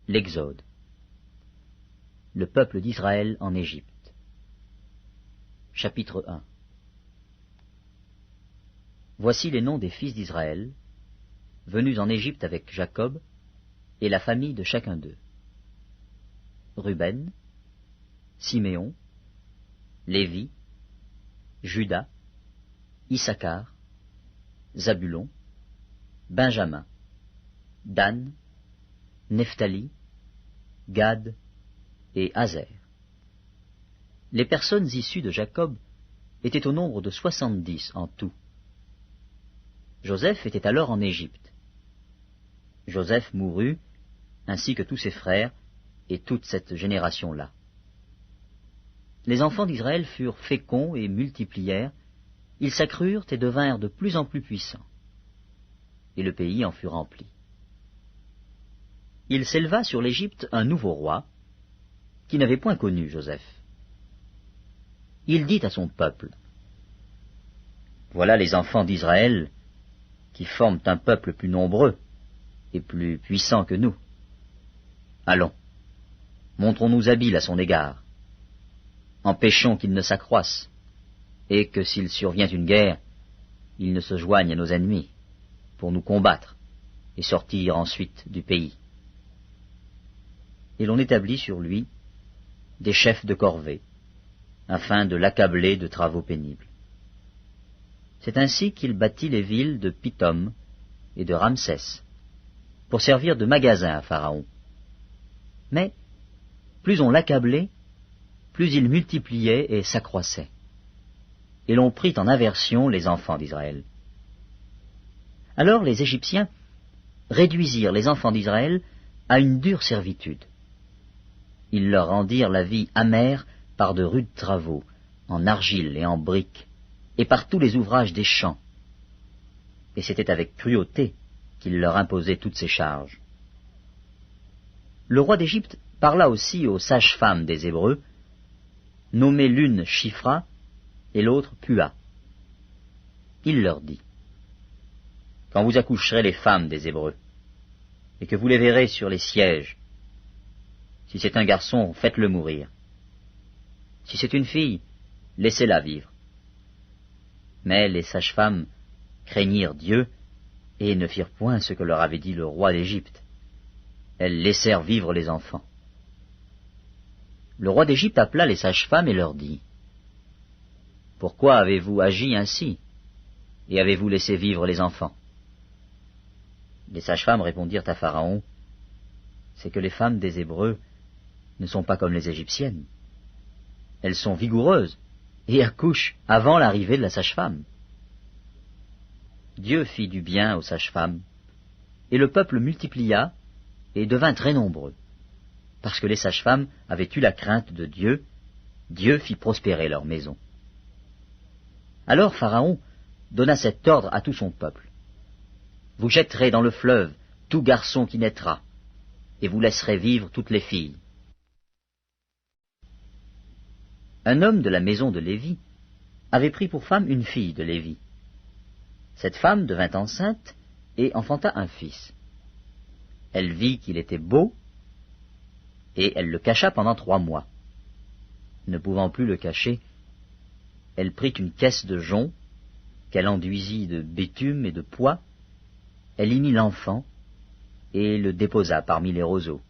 L'Exode. Le peuple d'Israël en Égypte. Chapitre 1. Voici les noms des fils d'Israël, venus en Égypte avec Jacob, et la famille de chacun d'eux. Ruben, Siméon, Lévi, Juda, Issachar, Zabulon, Benjamin, Dan, Nephtali, Gad et Aser. Les personnes issues de Jacob étaient au nombre de 70 en tout. Joseph était alors en Égypte. Joseph mourut, ainsi que tous ses frères et toute cette génération-là. Les enfants d'Israël furent féconds et multiplièrent, ils s'accrurent et devinrent de plus en plus puissants. Et le pays en fut rempli. Il s'éleva sur l'Égypte un nouveau roi, qui n'avait point connu Joseph. Il dit à son peuple, « Voilà les enfants d'Israël qui forment un peuple plus nombreux et plus puissant que nous. Allons, montrons-nous habiles à son égard. Empêchons qu'ils ne s'accroissent, et que s'il survient une guerre, ils ne se joignent à nos ennemis, pour nous combattre et sortir ensuite du pays. » Et l'on établit sur lui des chefs de corvée, afin de l'accabler de travaux pénibles. C'est ainsi qu'il bâtit les villes de Pithom et de Ramsès, pour servir de magasin à Pharaon. Mais, plus on l'accablait, plus il multipliait et s'accroissait. Et l'on prit en aversion les enfants d'Israël. Alors les Égyptiens réduisirent les enfants d'Israël à une dure servitude. Ils leur rendirent la vie amère par de rudes travaux, en argile et en briques, et par tous les ouvrages des champs. Et c'était avec cruauté qu'ils leur imposaient toutes ces charges. Le roi d'Égypte parla aussi aux sages-femmes des Hébreux, nommées l'une Shifra et l'autre Pua. Il leur dit, « Quand vous accoucherez les femmes des Hébreux, et que vous les verrez sur les sièges, si c'est un garçon, faites-le mourir. Si c'est une fille, laissez-la vivre. » Mais les sages-femmes craignirent Dieu et ne firent point ce que leur avait dit le roi d'Égypte. Elles laissèrent vivre les enfants. Le roi d'Égypte appela les sages-femmes et leur dit, « Pourquoi avez-vous agi ainsi, et avez-vous laissé vivre les enfants ?» Les sages-femmes répondirent à Pharaon, « C'est que les femmes des Hébreux ne sont pas comme les Égyptiennes. Elles sont vigoureuses et accouchent avant l'arrivée de la sage-femme. » Dieu fit du bien aux sages-femmes, et le peuple multiplia et devint très nombreux. Parce que les sages-femmes avaient eu la crainte de Dieu, Dieu fit prospérer leur maison. Alors Pharaon donna cet ordre à tout son peuple. « Vous jetterez dans le fleuve tout garçon qui naîtra, et vous laisserez vivre toutes les filles. » Un homme de la maison de Lévi avait pris pour femme une fille de Lévi. Cette femme devint enceinte et enfanta un fils. Elle vit qu'il était beau, et elle le cacha pendant 3 mois. Ne pouvant plus le cacher, elle prit une caisse de jonc, qu'elle enduisit de bitume et de pois, elle y mit l'enfant, et le déposa parmi les roseaux,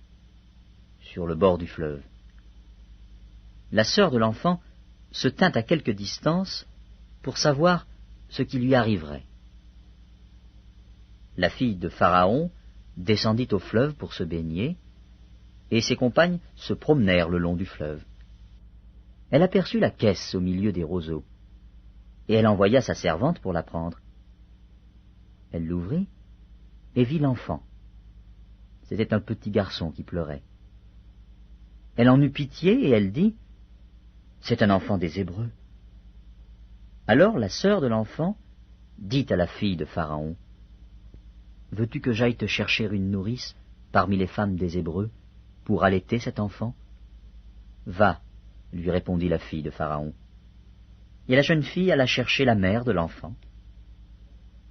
sur le bord du fleuve. La sœur de l'enfant se tint à quelque distance pour savoir ce qui lui arriverait. La fille de Pharaon descendit au fleuve pour se baigner, et ses compagnes se promenèrent le long du fleuve. Elle aperçut la caisse au milieu des roseaux, et elle envoya sa servante pour la prendre. Elle l'ouvrit et vit l'enfant. C'était un petit garçon qui pleurait. Elle en eut pitié et elle dit, « C'est un enfant des Hébreux. » Alors la sœur de l'enfant dit à la fille de Pharaon, « Veux-tu que j'aille te chercher une nourrice parmi les femmes des Hébreux pour allaiter cet enfant ?» « Va, lui répondit la fille de Pharaon. Et la jeune fille alla chercher la mère de l'enfant.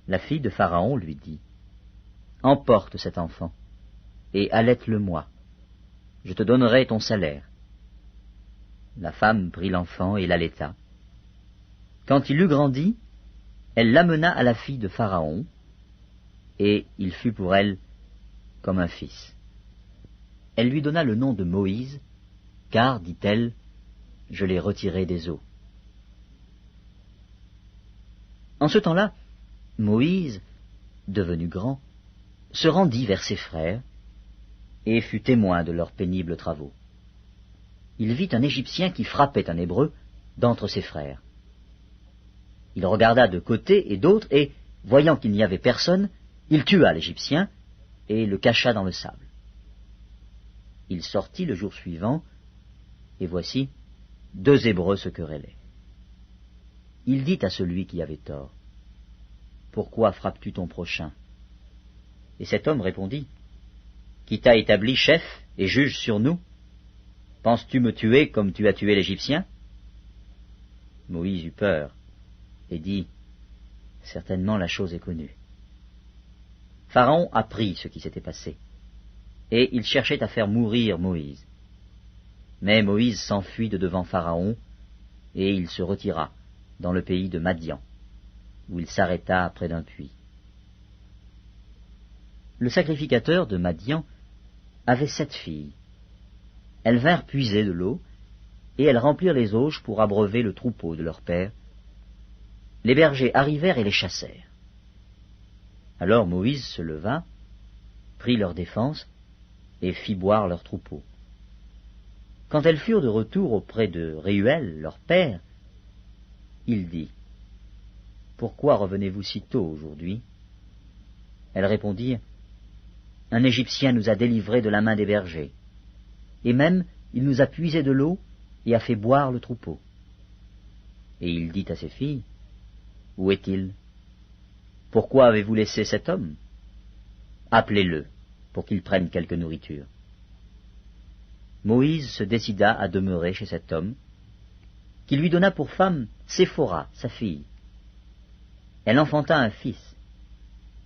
La fille de Pharaon lui dit, « Emporte cet enfant, et allaite-le-moi, je te donnerai ton salaire. » La femme prit l'enfant et l'allaita. Quand il eut grandi, elle l'amena à la fille de Pharaon, et il fut pour elle comme un fils. Elle lui donna le nom de Moïse, car, dit-elle, je l'ai retiré des eaux. En ce temps-là, Moïse, devenu grand, se rendit vers ses frères, et fut témoin de leurs pénibles travaux. Il vit un Égyptien qui frappait un Hébreu d'entre ses frères. Il regarda de côté et d'autre, et, voyant qu'il n'y avait personne, il tua l'Égyptien, et le cacha dans le sable. Il sortit le jour suivant, et voici, 2 Hébreux se querellaient. Il dit à celui qui avait tort, « Pourquoi frappes-tu ton prochain ?» Et cet homme répondit, « Qui t'a établi chef et juge sur nous? Penses-tu me tuer comme tu as tué l'Égyptien ?» Moïse eut peur et dit, « Certainement la chose est connue. » Pharaon apprit ce qui s'était passé, et il cherchait à faire mourir Moïse. Mais Moïse s'enfuit de devant Pharaon, et il se retira dans le pays de Madian, où il s'arrêta près d'un puits. Le sacrificateur de Madian avait 7 filles. Elles vinrent puiser de l'eau, et elles remplirent les auges pour abreuver le troupeau de leur père. Les bergers arrivèrent et les chassèrent. Alors Moïse se leva, prit leur défense, et fit boire leur troupeau. Quand elles furent de retour auprès de Réuel, leur père, il dit, « Pourquoi revenez-vous si tôt aujourd'hui ?» Elles répondirent, « Un Égyptien nous a délivrés de la main des bergers, et même il nous a puisé de l'eau et a fait boire le troupeau. » Et il dit à ses filles, « Où est-il? Pourquoi avez-vous laissé cet homme? Appelez-le, pour qu'il prenne quelque nourriture. » Moïse se décida à demeurer chez cet homme, qui lui donna pour femme Séphora, sa fille. Elle enfanta un fils,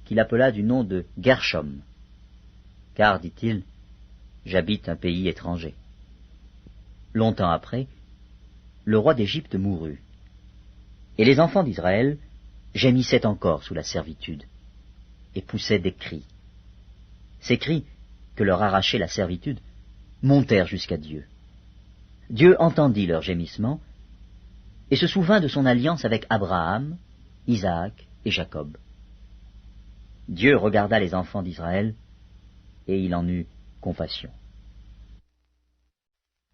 qu'il appela du nom de Gershom, car, dit-il, j'habite un pays étranger. Longtemps après, le roi d'Égypte mourut, et les enfants d'Israël gémissaient encore sous la servitude, et poussaient des cris. Ces cris, que leur arrachait la servitude, montèrent jusqu'à Dieu. Dieu entendit leurs gémissements, et se souvint de son alliance avec Abraham, Isaac et Jacob. Dieu regarda les enfants d'Israël, et il en eut compassion.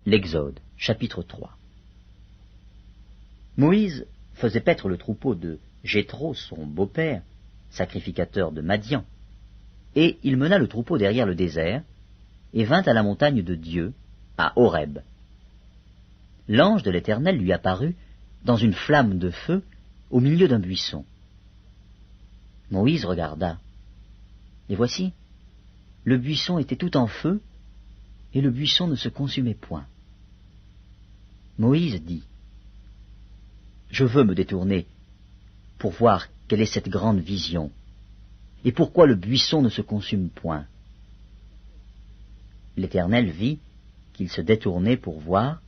L'Exode, chapitre 3. Moïse faisait paître le troupeau de Jéthro, son beau-père, sacrificateur de Madian, et il mena le troupeau derrière le désert, et vint à la montagne de Dieu, à Horeb. L'ange de l'Éternel lui apparut dans une flamme de feu au milieu d'un buisson. Moïse regarda, et voici, le buisson était tout en feu, et le buisson ne se consumait point. Moïse dit, « Je veux me détourner pour voir quelle est cette grande vision, et pourquoi le buisson ne se consume point. » L'Éternel vit qu'il se détournait pour voir,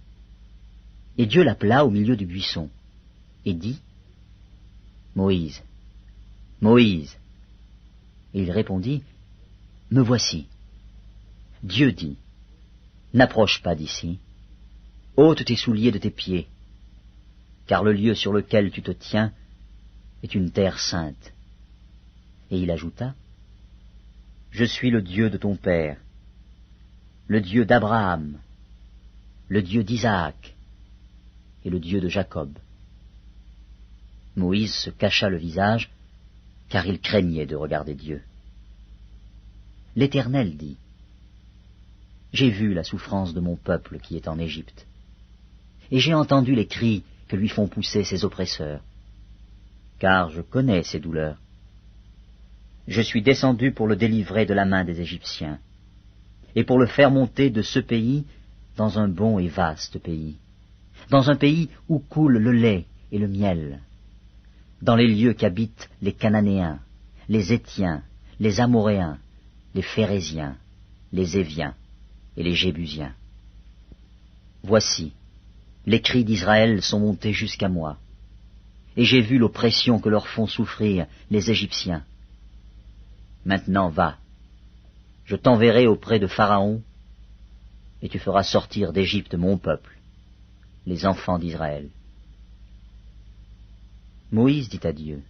et Dieu l'appela au milieu du buisson, et dit, « Moïse, Moïse !» Et il répondit, « Me voici. » Dieu dit, « N'approche pas d'ici, ôte tes souliers de tes pieds, car le lieu sur lequel tu te tiens est une terre sainte. » Et il ajouta, « Je suis le Dieu de ton père, le Dieu d'Abraham, le Dieu d'Isaac et le Dieu de Jacob. » Moïse se cacha le visage, car il craignait de regarder Dieu. L'Éternel dit, « J'ai vu la souffrance de mon peuple qui est en Égypte, et j'ai entendu les cris que lui font pousser ses oppresseurs, car je connais ses douleurs. Je suis descendu pour le délivrer de la main des Égyptiens, et pour le faire monter de ce pays dans un bon et vaste pays, dans un pays où coule le lait et le miel, dans les lieux qu'habitent les Cananéens, les Hétiens, les Amoréens, les Phéréziens, les Éviens, et les Jébusiens. Voici, les cris d'Israël sont montés jusqu'à moi, et j'ai vu l'oppression que leur font souffrir les Égyptiens. Maintenant va, je t'enverrai auprès de Pharaon, et tu feras sortir d'Égypte mon peuple, les enfants d'Israël. Moïse dit à Dieu,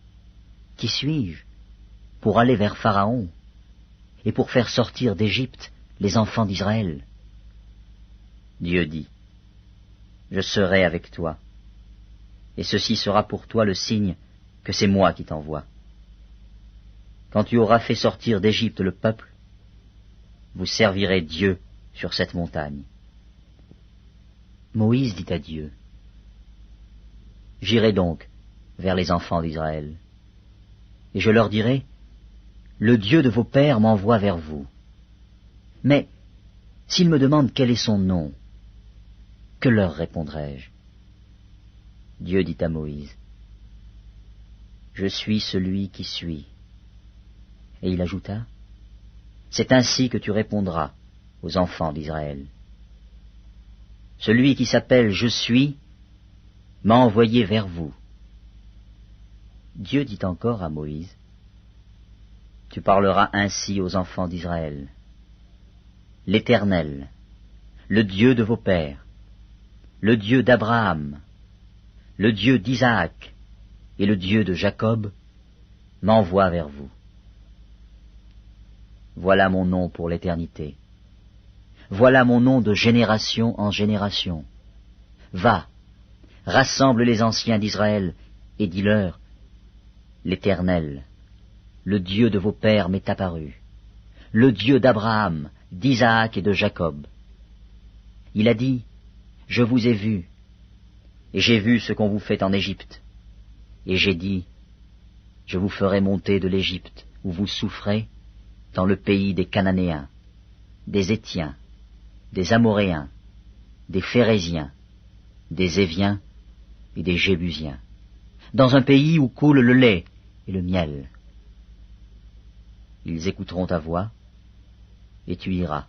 « Qui suis-je pour aller vers Pharaon et pour faire sortir d'Égypte les enfants d'Israël ?» Dieu dit, « Je serai avec toi, et ceci sera pour toi le signe que c'est moi qui t'envoie. Quand tu auras fait sortir d'Égypte le peuple, vous servirez Dieu sur cette montagne. » Moïse dit à Dieu, « J'irai donc vers les enfants d'Israël, et je leur dirai, « Le Dieu de vos pères m'envoie vers vous. Mais s'ils me demandent quel est son nom, que leur répondrai-je » Dieu dit à Moïse, « Je suis celui qui suis. » Et il ajouta, « C'est ainsi que tu répondras aux enfants d'Israël. Celui qui s'appelle Je suis m'a envoyé vers vous. » Dieu dit encore à Moïse, « Tu parleras ainsi aux enfants d'Israël. L'Éternel, le Dieu de vos pères, le Dieu d'Abraham, le Dieu d'Isaac et le Dieu de Jacob, m'envoie vers vous. Voilà mon nom pour l'éternité. Voilà mon nom de génération en génération. Va, rassemble les anciens d'Israël et dis-leur, l'Éternel, le Dieu de vos pères m'est apparu, le Dieu d'Abraham, d'Isaac et de Jacob. Il a dit, je vous ai vus, et j'ai vu ce qu'on vous fait en Égypte. Et j'ai dit, je vous ferai monter de l'Égypte, où vous souffrez, dans le pays des Cananéens, des Hétiens, des Amoréens, des Phéréziens, des Éviens et des Jébusiens, dans un pays où coule le lait et le miel. Ils écouteront ta voix, et tu iras,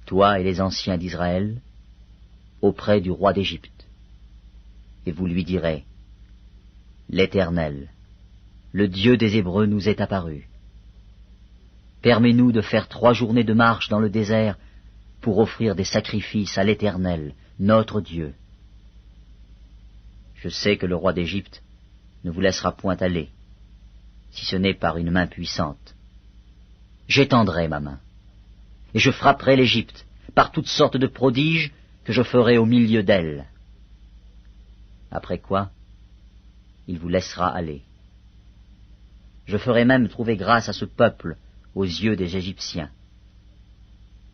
toi et les anciens d'Israël, auprès du roi d'Égypte, et vous lui direz, l'Éternel, le Dieu des Hébreux nous est apparu. Permets-nous de faire 3 journées de marche dans le désert pour offrir des sacrifices à l'Éternel, notre Dieu. Je sais que le roi d'Égypte ne vous laissera point aller, si ce n'est par une main puissante. J'étendrai ma main, et je frapperai l'Égypte par toutes sortes de prodiges que je ferai au milieu d'elle. Après quoi, il vous laissera aller. Je ferai même trouver grâce à ce peuple aux yeux des Égyptiens.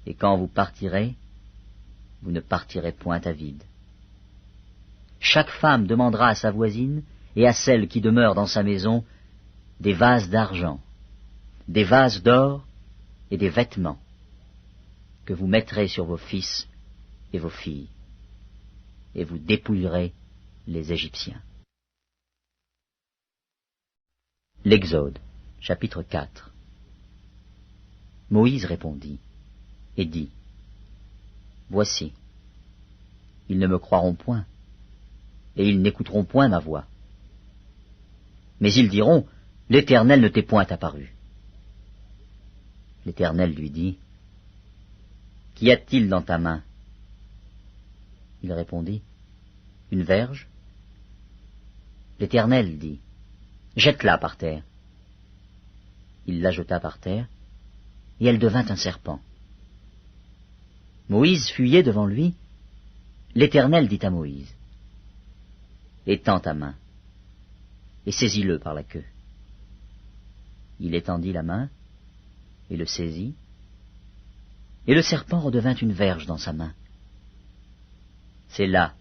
Et quand vous partirez, vous ne partirez point à vide. Chaque femme demandera à sa voisine et à celle qui demeure dans sa maison des vases d'argent, des vases d'or et des vêtements que vous mettrez sur vos fils et vos filles, et vous dépouillerez les Égyptiens. L'Exode, chapitre 4. Moïse répondit et dit, voici, ils ne me croiront point, et ils n'écouteront point ma voix. Mais ils diront, l'Éternel ne t'est point apparu. L'Éternel lui dit, qu'y a-t-il dans ta main? Il répondit, une verge. L'Éternel dit, jette-la par terre. Il la jeta par terre, et elle devint un serpent. Moïse fuyait devant lui. L'Éternel dit à Moïse, étends ta main, et saisis-le par la queue. Il étendit la main, et le saisit, et le serpent redevint une verge dans sa main. C'est là,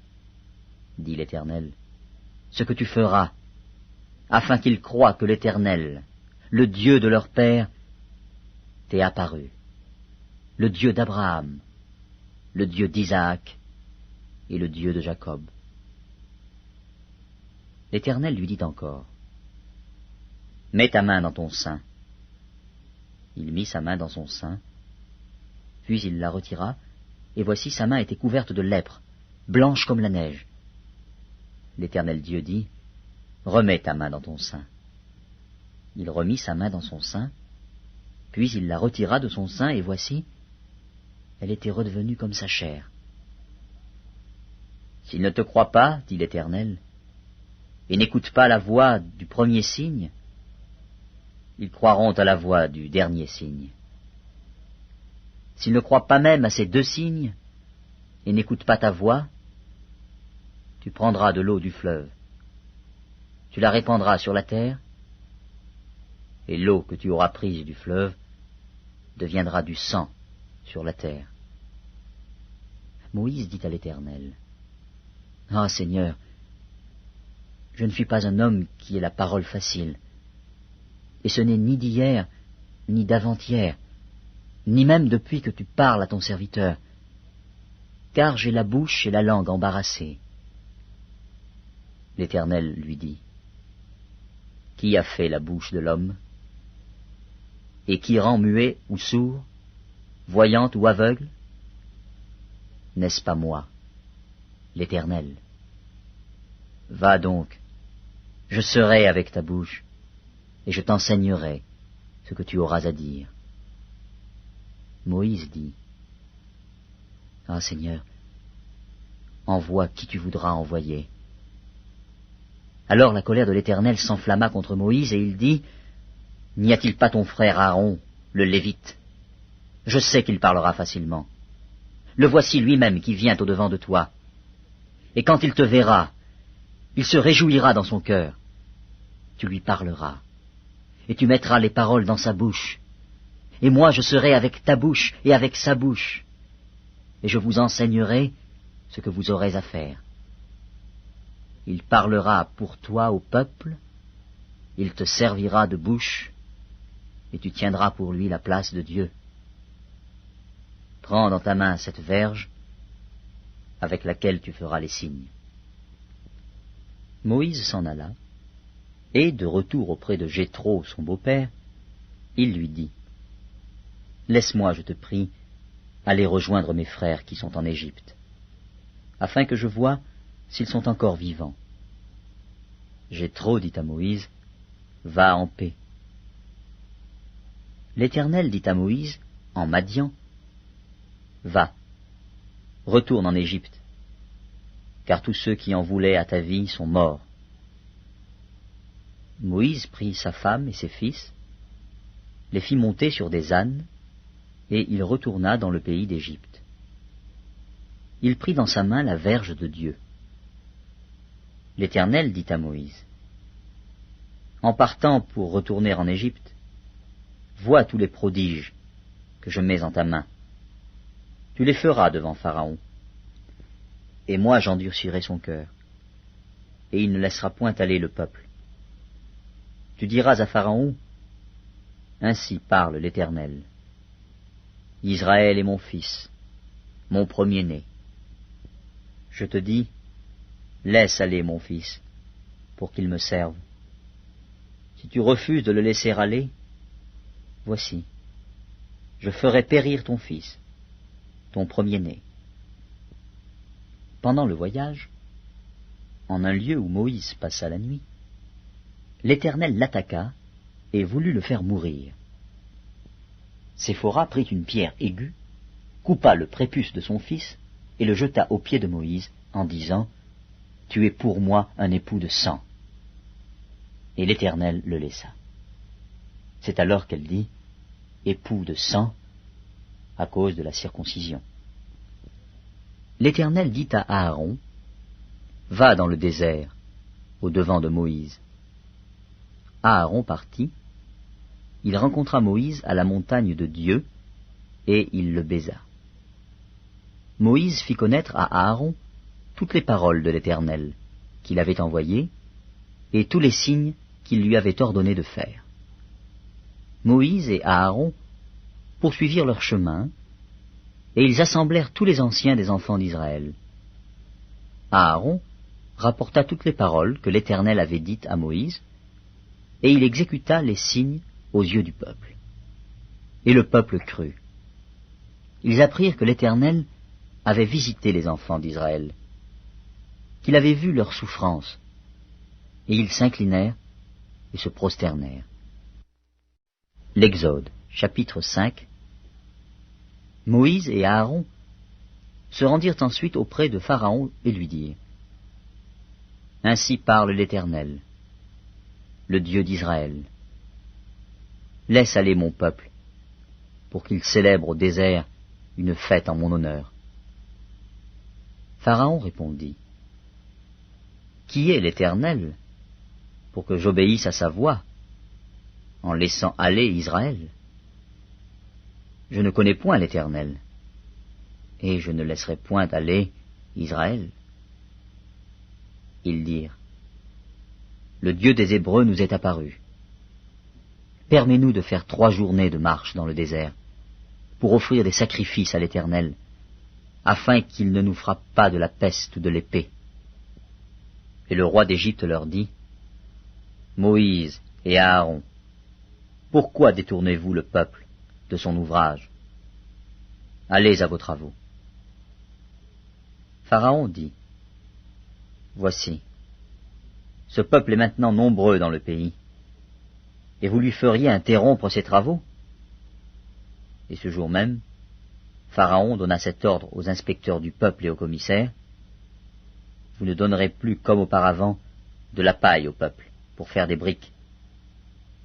dit l'Éternel, ce que tu feras, afin qu'ils croient que l'Éternel, le Dieu de leur père, t'est apparu, le Dieu d'Abraham, le Dieu d'Isaac et le Dieu de Jacob. L'Éternel lui dit encore, mets ta main dans ton sein. Il mit sa main dans son sein, Puis il la retira, et voici sa main était couverte de lèpre, blanche comme la neige. L'Éternel Dieu dit, « Remets ta main dans ton sein. » Il remit sa main dans son sein, puis il la retira de son sein, et voici, elle était redevenue comme sa chair. « S'ils ne te croient pas, dit l'Éternel, et n'écoutent pas la voix du premier signe, ils croiront à la voix du dernier signe. S'ils ne croient pas même à ces 2 signes, et n'écoutent pas ta voix, tu prendras de l'eau du fleuve, tu la répandras sur la terre, et l'eau que tu auras prise du fleuve deviendra du sang sur la terre. » Moïse dit à l'Éternel, « Ah, Seigneur, je ne suis pas un homme qui ait la parole facile, et ce n'est ni d'hier, ni d'avant-hier, ni même depuis que tu parles à ton serviteur, car j'ai la bouche et la langue embarrassées. » L'Éternel lui dit, « Qui a fait la bouche de l'homme? Et qui rend muet ou sourd, voyant ou aveugle? N'est-ce pas moi, l'Éternel? Va donc, je serai avec ta bouche, et je t'enseignerai ce que tu auras à dire. » Moïse dit, « Ah, Seigneur, envoie qui tu voudras envoyer. » Alors la colère de l'Éternel s'enflamma contre Moïse, et il dit, « N'y a-t-il pas ton frère Aaron, le Lévite? Je sais qu'il parlera facilement. Le voici lui-même qui vient au-devant de toi. Et quand il te verra, il se réjouira dans son cœur. Tu lui parleras, et tu mettras les paroles dans sa bouche. Et moi je serai avec ta bouche et avec sa bouche, et je vous enseignerai ce que vous aurez à faire. Il parlera pour toi au peuple, il te servira de bouche, et tu tiendras pour lui la place de Dieu. Prends dans ta main cette verge avec laquelle tu feras les signes. » Moïse s'en alla, et de retour auprès de Jéthro, son beau-père, il lui dit, « Laisse-moi, je te prie, aller rejoindre mes frères qui sont en Égypte, afin que je voie s'ils sont encore vivants. » Jéthro dit à Moïse, « Va en paix. » L'Éternel dit à Moïse, en Madian, « Va, retourne en Égypte, car tous ceux qui en voulaient à ta vie sont morts. » Moïse prit sa femme et ses fils, les fit monter sur des ânes, et il retourna dans le pays d'Égypte. Il prit dans sa main la verge de Dieu. L'Éternel dit à Moïse, « En partant pour retourner en Égypte, vois tous les prodiges que je mets en ta main. Tu les feras devant Pharaon, et moi j'endurcirai son cœur, et il ne laissera point aller le peuple. Tu diras à Pharaon, ainsi parle l'Éternel. Israël est mon fils, mon premier-né. Je te dis, laisse aller mon fils, pour qu'il me serve. Si tu refuses de le laisser aller, voici, je ferai périr ton fils, ton premier-né. » Pendant le voyage, en un lieu où Moïse passa la nuit, l'Éternel l'attaqua et voulut le faire mourir. Séphora prit une pierre aiguë, coupa le prépuce de son fils et le jeta aux pieds de Moïse en disant, « Tu es pour moi un époux de sang. » Et l'Éternel le laissa. C'est alors qu'elle dit, « Époux de sang » à cause de la circoncision. L'Éternel dit à Aaron, « Va dans le désert, au devant de Moïse. » Aaron partit, il rencontra Moïse à la montagne de Dieu, et il le baisa. Moïse fit connaître à Aaron toutes les paroles de l'Éternel qu'il avait envoyées, et tous les signes qu'il lui avait ordonné de faire. Moïse et Aaron poursuivirent leur chemin, et ils assemblèrent tous les anciens des enfants d'Israël. Aaron rapporta toutes les paroles que l'Éternel avait dites à Moïse, et il exécuta les signes aux yeux du peuple. Et le peuple crut. ils apprirent que l'Éternel avait visité les enfants d'Israël, qu'il avait vu leurs souffrances, et ils s'inclinèrent et se prosternèrent. L'Exode, chapitre 5. Moïse et Aaron se rendirent ensuite auprès de Pharaon et lui dirent: Ainsi parle l'Éternel, le Dieu d'Israël. Laisse aller mon peuple, pour qu'il célèbre au désert une fête en mon honneur. Pharaon répondit: Qui est l'Éternel, pour que j'obéisse à sa voix, en laissant aller Israël? Je ne connais point l'Éternel, et je ne laisserai point aller Israël. Ils dirent: Le Dieu des Hébreux nous est apparu. Permets-nous de faire 3 journées de marche dans le désert, pour offrir des sacrifices à l'Éternel, afin qu'il ne nous frappe pas de la peste ou de l'épée. Et le roi d'Égypte leur dit: Moïse et Aaron, pourquoi détournez-vous le peuple de son ouvrage? Allez à vos travaux. Pharaon dit: Voici, ce peuple est maintenant nombreux dans le pays, et vous lui feriez interrompre ses travaux? Et ce jour même, Pharaon donna cet ordre aux inspecteurs du peuple et aux commissaires: Vous ne donnerez plus, comme auparavant, de la paille au peuple, pour faire des briques.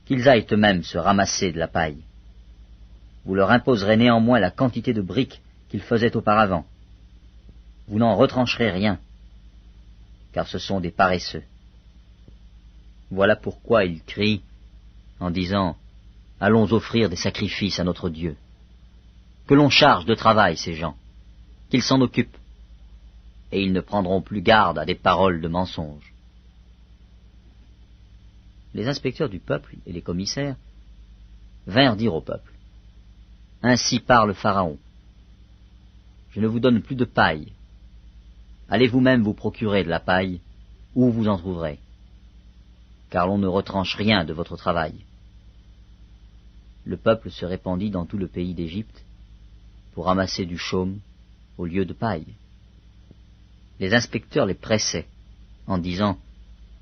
Qu'ils aillent eux-mêmes se ramasser de la paille. Vous leur imposerez néanmoins la quantité de briques qu'ils faisaient auparavant. Vous n'en retrancherez rien, car ce sont des paresseux. Voilà pourquoi ils crient en disant: Allons offrir des sacrifices à notre Dieu. Que l'on charge de travail ces gens, qu'ils s'en occupent, et ils ne prendront plus garde à des paroles de mensonge. Les inspecteurs du peuple et les commissaires vinrent dire au peuple: Ainsi parle Pharaon. Je ne vous donne plus de paille. Allez vous-même vous procurer de la paille, où vous en trouverez, car l'on ne retranche rien de votre travail. Le peuple se répandit dans tout le pays d'Égypte pour ramasser du chaume au lieu de paille. Les inspecteurs les pressaient en disant: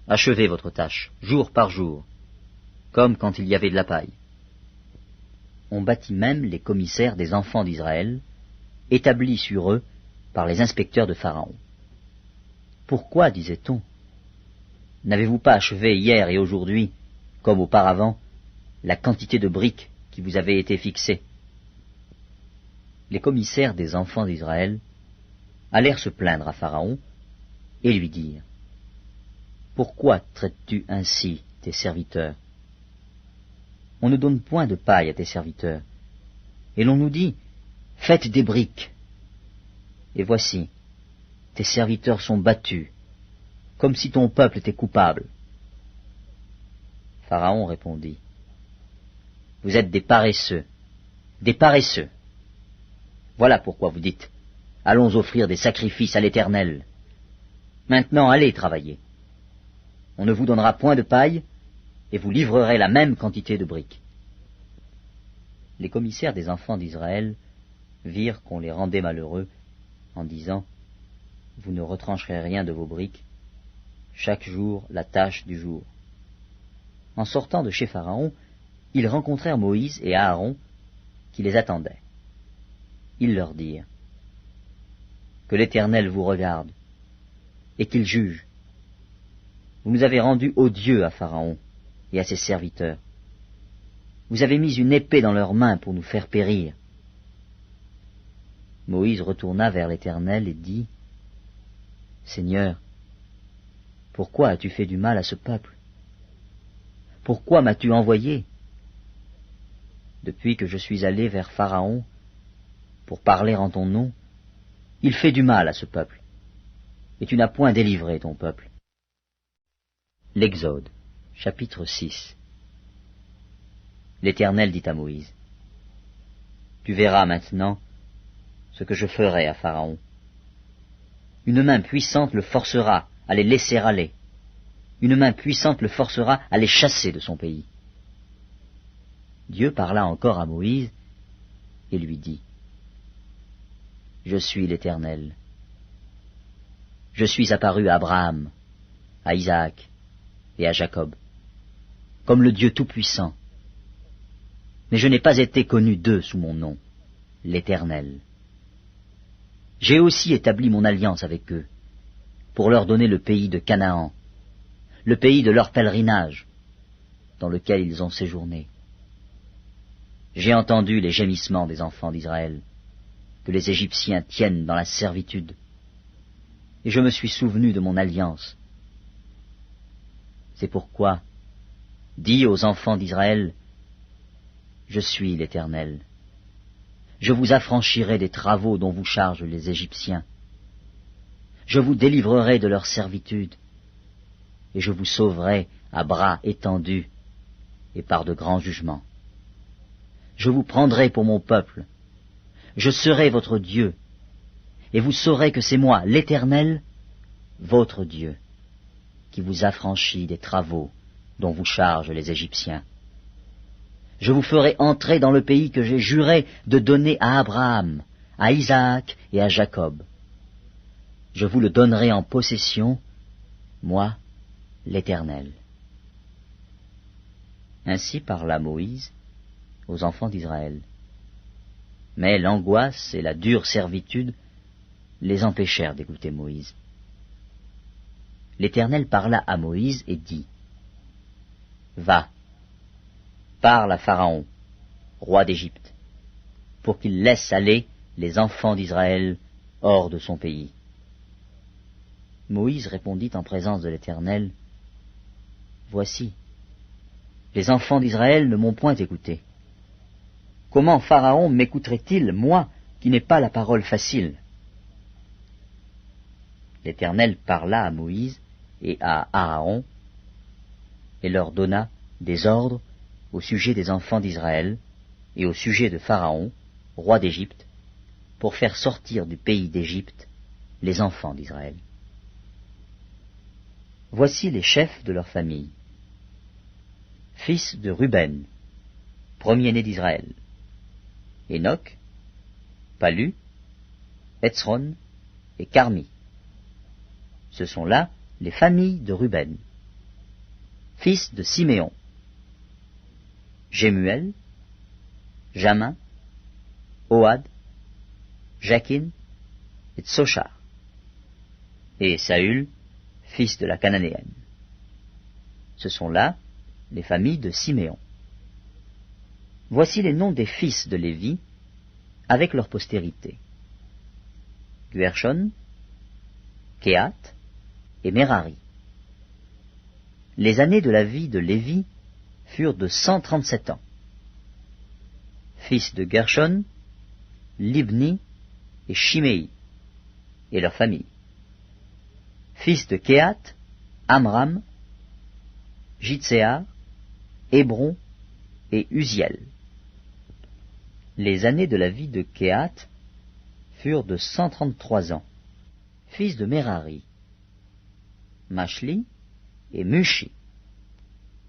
Achevez votre tâche, jour par jour, comme quand il y avait de la paille. On bâtit même les commissaires des enfants d'Israël, établis sur eux par les inspecteurs de Pharaon. Pourquoi, disait-on, n'avez-vous pas achevé hier et aujourd'hui, comme auparavant, la quantité de briques qui vous avait été fixée? Les commissaires des enfants d'Israël allèrent se plaindre à Pharaon et lui dirent: Pourquoi traites-tu ainsi tes serviteurs? On ne donne point de paille à tes serviteurs, et l'on nous dit: Faites des briques. Et voici, tes serviteurs sont battus, comme si ton peuple était coupable. Pharaon répondit: Vous êtes des paresseux, des paresseux. Voilà pourquoi vous dites: Allons offrir des sacrifices à l'Éternel. Maintenant allez travailler. On ne vous donnera point de paille, et vous livrerez la même quantité de briques. Les commissaires des enfants d'Israël virent qu'on les rendait malheureux, en disant: Vous ne retrancherez rien de vos briques, chaque jour la tâche du jour. En sortant de chez Pharaon, ils rencontrèrent Moïse et Aaron, qui les attendaient. Ils leur dirent: Que l'Éternel vous regarde, et qu'il juge. Vous nous avez rendus odieux à Pharaon et à ses serviteurs. Vous avez mis une épée dans leurs mains pour nous faire périr. Moïse retourna vers l'Éternel et dit: Seigneur, pourquoi as-tu fait du mal à ce peuple? Pourquoi m'as-tu envoyé? Depuis que je suis allé vers Pharaon pour parler en ton nom, il fait du mal à ce peuple, et tu n'as point délivré ton peuple. L'Exode, chapitre 6. L'Éternel dit à Moïse: Tu verras maintenant ce que je ferai à Pharaon. Une main puissante le forcera à les laisser aller. Une main puissante le forcera à les chasser de son pays. Dieu parla encore à Moïse et lui dit: je suis l'Éternel. Je suis apparu à Abraham, à Isaac et à Jacob, comme le Dieu Tout-Puissant. Mais je n'ai pas été connu d'eux sous mon nom, l'Éternel. J'ai aussi établi mon alliance avec eux, pour leur donner le pays de Canaan, le pays de leur pèlerinage, dans lequel ils ont séjourné. J'ai entendu les gémissements des enfants d'Israël, que les Égyptiens tiennent dans la servitude, et je me suis souvenu de mon alliance. C'est pourquoi, dis aux enfants d'Israël, je suis l'Éternel. Je vous affranchirai des travaux dont vous chargent les Égyptiens. Je vous délivrerai de leur servitude, et je vous sauverai à bras étendus et par de grands jugements. Je vous prendrai pour mon peuple, je serai votre Dieu, et vous saurez que c'est moi, l'Éternel, votre Dieu, qui vous affranchit des travaux dont vous chargent les Égyptiens. Je vous ferai entrer dans le pays que j'ai juré de donner à Abraham, à Isaac et à Jacob. Je vous le donnerai en possession, moi, l'Éternel. Ainsi parla Moïse aux enfants d'Israël. Mais l'angoisse et la dure servitude les empêchèrent d'écouter Moïse. L'Éternel parla à Moïse et dit, « Va, parle à Pharaon, roi d'Égypte, pour qu'il laisse aller les enfants d'Israël hors de son pays. » Moïse répondit en présence de l'Éternel, « Voici, les enfants d'Israël ne m'ont point écouté. Comment Pharaon m'écouterait-il, moi, qui n'ai pas la parole facile ?» L'Éternel parla à Moïse et à Aaron, et leur donna des ordres au sujet des enfants d'Israël et au sujet de Pharaon, roi d'Égypte, pour faire sortir du pays d'Égypte les enfants d'Israël. Voici les chefs de leur famille. Fils de Ruben, premier-né d'Israël, Enoch, Palu, Hetzron et Carmi. Ce sont là les familles de Ruben. Fils de Siméon, Jémuel, Jamin, Ohad, Jakin et Tsochar, et Saül, fils de la Cananéenne. Ce sont là les familles de Siméon. Voici les noms des fils de Lévi, avec leur postérité. Guershon, Kehat et Merari. Les années de la vie de Lévi furent de 137 ans. Fils de Gershon, Libni et Shimei, et leurs familles. Fils de Kehat, Amram, Jitséar, Hébron et Uziel. Les années de la vie de Kehat furent de 133 ans. Fils de Merari, Mashli et Mushi.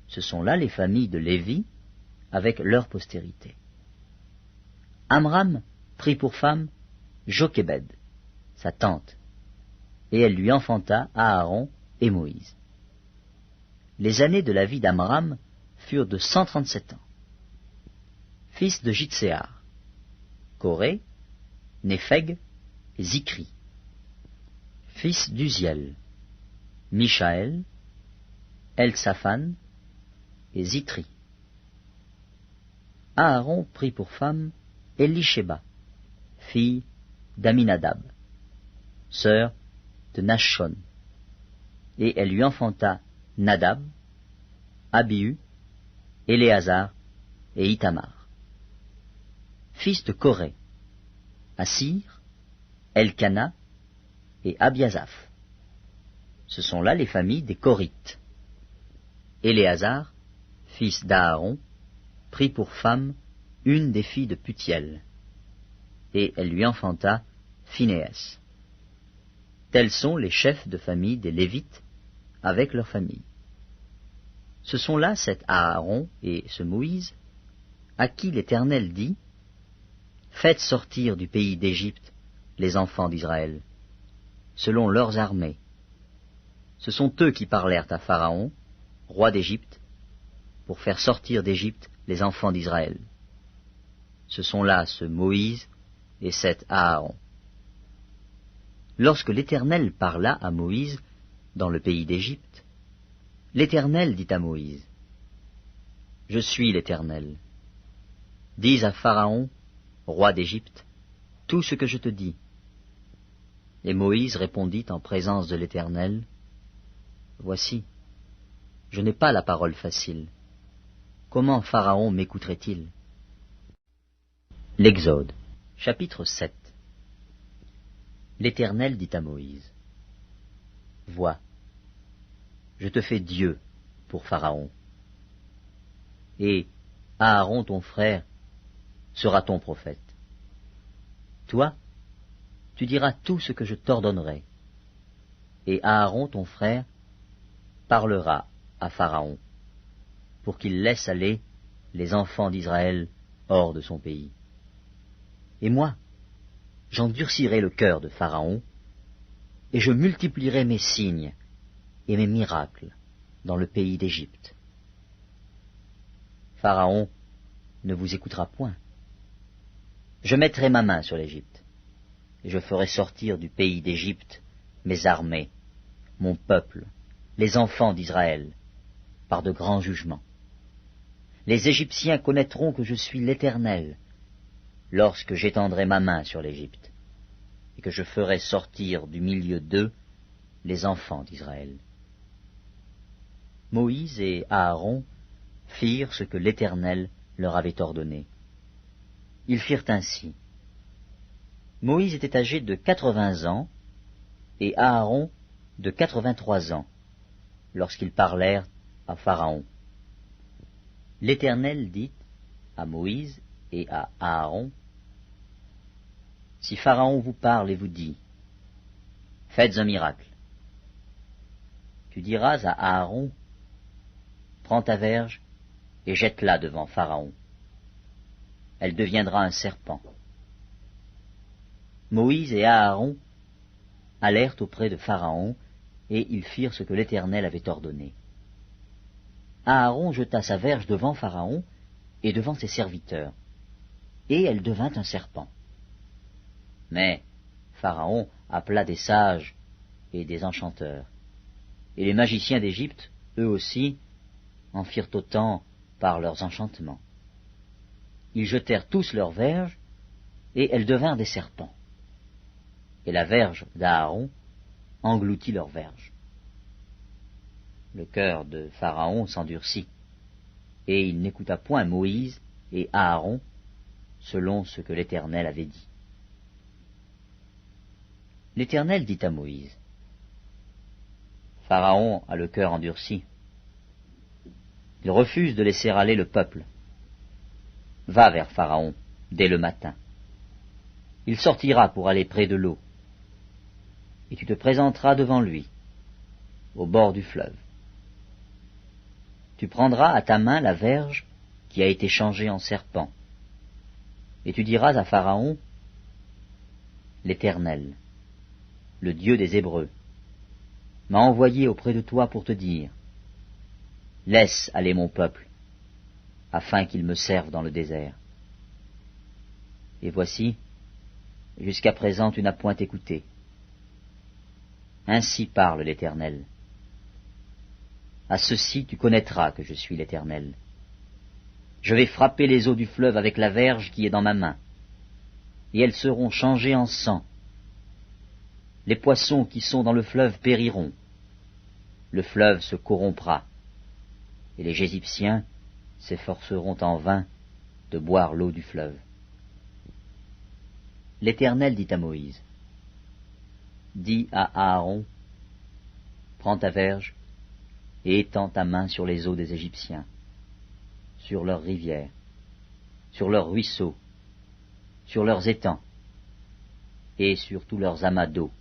Ce sont là les familles de Lévi avec leur postérité. Amram prit pour femme Jochébed, sa tante, et elle lui enfanta Aaron et Moïse. Les années de la vie d'Amram furent de 137 ans. Fils de Jitséar, Coré, Népheg et Zikri. Fils d'Uziel, Mishaël, Eltsaphan et Zitri. Aaron prit pour femme Elisheba, fille d'Aminadab, sœur de Nachshon, et elle lui enfanta Nadab, Abihu, Éléazar et Itamar. Fils de Coré, Assir, Elkana et Abiasaph. Ce sont là les familles des Corites. Éléazar, fils d'Aaron, prit pour femme une des filles de Putiel, et elle lui enfanta Phinéas. Tels sont les chefs de famille des Lévites avec leurs familles. Ce sont là cet Aaron et ce Moïse, à qui l'Éternel dit, « Faites sortir du pays d'Égypte les enfants d'Israël, selon leurs armées. Ce sont eux qui parlèrent à Pharaon, roi d'Égypte, pour faire sortir d'Égypte les enfants d'Israël. Ce sont là ce Moïse et cet Aaron. Lorsque l'Éternel parla à Moïse dans le pays d'Égypte, l'Éternel dit à Moïse, « Je suis l'Éternel. Dis à Pharaon, roi d'Égypte, tout ce que je te dis. » Et Moïse répondit en présence de l'Éternel, « Voici, je n'ai pas la parole facile. Comment Pharaon m'écouterait-il » L'Exode, chapitre 7. L'Éternel dit à Moïse, « Vois, je te fais Dieu pour Pharaon, et Aaron ton frère sera ton prophète. Toi, tu diras tout ce que je t'ordonnerai, et Aaron ton frère parlera à Pharaon, pour qu'il laisse aller les enfants d'Israël hors de son pays. Et moi, j'endurcirai le cœur de Pharaon, et je multiplierai mes signes et mes miracles dans le pays d'Égypte. Pharaon ne vous écoutera point. Je mettrai ma main sur l'Égypte, et je ferai sortir du pays d'Égypte mes armées, mon peuple, les enfants d'Israël, par de grands jugements. Les Égyptiens connaîtront que je suis l'Éternel, lorsque j'étendrai ma main sur l'Égypte, et que je ferai sortir du milieu d'eux les enfants d'Israël. Moïse et Aaron firent ce que l'Éternel leur avait ordonné. Ils firent ainsi. Moïse était âgé de 80 ans, et Aaron de 83 ans, lorsqu'ils parlèrent à Pharaon. L'Éternel dit à Moïse et à Aaron, « Si Pharaon vous parle et vous dit, « Faites un miracle », tu diras à Aaron, « Prends ta verge et jette-la devant Pharaon. Elle deviendra un serpent. » Moïse et Aaron allèrent auprès de Pharaon, et ils firent ce que l'Éternel avait ordonné. Aaron jeta sa verge devant Pharaon et devant ses serviteurs, et elle devint un serpent. Mais Pharaon appela des sages et des enchanteurs, et les magiciens d'Égypte, eux aussi, en firent autant par leurs enchantements. Ils jetèrent tous leurs verges, et elles devinrent des serpents. Et la verge d'Aaron engloutit leurs verges. Le cœur de Pharaon s'endurcit, et il n'écouta point Moïse et Aaron, selon ce que l'Éternel avait dit. L'Éternel dit à Moïse, « Pharaon a le cœur endurci. Il refuse de laisser aller le peuple. Va vers Pharaon dès le matin. Il sortira pour aller près de l'eau, et tu te présenteras devant lui, au bord du fleuve. Tu prendras à ta main la verge qui a été changée en serpent, et tu diras à Pharaon, « L'Éternel, le Dieu des Hébreux, m'a envoyé auprès de toi pour te dire, « Laisse aller mon peuple, afin qu'il me serve dans le désert. » Et voici, jusqu'à présent tu n'as point écouté. Ainsi parle l'Éternel. À ceci tu connaîtras que je suis l'Éternel. Je vais frapper les eaux du fleuve avec la verge qui est dans ma main, et elles seront changées en sang. Les poissons qui sont dans le fleuve périront. Le fleuve se corrompra, et les Égyptiens s'efforceront en vain de boire l'eau du fleuve. L'Éternel dit à Moïse, « Dis à Aaron, prends ta verge et étends ta main sur les eaux des Égyptiens, sur leurs rivières, sur leurs ruisseaux, sur leurs étangs et sur tous leurs amas d'eau.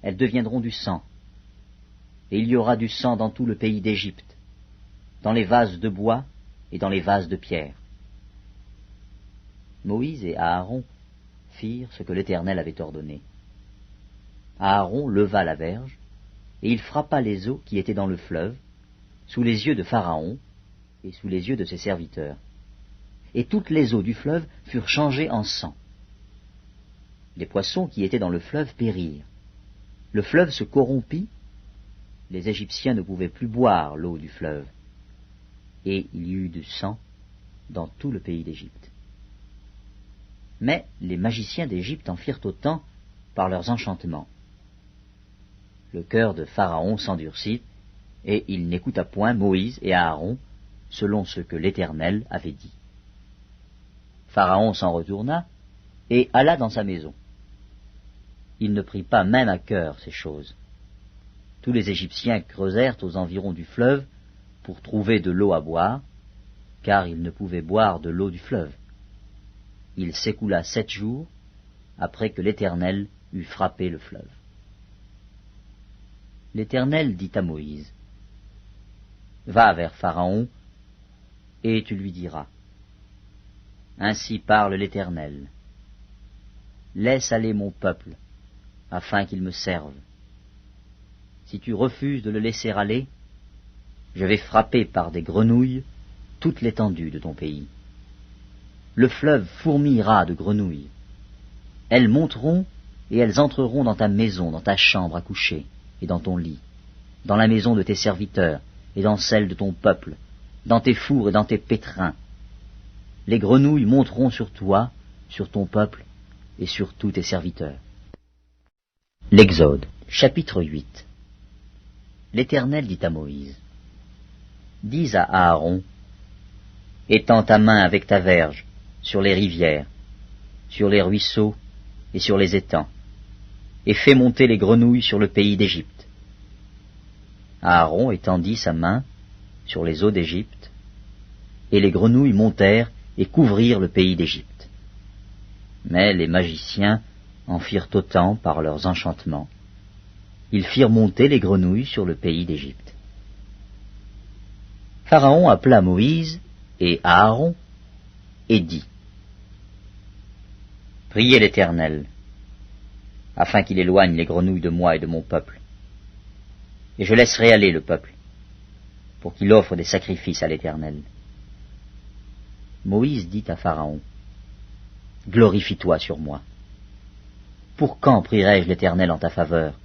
Elles deviendront du sang, et il y aura du sang dans tout le pays d'Égypte, dans les vases de bois et dans les vases de pierre. » Moïse et Aaron firent ce que l'Éternel avait ordonné. Aaron leva la verge, et il frappa les eaux qui étaient dans le fleuve, sous les yeux de Pharaon et sous les yeux de ses serviteurs. Et toutes les eaux du fleuve furent changées en sang. Les poissons qui étaient dans le fleuve périrent. Le fleuve se corrompit, les Égyptiens ne pouvaient plus boire l'eau du fleuve, et il y eut du sang dans tout le pays d'Égypte. Mais les magiciens d'Égypte en firent autant par leurs enchantements. Le cœur de Pharaon s'endurcit, et il n'écouta point Moïse et Aaron, selon ce que l'Éternel avait dit. Pharaon s'en retourna, et alla dans sa maison. Il ne prit pas même à cœur ces choses. Tous les Égyptiens creusèrent aux environs du fleuve pour trouver de l'eau à boire, car ils ne pouvaient boire de l'eau du fleuve. Il s'écoula 7 jours après que l'Éternel eut frappé le fleuve. L'Éternel dit à Moïse, « Va vers Pharaon, et tu lui diras, « Ainsi parle l'Éternel, laisse aller mon peuple, afin qu'il me serve. Si tu refuses de le laisser aller, je vais frapper par des grenouilles toute l'étendue de ton pays. Le fleuve fourmillera de grenouilles. Elles monteront et elles entreront dans ta maison, dans ta chambre à coucher, et dans ton lit, dans la maison de tes serviteurs, et dans celle de ton peuple, dans tes fours et dans tes pétrins. Les grenouilles monteront sur toi, sur ton peuple, et sur tous tes serviteurs. » L'Exode, chapitre 8. L'Éternel dit à Moïse, « Dis à Aaron, étends ta main avec ta verge sur les rivières, sur les ruisseaux et sur les étangs, et fais monter les grenouilles sur le pays d'Égypte. » Aaron étendit sa main sur les eaux d'Égypte, et les grenouilles montèrent et couvrirent le pays d'Égypte. Mais les magiciens en firent autant par leurs enchantements. Ils firent monter les grenouilles sur le pays d'Égypte. Pharaon appela Moïse et Aaron et dit, « Priez l'Éternel, afin qu'il éloigne les grenouilles de moi et de mon peuple, et je laisserai aller le peuple, pour qu'il offre des sacrifices à l'Éternel. » Moïse dit à Pharaon, « Glorifie-toi sur moi. Pour quand prierai-je l'Éternel en ta faveur,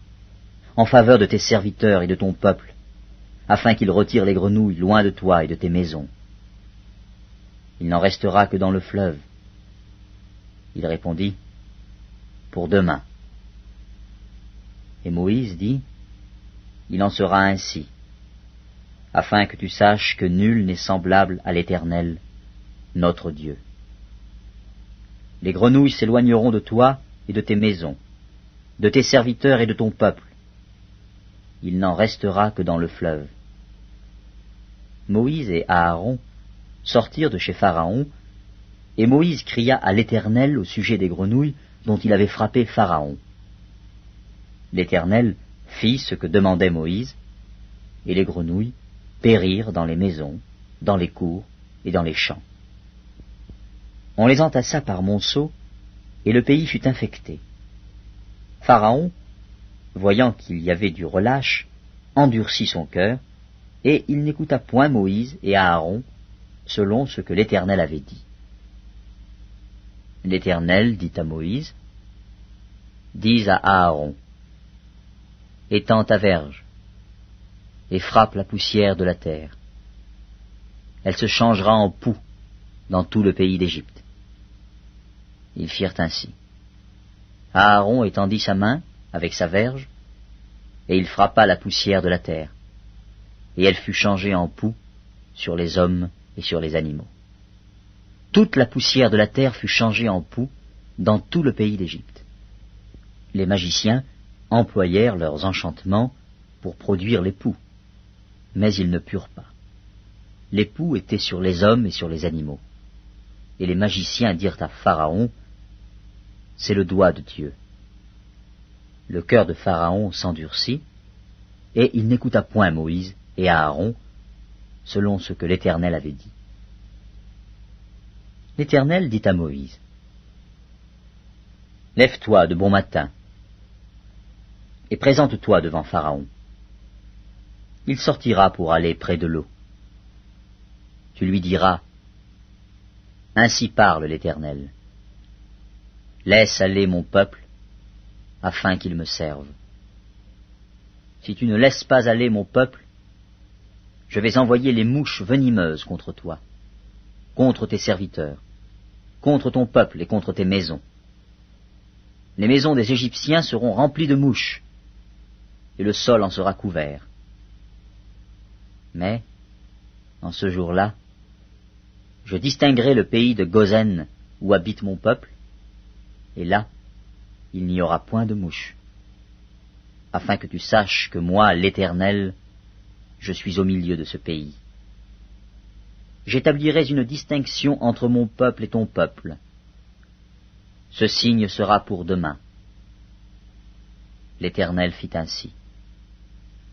en faveur de tes serviteurs et de ton peuple, afin qu'il retire les grenouilles loin de toi et de tes maisons? Il n'en restera que dans le fleuve. » Il répondit, « Pour demain. » Et Moïse dit, « Il en sera ainsi, afin que tu saches que nul n'est semblable à l'Éternel, notre Dieu. Les grenouilles s'éloigneront de toi et de tes maisons, de tes serviteurs et de ton peuple. Il n'en restera que dans le fleuve. » Moïse et Aaron sortirent de chez Pharaon, et Moïse cria à l'Éternel au sujet des grenouilles dont il avait frappé Pharaon. L'Éternel fit ce que demandait Moïse, et les grenouilles périrent dans les maisons, dans les cours et dans les champs. On les entassa par monceaux, et le pays fut infecté. Pharaon, voyant qu'il y avait du relâche, endurcit son cœur, et il n'écouta point Moïse et Aaron, selon ce que l'Éternel avait dit. L'Éternel dit à Moïse, « Dis à Aaron, étends ta verge, et frappe la poussière de la terre. Elle se changera en poux dans tout le pays d'Égypte. » Ils firent ainsi. Aaron étendit sa main avec sa verge, et il frappa la poussière de la terre, et elle fut changée en poux sur les hommes et sur les animaux. Toute la poussière de la terre fut changée en poux dans tout le pays d'Égypte. Les magiciens employèrent leurs enchantements pour produire les poux, mais ils ne purent pas. Les poux étaient sur les hommes et sur les animaux. Et les magiciens dirent à Pharaon, « C'est le doigt de Dieu. » Le cœur de Pharaon s'endurcit, et il n'écouta point Moïse et Aaron, selon ce que l'Éternel avait dit. L'Éternel dit à Moïse, Lève-toi de bon matin, et présente-toi devant Pharaon. Il sortira pour aller près de l'eau. Tu lui diras, Ainsi parle l'Éternel. Laisse aller mon peuple, afin qu'il me serve. Si tu ne laisses pas aller mon peuple, je vais envoyer les mouches venimeuses contre toi, contre tes serviteurs, contre ton peuple et contre tes maisons. Les maisons des Égyptiens seront remplies de mouches, et le sol en sera couvert. Mais, en ce jour-là, je distinguerai le pays de Gozen où habite mon peuple, et là, il n'y aura point de mouches, afin que tu saches que moi, l'Éternel, je suis au milieu de ce pays. J'établirai une distinction entre mon peuple et ton peuple. Ce signe sera pour demain. L'Éternel fit ainsi.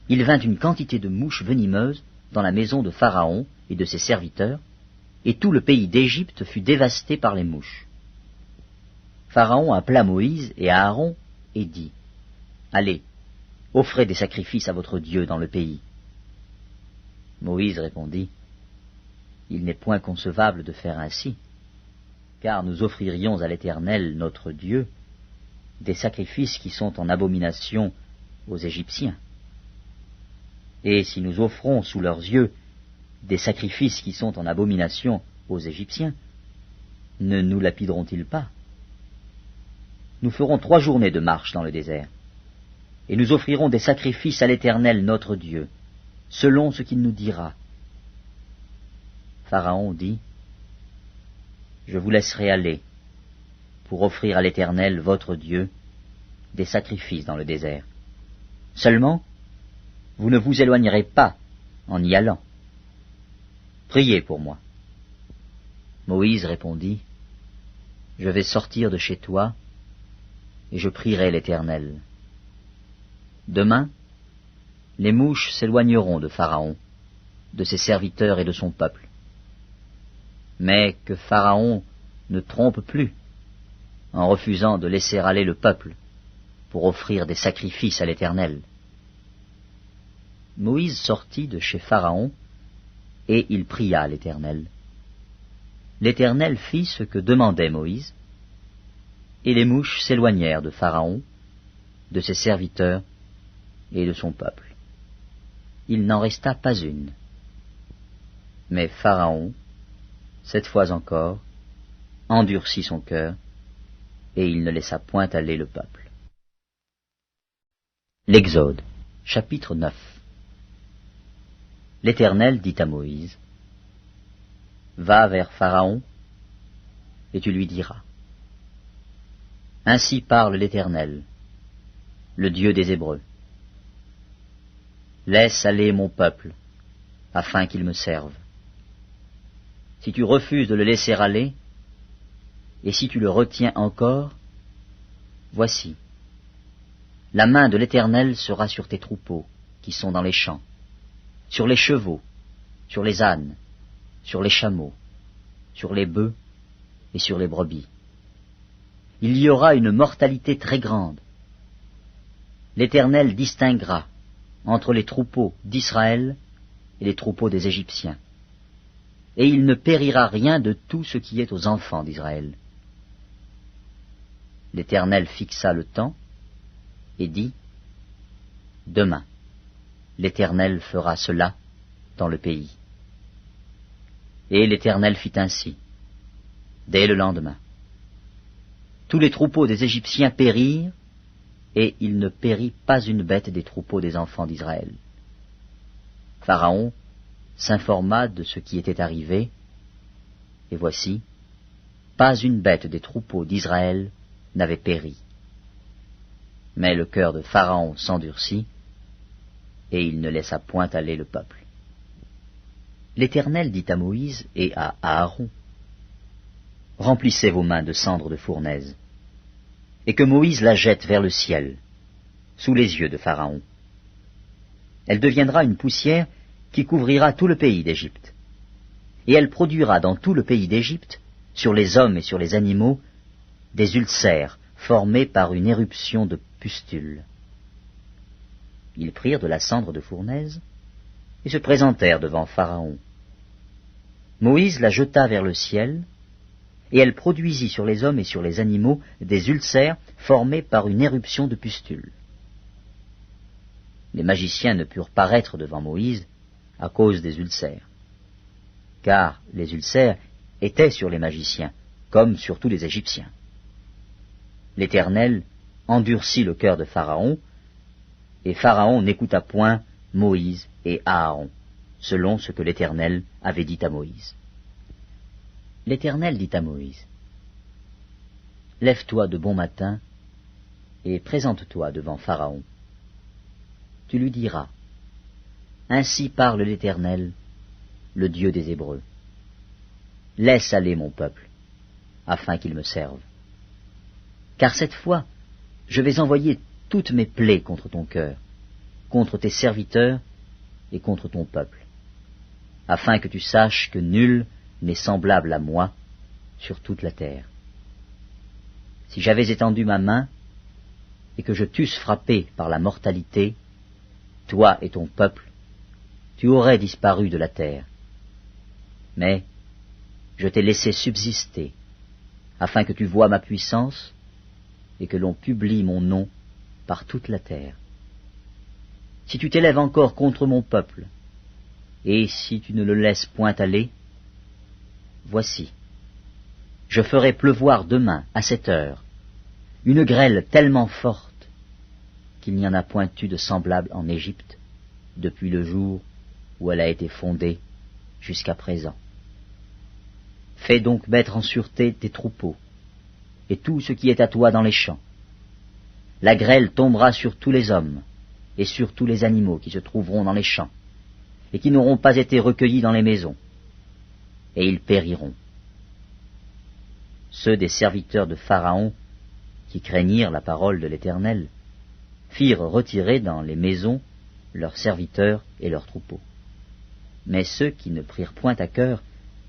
Il vint une quantité de mouches venimeuses dans la maison de Pharaon et de ses serviteurs, et tout le pays d'Égypte fut dévasté par les mouches. Pharaon appela Moïse et Aaron et dit, Allez, offrez des sacrifices à votre Dieu dans le pays. Moïse répondit, Il n'est point concevable de faire ainsi, car nous offririons à l'Éternel notre Dieu des sacrifices qui sont en abomination aux Égyptiens. Et si nous offrons sous leurs yeux des sacrifices qui sont en abomination aux Égyptiens, ne nous lapideront-ils pas? Nous ferons 3 journées de marche dans le désert, et nous offrirons des sacrifices à l'Éternel notre Dieu, selon ce qu'il nous dira. Pharaon dit, Je vous laisserai aller pour offrir à l'Éternel votre Dieu des sacrifices dans le désert. Seulement, vous ne vous éloignerez pas en y allant. Priez pour moi. Moïse répondit, Je vais sortir de chez toi, et je prierai l'Éternel. Demain, les mouches s'éloigneront de Pharaon, de ses serviteurs et de son peuple. Mais que Pharaon ne trompe plus, en refusant de laisser aller le peuple pour offrir des sacrifices à l'Éternel. Moïse sortit de chez Pharaon, et il pria l'Éternel. L'Éternel fit ce que demandait Moïse, et les mouches s'éloignèrent de Pharaon, de ses serviteurs et de son peuple. Il n'en resta pas une. Mais Pharaon, cette fois encore, endurcit son cœur, et il ne laissa point aller le peuple. L'Exode, chapitre 9. L'Éternel dit à Moïse, Va vers Pharaon, et tu lui diras, Ainsi parle l'Éternel, le Dieu des Hébreux. Laisse aller mon peuple, afin qu'il me serve. Si tu refuses de le laisser aller, et si tu le retiens encore, voici, la main de l'Éternel sera sur tes troupeaux, qui sont dans les champs, sur les chevaux, sur les ânes, sur les chameaux, sur les bœufs et sur les brebis. Il y aura une mortalité très grande. L'Éternel distinguera entre les troupeaux d'Israël et les troupeaux des Égyptiens, et il ne périra rien de tout ce qui est aux enfants d'Israël. L'Éternel fixa le temps et dit, Demain, l'Éternel fera cela dans le pays. Et l'Éternel fit ainsi, dès le lendemain. Tous les troupeaux des Égyptiens périrent, et il ne périt pas une bête des troupeaux des enfants d'Israël. Pharaon s'informa de ce qui était arrivé, et voici, pas une bête des troupeaux d'Israël n'avait péri. Mais le cœur de Pharaon s'endurcit, et il ne laissa point aller le peuple. L'Éternel dit à Moïse et à Aaron, Remplissez vos mains de cendres de fournaise, et que Moïse la jette vers le ciel, sous les yeux de Pharaon. Elle deviendra une poussière qui couvrira tout le pays d'Égypte, et elle produira dans tout le pays d'Égypte, sur les hommes et sur les animaux, des ulcères formée par une éruption de pustules. Ils prirent de la cendre de fournaise et se présentèrent devant Pharaon. Moïse la jeta vers le ciel, et elle produisit sur les hommes et sur les animaux des ulcères formés par une éruption de pustules. Les magiciens ne purent paraître devant Moïse à cause des ulcères, car les ulcères étaient sur les magiciens, comme sur tous les Égyptiens. L'Éternel endurcit le cœur de Pharaon, et Pharaon n'écouta point Moïse et Aaron, selon ce que l'Éternel avait dit à Moïse. L'Éternel dit à Moïse, « Lève-toi de bon matin et présente-toi devant Pharaon. Tu lui diras, « Ainsi parle l'Éternel, le Dieu des Hébreux. Laisse aller mon peuple, afin qu'il me serve. Car cette fois, je vais envoyer toutes mes plaies contre ton cœur, contre tes serviteurs et contre ton peuple, afin que tu saches que nul n'est semblable à moi sur toute la terre. Si j'avais étendu ma main et que je t'eusse frappé par la mortalité, toi et ton peuple, tu aurais disparu de la terre. Mais je t'ai laissé subsister, afin que tu voies ma puissance et que l'on publie mon nom par toute la terre. Si tu t'élèves encore contre mon peuple, et si tu ne le laisses point aller, voici, je ferai pleuvoir demain, à cette heure, une grêle tellement forte qu'il n'y en a point eu de semblable en Égypte depuis le jour où elle a été fondée jusqu'à présent. Fais donc mettre en sûreté tes troupeaux et tout ce qui est à toi dans les champs. La grêle tombera sur tous les hommes et sur tous les animaux qui se trouveront dans les champs et qui n'auront pas été recueillis dans les maisons, et ils périront. Ceux des serviteurs de Pharaon qui craignirent la parole de l'Éternel firent retirer dans les maisons leurs serviteurs et leurs troupeaux. Mais ceux qui ne prirent point à cœur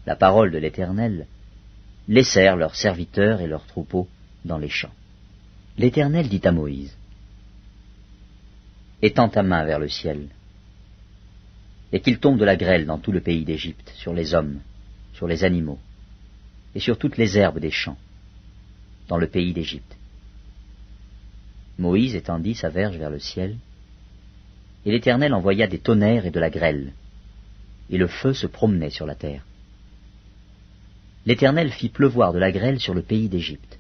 la parole de l'Éternel laissèrent leurs serviteurs et leurs troupeaux dans les champs. L'Éternel dit à Moïse, « Étends ta main vers le ciel, et qu'il tombe de la grêle dans tout le pays d'Égypte, sur les hommes, sur les animaux, et sur toutes les herbes des champs, dans le pays d'Égypte. » Moïse étendit sa verge vers le ciel, et l'Éternel envoya des tonnerres et de la grêle, et le feu se promenait sur la terre. L'Éternel fit pleuvoir de la grêle sur le pays d'Égypte.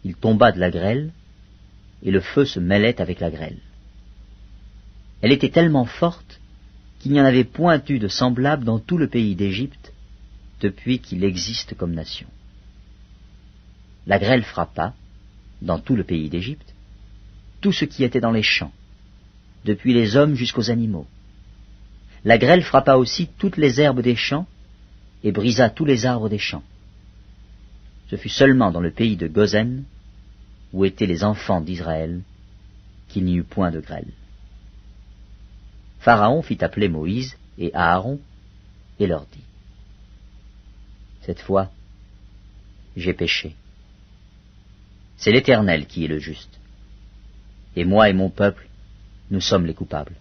Il tomba de la grêle, et le feu se mêlait avec la grêle. Elle était tellement forte qu'il n'y en avait point eu de semblable dans tout le pays d'Égypte depuis qu'il existe comme nation. La grêle frappa, dans tout le pays d'Égypte, tout ce qui était dans les champs, depuis les hommes jusqu'aux animaux. La grêle frappa aussi toutes les herbes des champs et brisa tous les arbres des champs. Ce fut seulement dans le pays de Gozen, où étaient les enfants d'Israël, qu'il n'y eut point de grêle. Pharaon fit appeler Moïse et Aaron et leur dit, « Cette fois, j'ai péché. C'est l'Éternel qui est le juste, et moi et mon peuple, nous sommes les coupables.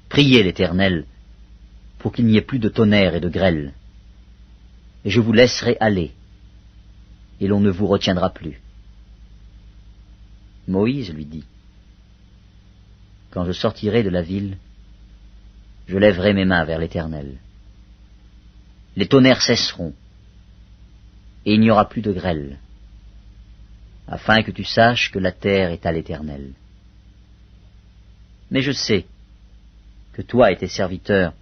Priez l'Éternel pour qu'il n'y ait plus de tonnerre et de grêle, et je vous laisserai aller, et l'on ne vous retiendra plus. » Moïse lui dit, « Quand je sortirai de la ville, je lèverai mes mains vers l'Éternel. Les tonnerres cesseront, et il n'y aura plus de grêle, afin que tu saches que la terre est à l'Éternel. Mais je sais que toi et tes serviteurs,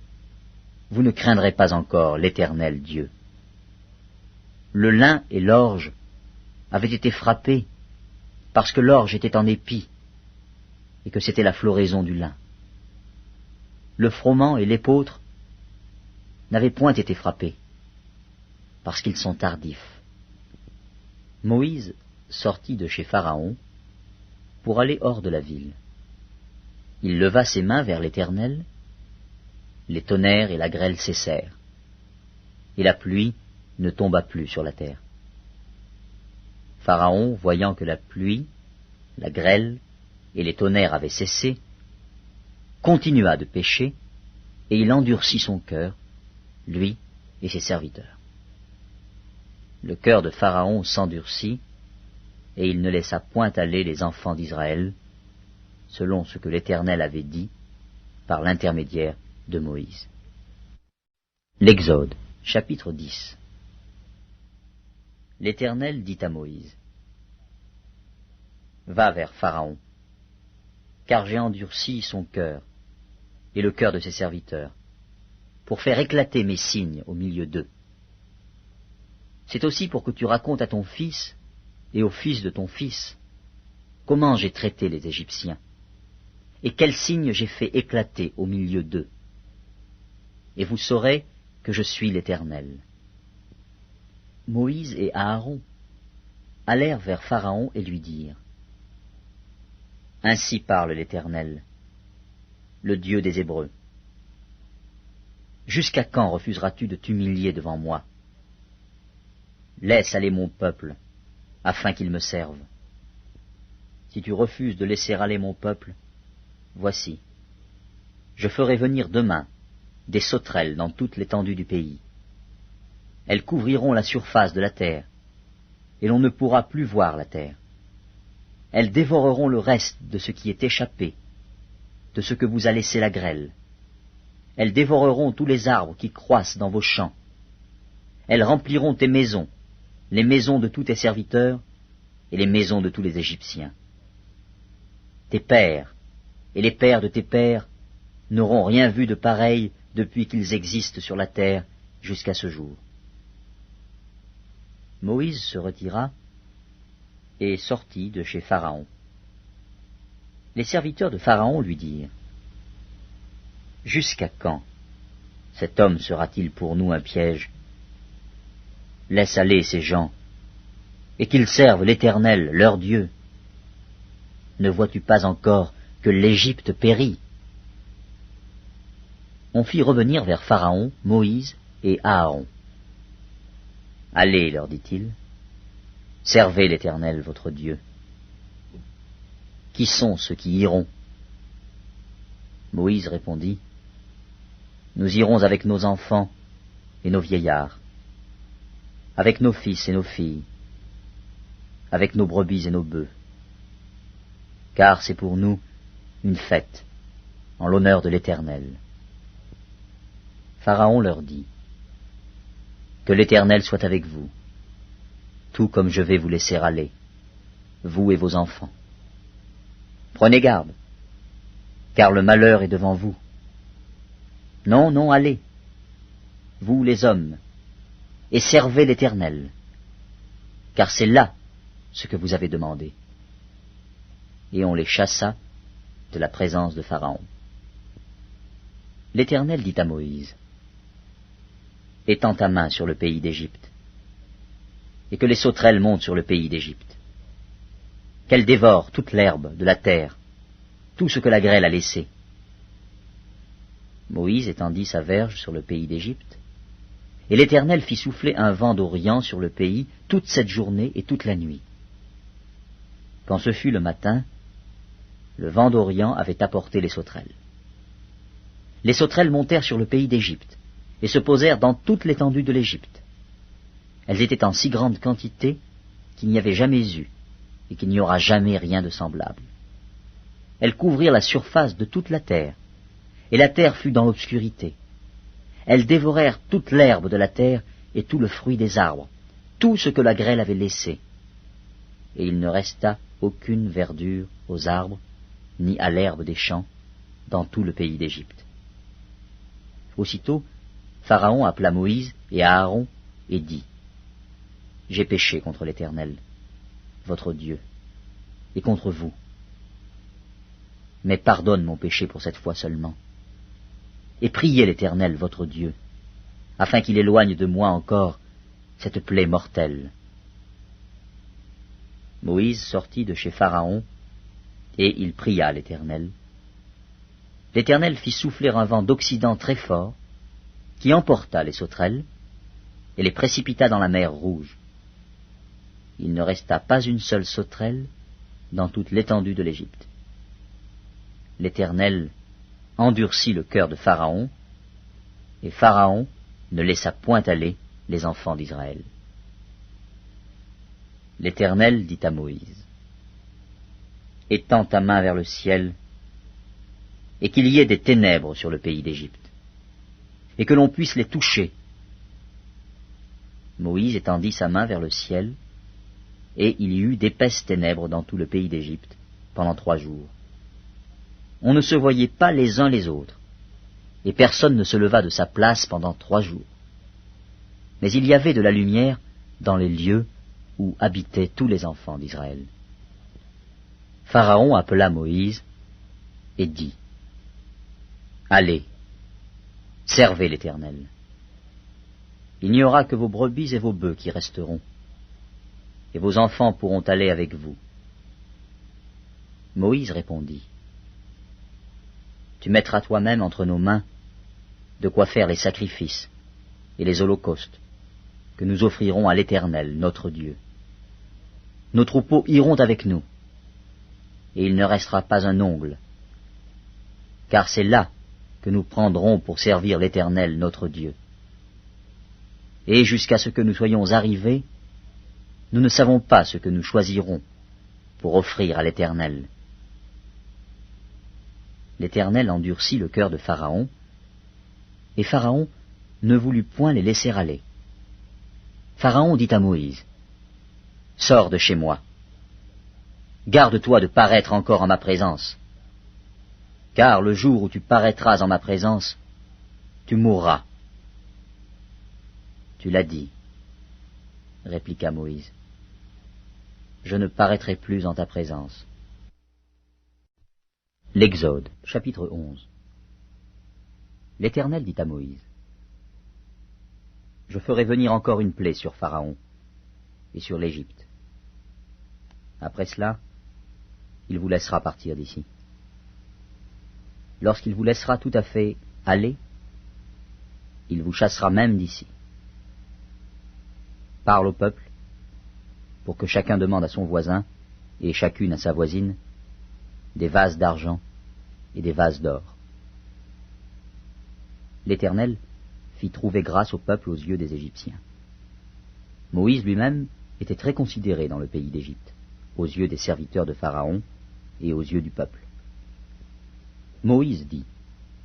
vous ne craindrez pas encore l'Éternel Dieu. Le lin et l'orge avaient été frappés parce que l'orge était en épi et que c'était la floraison du lin. Le froment et l'épeautre n'avaient point été frappés parce qu'ils sont tardifs. Moïse sortit de chez Pharaon pour aller hors de la ville. Il leva ses mains vers l'Éternel, les tonnerres et la grêle cessèrent, et la pluie ne tomba plus sur la terre. Pharaon, voyant que la pluie, la grêle et les tonnerres avaient cessé, continua de pécher, et il endurcit son cœur, lui et ses serviteurs. Le cœur de Pharaon s'endurcit, et il ne laissa point aller les enfants d'Israël, selon ce que l'Éternel avait dit par l'intermédiaire de Moïse. L'Exode, chapitre 10. L'Éternel dit à Moïse, « Va vers Pharaon, car j'ai endurci son cœur et le cœur de ses serviteurs, pour faire éclater mes signes au milieu d'eux. C'est aussi pour que tu racontes à ton fils et au fils de ton fils comment j'ai traité les Égyptiens, et quels signes j'ai fait éclater au milieu d'eux. Et vous saurez que je suis l'Éternel. » Moïse et Aaron allèrent vers Pharaon et lui dirent, « Ainsi parle l'Éternel, le Dieu des Hébreux. Jusqu'à quand refuseras-tu de t'humilier devant moi? Laisse aller mon peuple, afin qu'il me serve. Si tu refuses de laisser aller mon peuple, voici, je ferai venir demain des sauterelles dans toute l'étendue du pays. Elles couvriront la surface de la terre, et l'on ne pourra plus voir la terre. Elles dévoreront le reste de ce qui est échappé, de ce que vous a laissé la grêle. Elles dévoreront tous les arbres qui croissent dans vos champs. Elles rempliront tes maisons, les maisons de tous tes serviteurs et les maisons de tous les Égyptiens. Tes pères et les pères de tes pères n'auront rien vu de pareil depuis qu'ils existent sur la terre jusqu'à ce jour. » Moïse se retira et sortit de chez Pharaon. Les serviteurs de Pharaon lui dirent, « Jusqu'à quand cet homme sera-t-il pour nous un piège? Laisse aller ces gens, et qu'ils servent l'Éternel, leur Dieu. Ne vois-tu pas encore que l'Égypte périt? » On fit revenir vers Pharaon Moïse et Aaron. « Allez, leur dit-il, servez l'Éternel votre Dieu. » « Qui sont ceux qui iront? » Moïse répondit, « Nous irons avec nos enfants et nos vieillards, avec nos fils et nos filles, avec nos brebis et nos bœufs, car c'est pour nous une fête en l'honneur de l'Éternel. » Pharaon leur dit, « Que l'Éternel soit avec vous, tout comme je vais vous laisser aller, vous et vos enfants. Prenez garde, car le malheur est devant vous. Non, non, allez, vous les hommes, et servez l'Éternel, car c'est là ce que vous avez demandé. » Et on les chassa de la présence de Pharaon. L'Éternel dit à Moïse, « Étends ta main sur le pays d'Égypte, et que les sauterelles montent sur le pays d'Égypte, qu'elles dévorent toute l'herbe de la terre, tout ce que la grêle a laissé. » Moïse étendit sa verge sur le pays d'Égypte, et l'Éternel fit souffler un vent d'Orient sur le pays toute cette journée et toute la nuit. Quand ce fut le matin, le vent d'Orient avait apporté les sauterelles. Les sauterelles montèrent sur le pays d'Égypte, et se posèrent dans toute l'étendue de l'Égypte. Elles étaient en si grande quantité qu'il n'y avait jamais eu, et qu'il n'y aura jamais rien de semblable. Elles couvrirent la surface de toute la terre, et la terre fut dans l'obscurité. Elles dévorèrent toute l'herbe de la terre et tout le fruit des arbres, tout ce que la grêle avait laissé. Et il ne resta aucune verdure aux arbres, ni à l'herbe des champs, dans tout le pays d'Égypte. Aussitôt, Pharaon appela Moïse et Aaron et dit, « J'ai péché contre l'Éternel, votre Dieu, et contre vous. Mais pardonne mon péché pour cette fois seulement, et priez l'Éternel, votre Dieu, afin qu'il éloigne de moi encore cette plaie mortelle. » Moïse sortit de chez Pharaon, et il pria l'Éternel. L'Éternel fit souffler un vent d'Occident très fort, qui emporta les sauterelles, et les précipita dans la mer Rouge. il ne resta pas une seule sauterelle dans toute l'étendue de l'Égypte. L'Éternel endurcit le cœur de Pharaon, et Pharaon ne laissa point aller les enfants d'Israël. L'Éternel dit à Moïse, « Étends ta main vers le ciel, et qu'il y ait des ténèbres sur le pays d'Égypte, et que l'on puisse les toucher. » Moïse étendit sa main vers le ciel, et il y eut d'épaisses ténèbres dans tout le pays d'Égypte pendant 3 jours. On ne se voyait pas les uns les autres, et personne ne se leva de sa place pendant 3 jours. Mais il y avait de la lumière dans les lieux où habitaient tous les enfants d'Israël. Pharaon appela Moïse et dit, « Allez, servez l'Éternel. Il n'y aura que vos brebis et vos bœufs qui resteront, et vos enfants pourront aller avec vous. » Moïse répondit, « Tu mettras toi-même entre nos mains de quoi faire les sacrifices et les holocaustes que nous offrirons à l'Éternel, notre Dieu. Nos troupeaux iront avec nous, et il ne restera pas un ongle, car c'est là que nous prendrons pour servir l'Éternel, notre Dieu. Et jusqu'à ce que nous soyons arrivés, nous ne savons pas ce que nous choisirons pour offrir à l'Éternel. » L'Éternel endurcit le cœur de Pharaon, et Pharaon ne voulut point les laisser aller. Pharaon dit à Moïse, « Sors de chez moi. Garde-toi de paraître encore en ma présence, car le jour où tu paraîtras en ma présence, tu mourras. » « Tu l'as dit, » répliqua Moïse, « je ne paraîtrai plus en ta présence. » L'Exode, chapitre 11. L'Éternel dit à Moïse, « Je ferai venir encore une plaie sur Pharaon et sur l'Égypte. Après cela, il vous laissera partir d'ici. Lorsqu'il vous laissera tout à fait aller, il vous chassera même d'ici. Parle au peuple, pour que chacun demande à son voisin, et chacune à sa voisine, des vases d'argent et des vases d'or. » L'Éternel fit trouver grâce au peuple aux yeux des Égyptiens. Moïse lui-même était très considéré dans le pays d'Égypte, aux yeux des serviteurs de Pharaon et aux yeux du peuple. Moïse dit,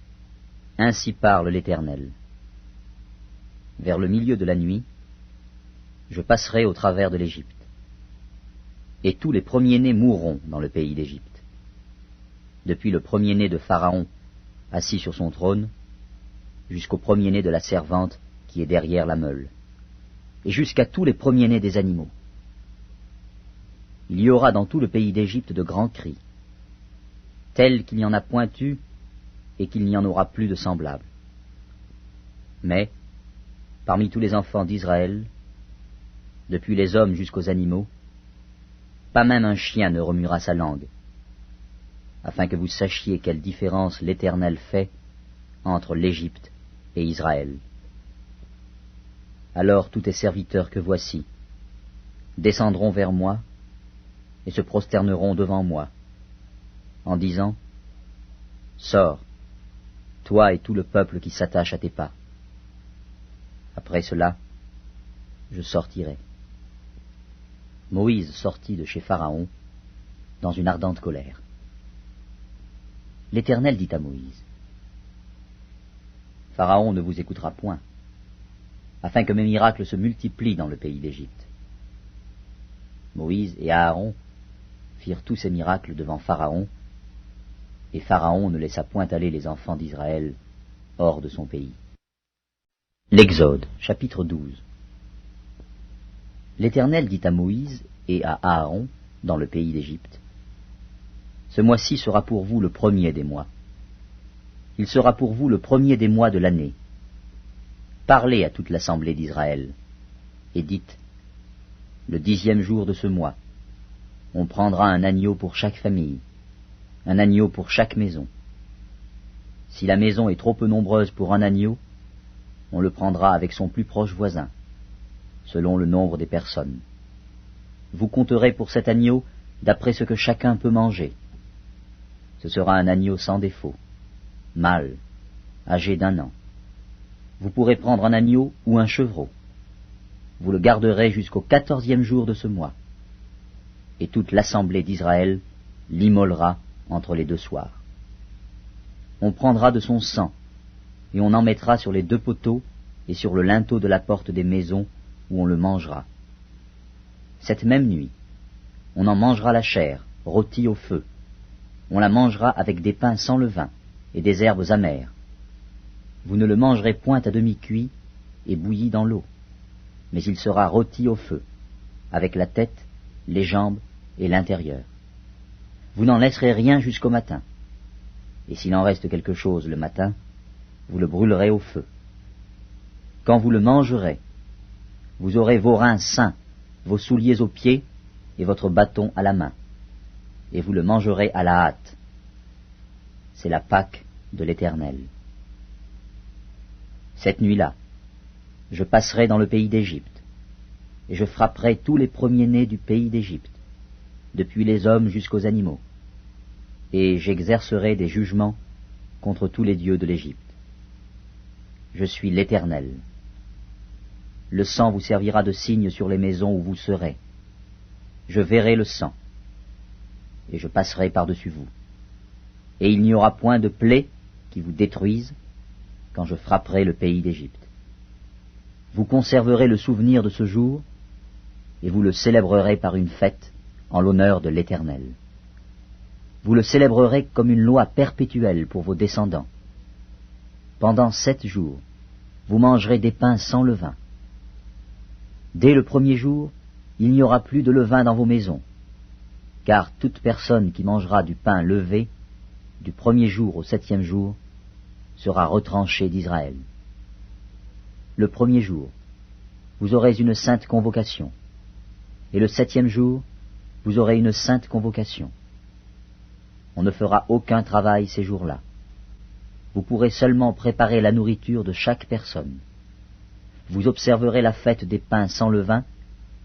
« Ainsi parle l'Éternel. Vers le milieu de la nuit, je passerai au travers de l'Égypte, et tous les premiers-nés mourront dans le pays d'Égypte, depuis le premier-né de Pharaon assis sur son trône, jusqu'au premier-né de la servante qui est derrière la meule, et jusqu'à tous les premiers-nés des animaux. Il y aura dans tout le pays d'Égypte de grands cris, tels qu'il n'y en a point eu et qu'il n'y en aura plus de semblables. Mais, parmi tous les enfants d'Israël, depuis les hommes jusqu'aux animaux, pas même un chien ne remuera sa langue, afin que vous sachiez quelle différence l'Éternel fait entre l'Égypte et Israël. Alors tous tes serviteurs que voici descendront vers moi et se prosterneront devant moi, en disant, « Sors, toi et tout le peuple qui s'attache à tes pas. » Après cela, je sortirai. Moïse sortit de chez Pharaon dans une ardente colère. L'Éternel dit à Moïse, « Pharaon ne vous écoutera point, afin que mes miracles se multiplient dans le pays d'Égypte. » Moïse et Aaron firent tous ces miracles devant Pharaon, et Pharaon ne laissa point aller les enfants d'Israël hors de son pays. L'Exode, chapitre 12. L'Éternel dit à Moïse et à Aaron dans le pays d'Égypte, « Ce mois-ci sera pour vous le premier des mois. Il sera pour vous le premier des mois de l'année. Parlez à toute l'assemblée d'Israël, et dites, le 10e jour de ce mois, on prendra un agneau pour chaque famille, un agneau pour chaque maison. Si la maison est trop peu nombreuse pour un agneau, on le prendra avec son plus proche voisin, selon le nombre des personnes. vous compterez pour cet agneau d'après ce que chacun peut manger. Ce sera un agneau sans défaut, mâle, âgé d'1 an. Vous pourrez prendre un agneau ou un chevreau. Vous le garderez jusqu'au 14e jour de ce mois. Et toute l'assemblée d'Israël l'immolera entre les 2 soirs. On prendra de son sang, et on en mettra sur les 2 poteaux et sur le linteau de la porte des maisons où on le mangera. Cette même nuit, on en mangera la chair, rôtie au feu. On la mangera avec des pains sans levain et des herbes amères. Vous ne le mangerez point à demi-cuit et bouilli dans l'eau, mais il sera rôti au feu, avec la tête, les jambes et l'intérieur. Vous n'en laisserez rien jusqu'au matin, et s'il en reste quelque chose le matin, vous le brûlerez au feu. Quand vous le mangerez, vous aurez vos reins sains, vos souliers aux pieds et votre bâton à la main, et vous le mangerez à la hâte. C'est la Pâque de l'Éternel. Cette nuit-là, je passerai dans le pays d'Égypte, et je frapperai tous les premiers-nés du pays d'Égypte, depuis les hommes jusqu'aux animaux, et j'exercerai des jugements contre tous les dieux de l'Égypte. Je suis l'Éternel. Le sang vous servira de signe sur les maisons où vous serez. Je verrai le sang, et je passerai par-dessus vous. Et il n'y aura point de plaie qui vous détruise quand je frapperai le pays d'Égypte. Vous conserverez le souvenir de ce jour, et vous le célébrerez par une fête en l'honneur de l'Éternel. Vous le célébrerez comme une loi perpétuelle pour vos descendants. Pendant 7 jours, vous mangerez des pains sans levain. Dès le 1er jour, il n'y aura plus de levain dans vos maisons, car toute personne qui mangera du pain levé, du 1er jour au 7e jour, sera retranchée d'Israël. Le 1er jour, vous aurez une sainte convocation, et le 7e jour, vous aurez une sainte convocation. On ne fera aucun travail ces jours-là. Vous pourrez seulement préparer la nourriture de chaque personne. Vous observerez la fête des pains sans levain,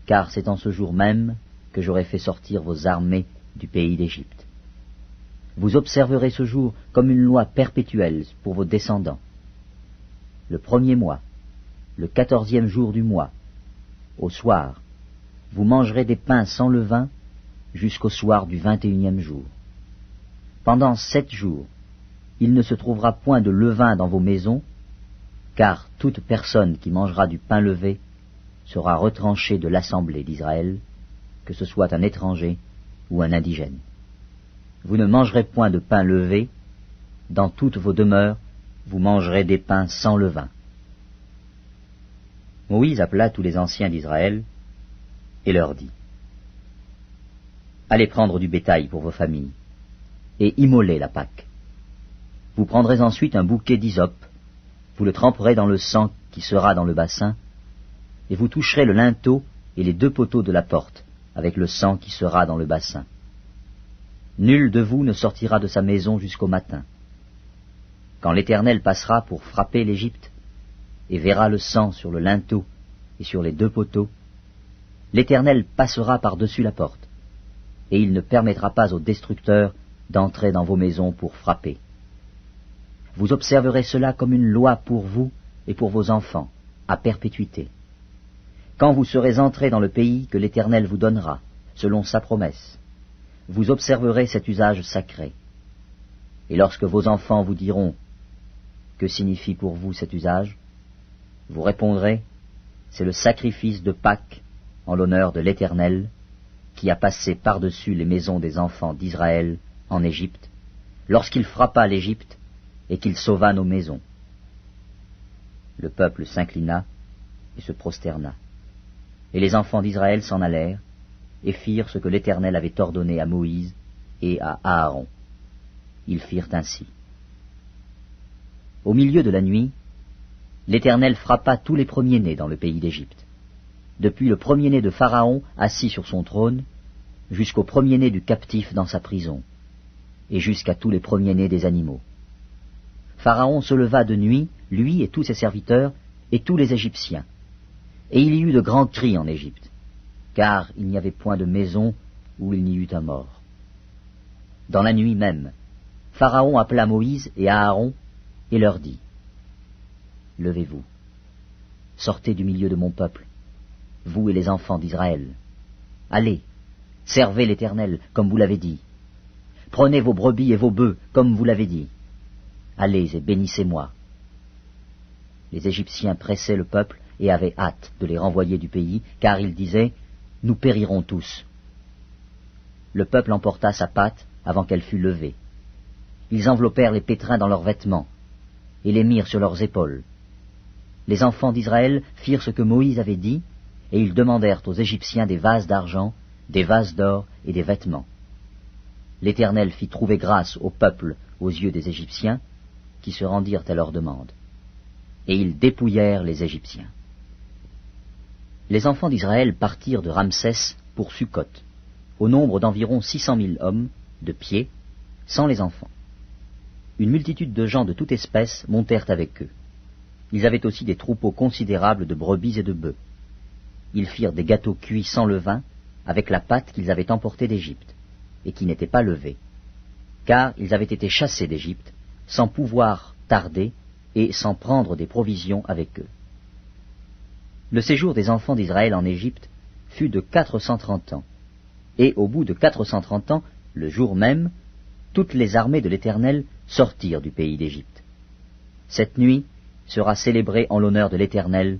car c'est en ce jour même que j'aurai fait sortir vos armées du pays d'Égypte. Vous observerez ce jour comme une loi perpétuelle pour vos descendants. Le 1er mois, le 14e jour du mois, au soir, vous mangerez des pains sans levain jusqu'au soir du 21e jour. Pendant 7 jours, il ne se trouvera point de levain dans vos maisons, car toute personne qui mangera du pain levé sera retranchée de l'assemblée d'Israël, que ce soit un étranger ou un indigène. Vous ne mangerez point de pain levé, dans toutes vos demeures, vous mangerez des pains sans levain. Moïse appela tous les anciens d'Israël et leur dit : Allez prendre du bétail pour vos familles, et immolez la Pâque. Vous prendrez ensuite un bouquet d'hysope, vous le tremperez dans le sang qui sera dans le bassin, et vous toucherez le linteau et les 2 poteaux de la porte, avec le sang qui sera dans le bassin. Nul de vous ne sortira de sa maison jusqu'au matin. Quand l'Éternel passera pour frapper l'Égypte, et verra le sang sur le linteau et sur les 2 poteaux, l'Éternel passera par-dessus la porte, et il ne permettra pas aux destructeurs d'entrer dans vos maisons pour frapper. Vous observerez cela comme une loi pour vous et pour vos enfants, à perpétuité. Quand vous serez entrés dans le pays que l'Éternel vous donnera, selon sa promesse, vous observerez cet usage sacré. Et lorsque vos enfants vous diront « Que signifie pour vous cet usage ?» vous répondrez « C'est le sacrifice de Pâques en l'honneur de l'Éternel, qui a passé par-dessus les maisons des enfants d'Israël en Égypte, lorsqu'il frappa l'Égypte et qu'il sauva nos maisons. » Le peuple s'inclina et se prosterna. Et les enfants d'Israël s'en allèrent, et firent ce que l'Éternel avait ordonné à Moïse et à Aaron. Ils firent ainsi. Au milieu de la nuit, l'Éternel frappa tous les premiers-nés dans le pays d'Égypte, depuis le premier-né de Pharaon assis sur son trône, jusqu'au premier-né du captif dans sa prison, et jusqu'à tous les premiers-nés des animaux. Pharaon se leva de nuit, lui et tous ses serviteurs, et tous les Égyptiens. Et il y eut de grands cris en Égypte, car il n'y avait point de maison où il n'y eût un mort. Dans la nuit même, Pharaon appela Moïse et Aaron et leur dit, « Levez-vous, sortez du milieu de mon peuple, vous et les enfants d'Israël. Allez, servez l'Éternel comme vous l'avez dit. Prenez vos brebis et vos bœufs comme vous l'avez dit. Allez et bénissez-moi. » Les Égyptiens pressaient le peuple et avaient hâte de les renvoyer du pays, car ils disaient, « Nous périrons tous. » Le peuple emporta sa pâte avant qu'elle fût levée. Ils enveloppèrent les pétrins dans leurs vêtements et les mirent sur leurs épaules. Les enfants d'Israël firent ce que Moïse avait dit, et ils demandèrent aux Égyptiens des vases d'argent, des vases d'or et des vêtements. L'Éternel fit trouver grâce au peuple aux yeux des Égyptiens, qui se rendirent à leur demande. Et ils dépouillèrent les Égyptiens. Les enfants d'Israël partirent de Ramsès pour Sukkot, au nombre d'environ 600 000 hommes, de pied, sans les enfants. Une multitude de gens de toute espèce montèrent avec eux. Ils avaient aussi des troupeaux considérables de brebis et de bœufs. Ils firent des gâteaux cuits sans levain, avec la pâte qu'ils avaient emportée d'Égypte, et qui n'était pas levée, car ils avaient été chassés d'Égypte, sans pouvoir tarder et sans prendre des provisions avec eux. Le séjour des enfants d'Israël en Égypte fut de 430 ans, et au bout de 430 ans, le jour même, toutes les armées de l'Éternel sortirent du pays d'Égypte. Cette nuit sera célébrée en l'honneur de l'Éternel,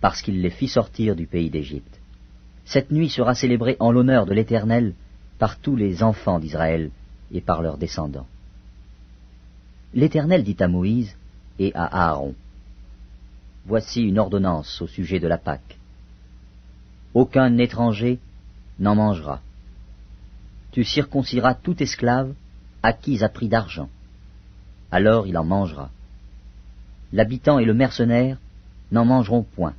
parce qu'il les fit sortir du pays d'Égypte. Cette nuit sera célébrée en l'honneur de l'Éternel par tous les enfants d'Israël et par leurs descendants. L'Éternel dit à Moïse et à Aaron, « Voici une ordonnance au sujet de la Pâque. Aucun étranger n'en mangera. Tu circonciras tout esclave acquis à prix d'argent. Alors il en mangera. L'habitant et le mercenaire n'en mangeront point.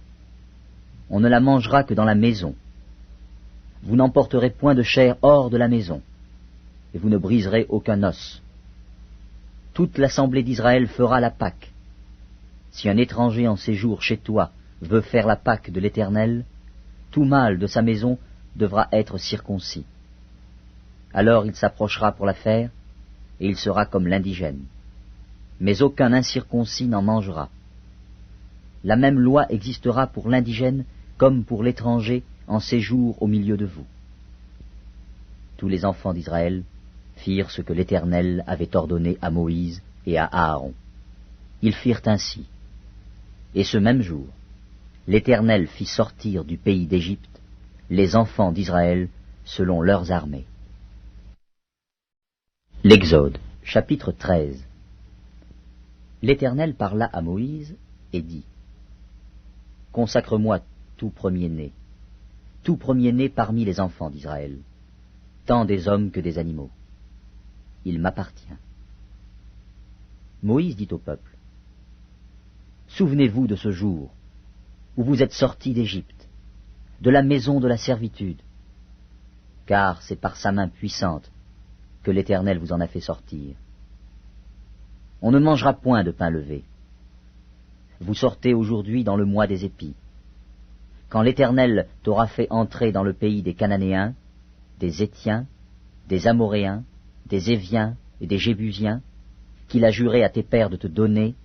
On ne la mangera que dans la maison. Vous n'emporterez point de chair hors de la maison, et vous ne briserez aucun os. Toute l'assemblée d'Israël fera la Pâque. Si un étranger en séjour chez toi veut faire la Pâque de l'Éternel, tout mâle de sa maison devra être circoncis. Alors il s'approchera pour la faire, et il sera comme l'indigène. Mais aucun incirconcis n'en mangera. La même loi existera pour l'indigène comme pour l'étranger en séjour au milieu de vous. Tous les enfants d'Israël firent ce que l'Éternel avait ordonné à Moïse et à Aaron. Ils firent ainsi. Et ce même jour, l'Éternel fit sortir du pays d'Égypte les enfants d'Israël selon leurs armées. L'Exode, chapitre 13. L'Éternel parla à Moïse et dit, « Consacre-moi tout premier-né parmi les enfants d'Israël, tant des hommes que des animaux. Il m'appartient. » Moïse dit au peuple, « Souvenez-vous de ce jour où vous êtes sortis d'Égypte, de la maison de la servitude, car c'est par sa main puissante que l'Éternel vous en a fait sortir. On ne mangera point de pain levé. Vous sortez aujourd'hui dans le mois des épis. Quand l'Éternel t'aura fait entrer dans le pays des Cananéens, des Héthiens, des Amoréens, des Éviens et des Jébusiens, qu'il a juré à tes pères de te donner,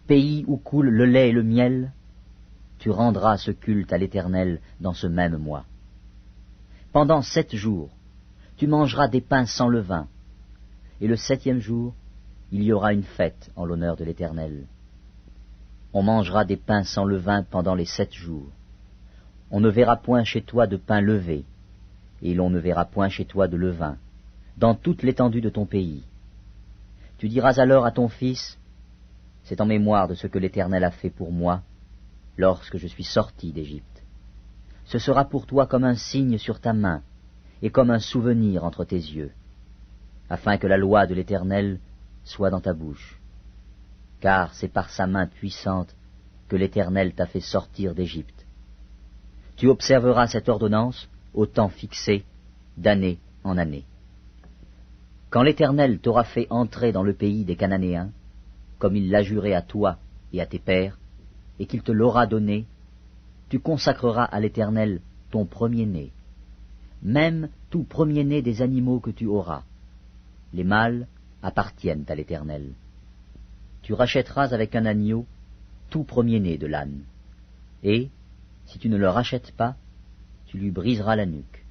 pays où coule le lait et le miel, tu rendras ce culte à l'Éternel dans ce même mois. Pendant 7 jours, tu mangeras des pains sans levain, et le 7e jour, il y aura une fête en l'honneur de l'Éternel. On mangera des pains sans levain pendant les 7 jours. On ne verra point chez toi de pain levé, et l'on ne verra point chez toi de levain, dans toute l'étendue de ton pays. Tu diras alors à ton fils, c'est en mémoire de ce que l'Éternel a fait pour moi, lorsque je suis sorti d'Égypte. Ce sera pour toi comme un signe sur ta main, et comme un souvenir entre tes yeux, afin que la loi de l'Éternel soit dans ta bouche. Car c'est par sa main puissante que l'Éternel t'a fait sortir d'Égypte. Tu observeras cette ordonnance au temps fixé, d'année en année. Quand l'Éternel t'aura fait entrer dans le pays des Cananéens, comme il l'a juré à toi et à tes pères, et qu'il te l'aura donné, tu consacreras à l'Éternel ton premier-né, même tout premier-né des animaux que tu auras. Les mâles appartiennent à l'Éternel. Tu rachèteras avec un agneau tout premier-né de l'âne, et, si tu ne le rachètes pas, tu lui briseras la nuque.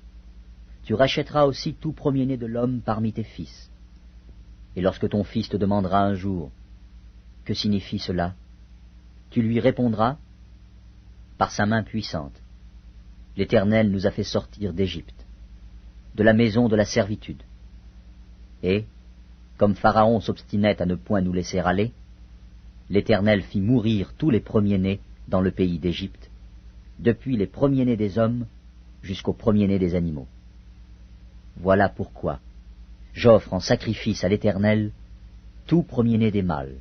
Tu rachèteras aussi tout premier-né de l'homme parmi tes fils. Et lorsque ton fils te demandera un jour, « Que signifie cela ?» tu lui répondras, « Par sa main puissante, l'Éternel nous a fait sortir d'Égypte, de la maison de la servitude. Et, comme Pharaon s'obstinait à ne point nous laisser aller, l'Éternel fit mourir tous les premiers-nés dans le pays d'Égypte, depuis les premiers-nés des hommes jusqu'aux premiers-nés des animaux. Voilà pourquoi j'offre en sacrifice à l'Éternel tout premier-né des mâles,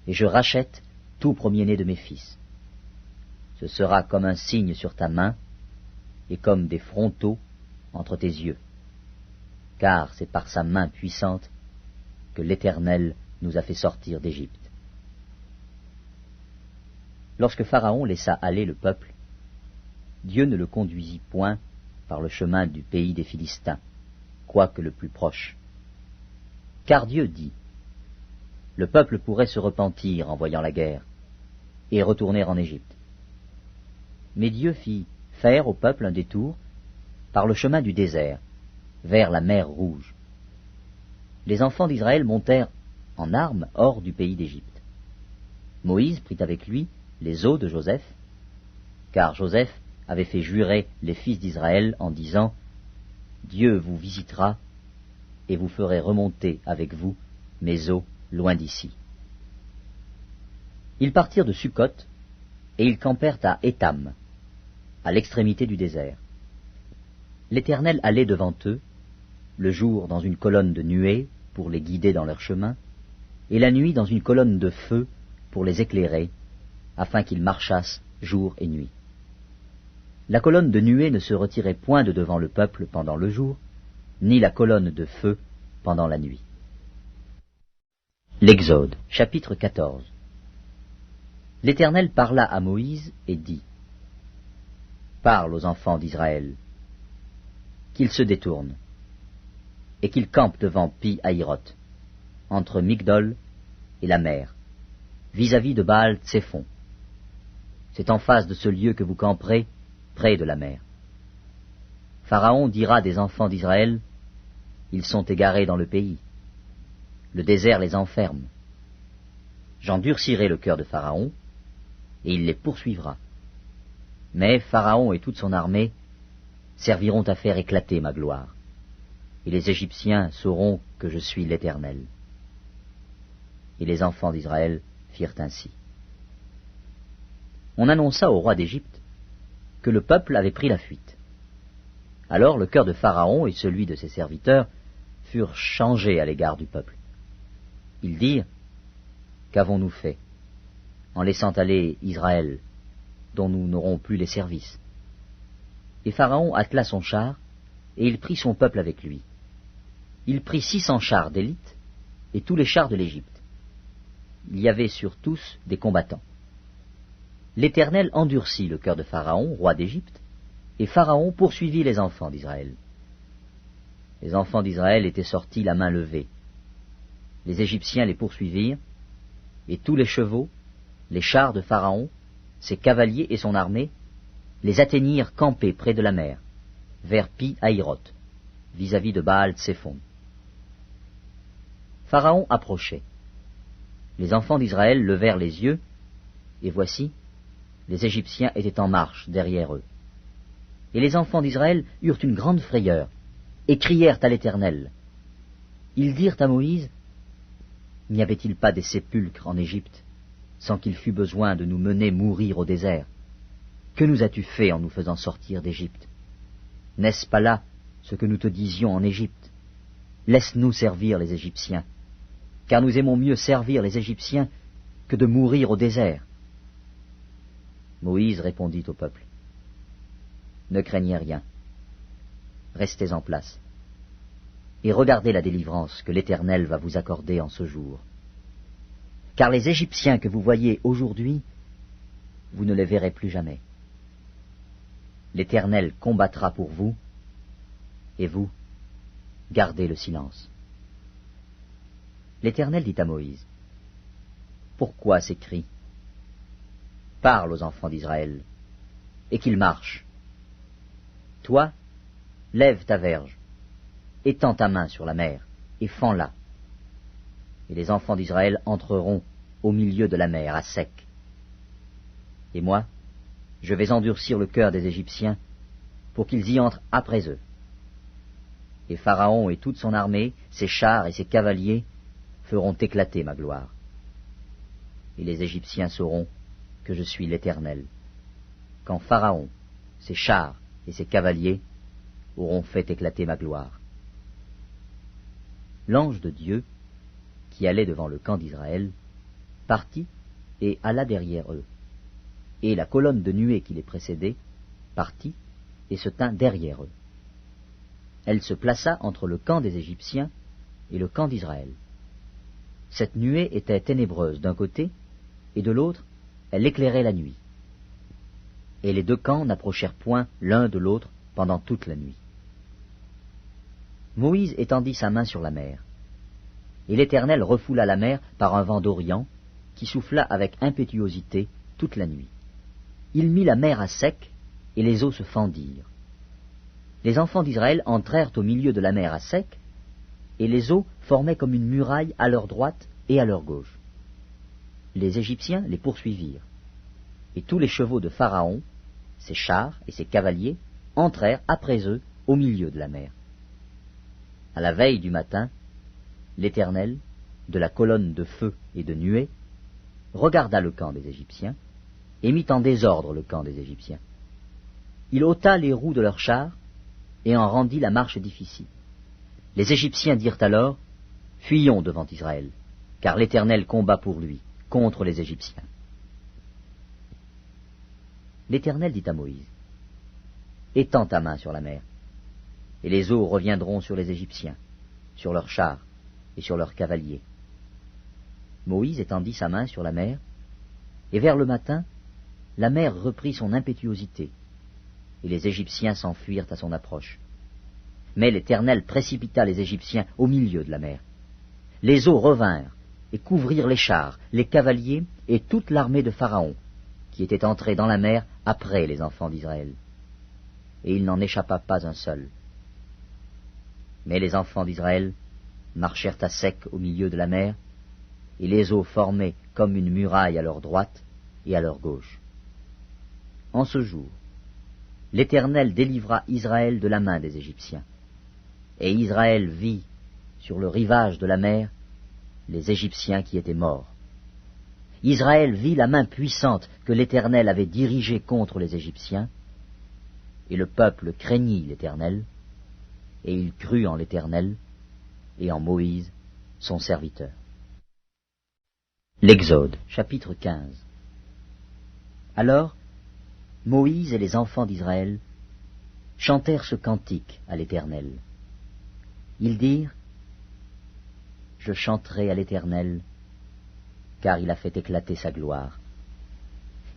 et je rachète tout premier-né de mes fils. Ce sera comme un signe sur ta main, et comme des frontaux entre tes yeux, car c'est par sa main puissante que l'Éternel nous a fait sortir d'Égypte. » Lorsque Pharaon laissa aller le peuple, Dieu ne le conduisit point par le chemin du pays des Philistins, quoique le plus proche. Car Dieu dit, « Le peuple pourrait se repentir en voyant la guerre, et retourner en Égypte. » Mais Dieu fit faire au peuple un détour par le chemin du désert, vers la mer Rouge. Les enfants d'Israël montèrent en armes hors du pays d'Égypte. Moïse prit avec lui les os de Joseph, car Joseph avait fait jurer les fils d'Israël en disant, « Dieu vous visitera, et vous ferez remonter avec vous mes os loin d'ici. » Ils partirent de Sukkot, et ils campèrent à Étam, à l'extrémité du désert. L'Éternel allait devant eux, le jour dans une colonne de nuée pour les guider dans leur chemin, et la nuit dans une colonne de feu pour les éclairer, afin qu'ils marchassent jour et nuit. La colonne de nuée ne se retirait point de devant le peuple pendant le jour, ni la colonne de feu pendant la nuit. L'Exode, chapitre 14. L'Éternel parla à Moïse et dit, « Parle aux enfants d'Israël, qu'ils se détournent, et qu'ils campent devant Pi-Hahiroth, entre Migdol et la mer, vis-à-vis de Baal-Tséphon. C'est en face de ce lieu que vous camperez, près de la mer. Pharaon dira des enfants d'Israël, ils sont égarés dans le pays. Le désert les enferme. J'endurcirai le cœur de Pharaon, et il les poursuivra. Mais Pharaon et toute son armée serviront à faire éclater ma gloire, et les Égyptiens sauront que je suis l'Éternel. » Et les enfants d'Israël firent ainsi. On annonça au roi d'Égypte que le peuple avait pris la fuite. Alors le cœur de Pharaon et celui de ses serviteurs furent changés à l'égard du peuple. Ils dirent, « Qu'avons-nous fait en laissant aller Israël, dont nous n'aurons plus les services ?» Et Pharaon attela son char, et il prit son peuple avec lui. Il prit 600 chars d'élite, et tous les chars de l'Égypte. Il y avait sur tous des combattants. L'Éternel endurcit le cœur de Pharaon, roi d'Égypte, et Pharaon poursuivit les enfants d'Israël. Les enfants d'Israël étaient sortis la main levée. Les Égyptiens les poursuivirent, et tous les chevaux, les chars de Pharaon, ses cavaliers et son armée, les atteignirent campés près de la mer, vers Pi-Hahiroth, vis-à-vis de Baal-Tséphon. Pharaon approchait. Les enfants d'Israël levèrent les yeux, et voici, les Égyptiens étaient en marche derrière eux. Et les enfants d'Israël eurent une grande frayeur, et crièrent à l'Éternel. Ils dirent à Moïse, « N'y avait-il pas des sépulcres en Égypte, sans qu'il fût besoin de nous mener mourir au désert? Que nous as-tu fait en nous faisant sortir d'Égypte? N'est-ce pas là ce que nous te disions en Égypte? Laisse-nous servir les Égyptiens, car nous aimons mieux servir les Égyptiens que de mourir au désert. » Moïse répondit au peuple, « Ne craignez rien, restez en place, et regardez la délivrance que l'Éternel va vous accorder en ce jour. Car les Égyptiens que vous voyez aujourd'hui, vous ne les verrez plus jamais. l'Éternel combattra pour vous, et vous, gardez le silence. L'Éternel dit à Moïse, pourquoi ces cris? Parle aux enfants d'Israël, et qu'ils marchent. Toi, lève ta verge, étends ta main sur la mer, et fends-la. Et les enfants d'Israël entreront au milieu de la mer, à sec. Et moi, je vais endurcir le cœur des Égyptiens, pour qu'ils y entrent après eux. Et Pharaon et toute son armée, ses chars et ses cavaliers, feront éclater ma gloire. Et les Égyptiens sauront que je suis l'Éternel, quand Pharaon, ses chars et ses cavaliers auront fait éclater ma gloire. L'ange de Dieu, qui allait devant le camp d'Israël, partit et alla derrière eux. Et la colonne de nuée qui les précédait partit et se tint derrière eux. Elle se plaça entre le camp des Égyptiens et le camp d'Israël. Cette nuée était ténébreuse d'un côté, et de l'autre, elle éclairait la nuit. Et les deux camps n'approchèrent point l'un de l'autre pendant toute la nuit. Moïse étendit sa main sur la mer, et l'Éternel refoula la mer par un vent d'Orient, qui souffla avec impétuosité toute la nuit. Il mit la mer à sec, et les eaux se fendirent. Les enfants d'Israël entrèrent au milieu de la mer à sec, et les eaux formaient comme une muraille à leur droite et à leur gauche. Les Égyptiens les poursuivirent, et tous les chevaux de Pharaon, ses chars et ses cavaliers, entrèrent après eux au milieu de la mer. À la veille du matin, l'Éternel, de la colonne de feu et de nuée, regarda le camp des Égyptiens, et mit en désordre le camp des Égyptiens. Il ôta les roues de leurs chars, et en rendit la marche difficile. Les Égyptiens dirent alors, « Fuyons devant Israël, car l'Éternel combat pour lui, contre les Égyptiens. » L'Éternel dit à Moïse, « Étends ta main sur la mer, et les eaux reviendront sur les Égyptiens, sur leurs chars et sur leurs cavaliers. » Moïse étendit sa main sur la mer, et vers le matin, la mer reprit son impétuosité, et les Égyptiens s'enfuirent à son approche. Mais l'Éternel précipita les Égyptiens au milieu de la mer. Les eaux revinrent et couvrirent les chars, les cavaliers et toute l'armée de Pharaon, qui était entrée dans la mer après les enfants d'Israël. Et il n'en échappa pas un seul. Mais les enfants d'Israël marchèrent à sec au milieu de la mer, et les eaux formaient comme une muraille à leur droite et à leur gauche. En ce jour, l'Éternel délivra Israël de la main des Égyptiens. Et Israël vit, sur le rivage de la mer, les Égyptiens qui étaient morts. Israël vit la main puissante que l'Éternel avait dirigée contre les Égyptiens, et le peuple craignit l'Éternel, et il crut en l'Éternel et en Moïse, son serviteur. L'Exode, chapitre 15. Alors, Moïse et les enfants d'Israël chantèrent ce cantique à l'Éternel. Ils dirent, « Je chanterai à l'Éternel, car il a fait éclater sa gloire.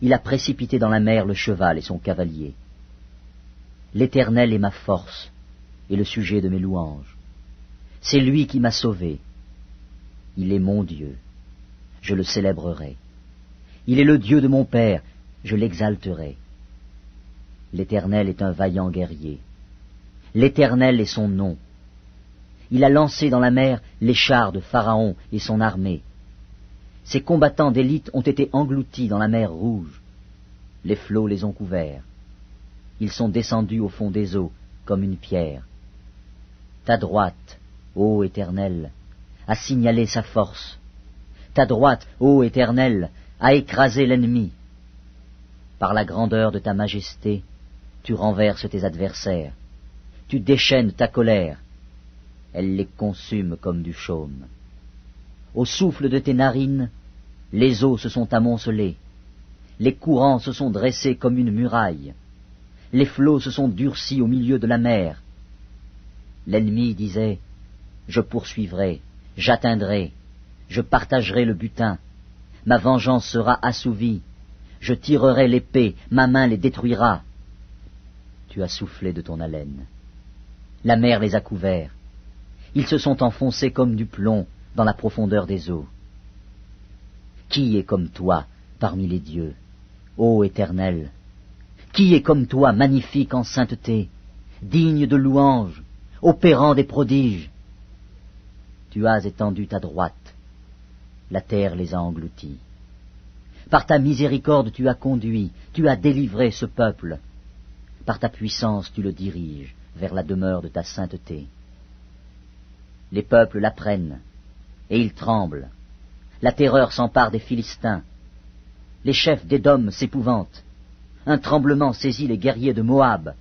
Il a précipité dans la mer le cheval et son cavalier. L'Éternel est ma force et le sujet de mes louanges. C'est lui qui m'a sauvé. Il est mon Dieu, je le célébrerai. Il est le Dieu de mon Père, je l'exalterai. L'Éternel est un vaillant guerrier. L'Éternel est son nom. Il a lancé dans la mer les chars de Pharaon et son armée. Ses combattants d'élite ont été engloutis dans la mer Rouge. Les flots les ont couverts. Ils sont descendus au fond des eaux comme une pierre. Ta droite, ô Éternel, a signalé sa force. Ta droite, ô Éternel, a écrasé l'ennemi. Par la grandeur de ta majesté, tu renverses tes adversaires. Tu déchaînes ta colère. Elle les consume comme du chaume. Au souffle de tes narines, les eaux se sont amoncelées. Les courants se sont dressés comme une muraille. Les flots se sont durcis au milieu de la mer. L'ennemi disait, « Je poursuivrai, j'atteindrai, je partagerai le butin. Ma vengeance sera assouvie. Je tirerai l'épée, ma main les détruira. » tu as soufflé de ton haleine. La mer les a couverts. Ils se sont enfoncés comme du plomb dans la profondeur des eaux. Qui est comme toi parmi les dieux, ô Éternel? Qui est comme toi magnifique en sainteté, digne de louange, opérant des prodiges? Tu as étendu ta droite, la terre les a engloutis. Par ta miséricorde tu as conduit, tu as délivré ce peuple. Par ta puissance tu le diriges vers la demeure de ta sainteté. Les peuples l'apprennent, et ils tremblent. La terreur s'empare des Philistins. Les chefs d'Édom s'épouvantent. Un tremblement saisit les guerriers de Moab.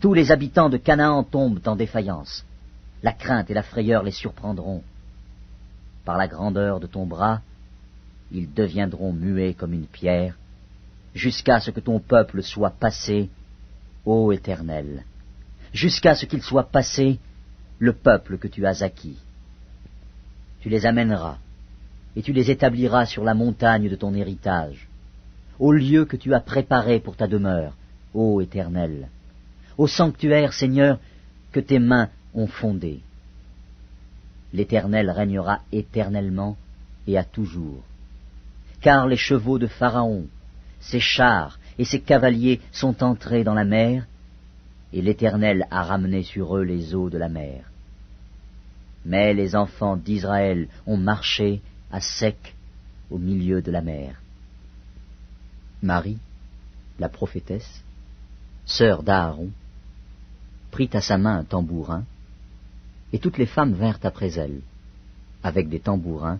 Tous les habitants de Canaan tombent en défaillance. La crainte et la frayeur les surprendront. Par la grandeur de ton bras, ils deviendront muets comme une pierre, jusqu'à ce que ton peuple soit passé, ô Éternel, jusqu'à ce qu'il soit passé, le peuple que tu as acquis. Tu les amèneras, et tu les établiras sur la montagne de ton héritage, au lieu que tu as préparé pour ta demeure, ô Éternel, au sanctuaire, Seigneur, que tes mains ont fondé. L'Éternel régnera éternellement et à toujours. Car les chevaux de Pharaon, ses chars et ses cavaliers sont entrés dans la mer, et l'Éternel a ramené sur eux les eaux de la mer. Mais les enfants d'Israël ont marché à sec au milieu de la mer. Marie, la prophétesse, sœur d'Aaron, prit à sa main un tambourin, et toutes les femmes vinrent après elle, avec des tambourins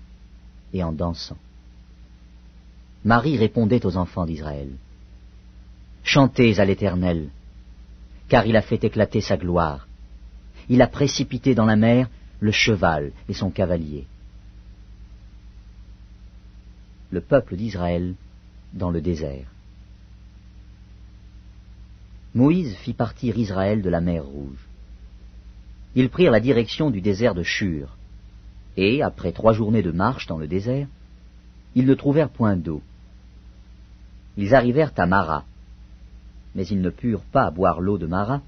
et en dansant. Marie répondait aux enfants d'Israël, « Chantez à l'Éternel, car il a fait éclater sa gloire. Il a précipité dans la mer le cheval et son cavalier. » Le peuple d'Israël dans le désert. Moïse fit partir Israël de la mer Rouge. Ils prirent la direction du désert de Shur, et, après 3 journées de marche dans le désert, ils ne trouvèrent point d'eau. Ils arrivèrent à Mara, mais ils ne purent pas boire l'eau de Mara,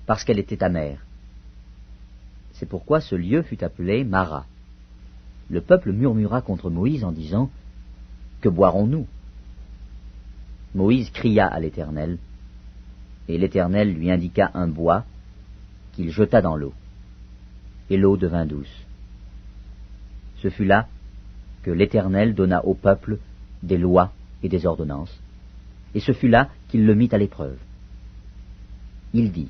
parce qu'elle était amère. C'est pourquoi ce lieu fut appelé Mara. Le peuple murmura contre Moïse en disant, « Que boirons-nous » Moïse cria à l'Éternel, et l'Éternel lui indiqua un bois qu'il jeta dans l'eau, et l'eau devint douce. Ce fut là que l'Éternel donna au peuple des lois et des ordonnances, et ce fut là qu'il le mit à l'épreuve. Il dit,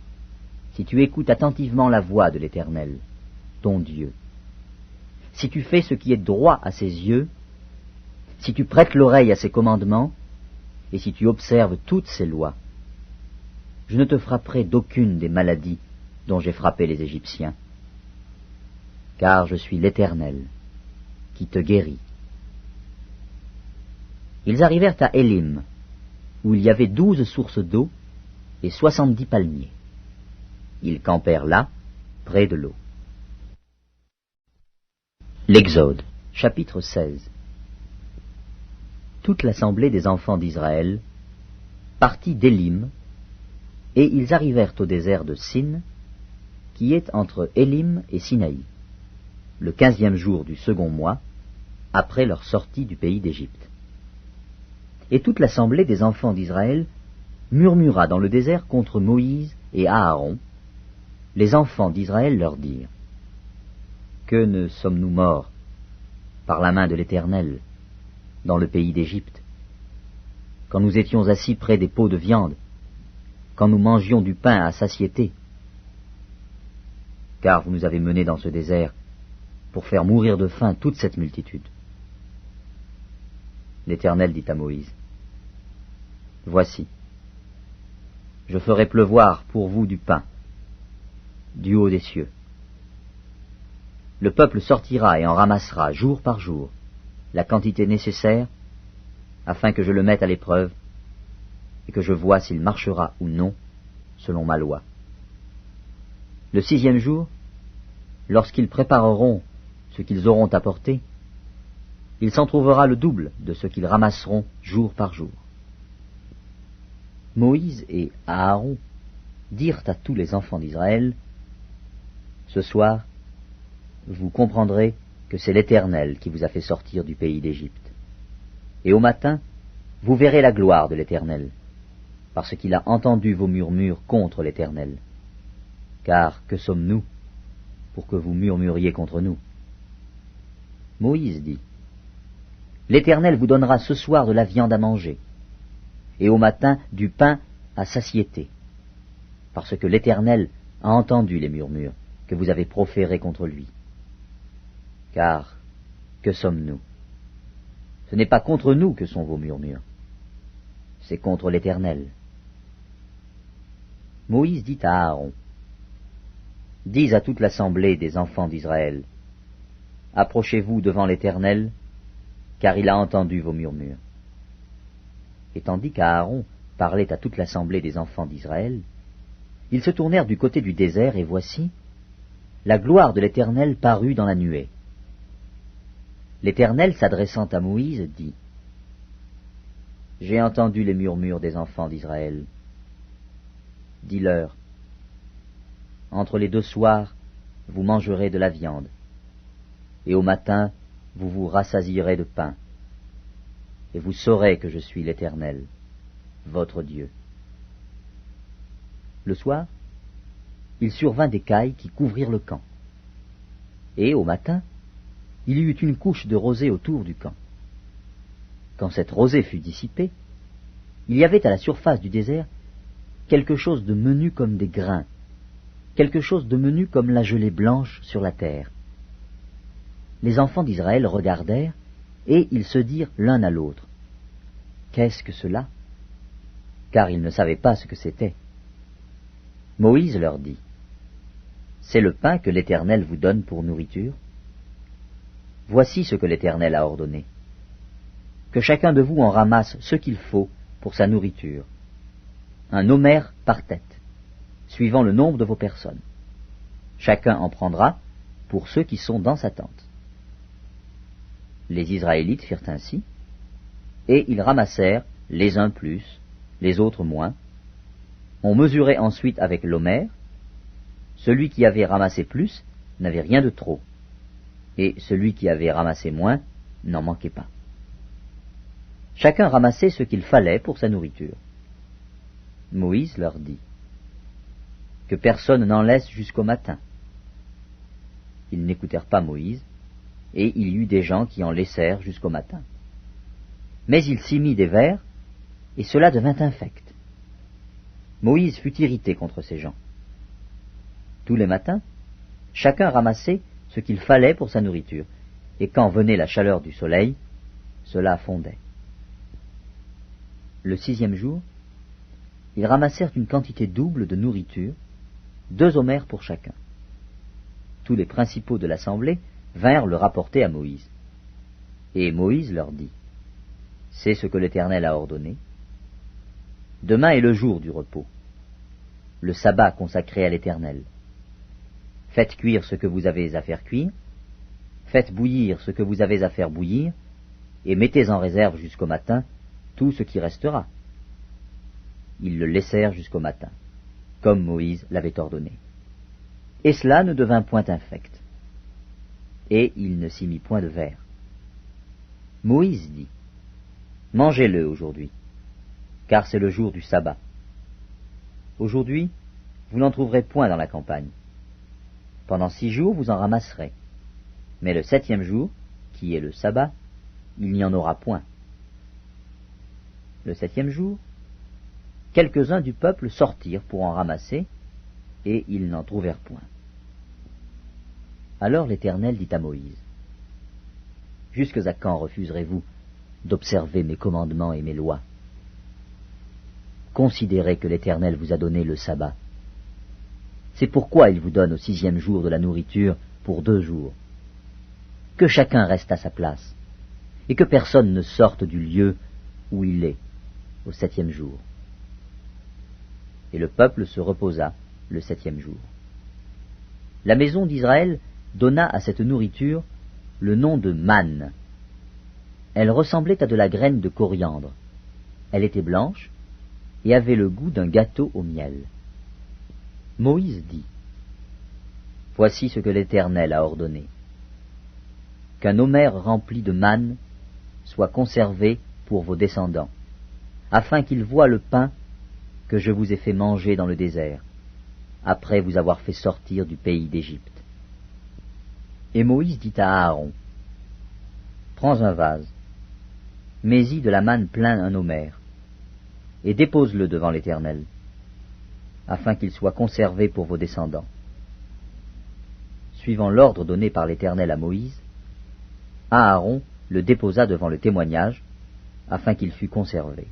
« Si tu écoutes attentivement la voix de l'Éternel, ton Dieu, si tu fais ce qui est droit à ses yeux, si tu prêtes l'oreille à ses commandements, et si tu observes toutes ses lois, je ne te frapperai d'aucune des maladies dont j'ai frappé les Égyptiens, car je suis l'Éternel qui te guérit. » Ils arrivèrent à Élim, où il y avait 12 sources d'eau et 70 palmiers. Ils campèrent là, près de l'eau. L'Exode, chapitre 16. Toute l'assemblée des enfants d'Israël partit d'Élim, et ils arrivèrent au désert de Sin, qui est entre Élim et Sinaï, le 15e jour du 2e mois, après leur sortie du pays d'Égypte. Et toute l'assemblée des enfants d'Israël murmura dans le désert contre Moïse et Aaron. Les enfants d'Israël leur dirent, « Que ne sommes-nous morts par la main de l'Éternel dans le pays d'Égypte, quand nous étions assis près des pots de viande, quand nous mangions du pain à satiété? Car vous nous avez menés dans ce désert pour faire mourir de faim toute cette multitude. » L'Éternel dit à Moïse, « Voici, je ferai pleuvoir pour vous du pain, du haut des cieux. Le peuple sortira et en ramassera jour par jour la quantité nécessaire, afin que je le mette à l'épreuve, et que je voie s'il marchera ou non, selon ma loi. Le 6e jour, lorsqu'ils prépareront ce qu'ils auront apporté, il s'en trouvera le double de ce qu'ils ramasseront jour par jour. Moïse et Aaron dirent à tous les enfants d'Israël, « Ce soir, vous comprendrez que c'est l'Éternel qui vous a fait sortir du pays d'Égypte. Et au matin, vous verrez la gloire de l'Éternel, parce qu'il a entendu vos murmures contre l'Éternel. Car que sommes-nous pour que vous murmuriez contre nous ?» Moïse dit, « L'Éternel vous donnera ce soir de la viande à manger, et au matin du pain à satiété, parce que l'Éternel a entendu les murmures que vous avez proférés contre lui. Car que sommes-nous? Ce n'est pas contre nous que sont vos murmures, c'est contre l'Éternel. » Moïse dit à Aaron, « Dis à toute l'assemblée des enfants d'Israël, approchez-vous devant l'Éternel, car il a entendu vos murmures. » Et tandis qu'Aaron parlait à toute l'assemblée des enfants d'Israël, ils se tournèrent du côté du désert, et voici, la gloire de l'Éternel parut dans la nuée. L'Éternel, s'adressant à Moïse, dit, « J'ai entendu les murmures des enfants d'Israël. Dis-leur, entre les deux soirs, vous mangerez de la viande, et au matin, vous vous rassasierez de pain, et vous saurez que je suis l'Éternel, votre Dieu. » Le soir, il survint des cailles qui couvrirent le camp, et au matin, il y eut une couche de rosée autour du camp. Quand cette rosée fut dissipée, il y avait à la surface du désert quelque chose de menu comme des grains, quelque chose de menu comme la gelée blanche sur la terre. Les enfants d'Israël regardèrent, et ils se dirent l'un à l'autre, « Qu'est-ce que cela ?» Car ils ne savaient pas ce que c'était. Moïse leur dit, « C'est le pain que l'Éternel vous donne pour nourriture. Voici ce que l'Éternel a ordonné. Que chacun de vous en ramasse ce qu'il faut pour sa nourriture, un homère par tête, suivant le nombre de vos personnes. Chacun en prendra pour ceux qui sont dans sa tente. » Les Israélites firent ainsi, et ils ramassèrent les uns plus, les autres moins. On mesurait ensuite avec l'homère. Celui qui avait ramassé plus n'avait rien de trop, et celui qui avait ramassé moins n'en manquait pas. Chacun ramassait ce qu'il fallait pour sa nourriture. Moïse leur dit, « Que personne n'en laisse jusqu'au matin. » Ils n'écoutèrent pas Moïse, et il y eut des gens qui en laissèrent jusqu'au matin. Mais il s'y mit des vers, et cela devint infect. Moïse fut irrité contre ces gens. Tous les matins, chacun ramassait ce qu'il fallait pour sa nourriture, et quand venait la chaleur du soleil, cela fondait. Le 6e jour, ils ramassèrent une quantité double de nourriture, 2 homères pour chacun. Tous les principaux de l'assemblée vinrent le rapporter à Moïse. Et Moïse leur dit, « C'est ce que l'Éternel a ordonné. Demain est le jour du repos, le sabbat consacré à l'Éternel. Faites cuire ce que vous avez à faire cuire, faites bouillir ce que vous avez à faire bouillir, et mettez en réserve jusqu'au matin tout ce qui restera. » Ils le laissèrent jusqu'au matin, comme Moïse l'avait ordonné. Et cela ne devint point infect. Et il ne s'y mit point de vers. Moïse dit, « Mangez-le aujourd'hui, car c'est le jour du sabbat. Aujourd'hui, vous n'en trouverez point dans la campagne. Pendant 6 jours, vous en ramasserez. Mais le 7e jour, qui est le sabbat, il n'y en aura point. » Le 7e jour, quelques-uns du peuple sortirent pour en ramasser, et ils n'en trouvèrent point. Alors l'Éternel dit à Moïse, « Jusque à quand refuserez-vous d'observer mes commandements et mes lois? Considérez que l'Éternel vous a donné le sabbat. C'est pourquoi il vous donne au 6e jour de la nourriture pour 2 jours. Que chacun reste à sa place, et que personne ne sorte du lieu où il est au 7e jour. » Et le peuple se reposa le 7e jour. La maison d'Israël donna à cette nourriture le nom de manne. Elle ressemblait à de la graine de coriandre. Elle était blanche, et avait le goût d'un gâteau au miel. Moïse dit, « Voici ce que l'Éternel a ordonné. Qu'un omer rempli de manne soit conservé pour vos descendants, afin qu'ils voient le pain que je vous ai fait manger dans le désert, après vous avoir fait sortir du pays d'Égypte. » Et Moïse dit à Aaron, « Prends un vase, mets-y de la manne plein un omer, et dépose-le devant l'Éternel, afin qu'il soit conservé pour vos descendants. » Suivant l'ordre donné par l'Éternel à Moïse, Aaron le déposa devant le témoignage, afin qu'il fût conservé.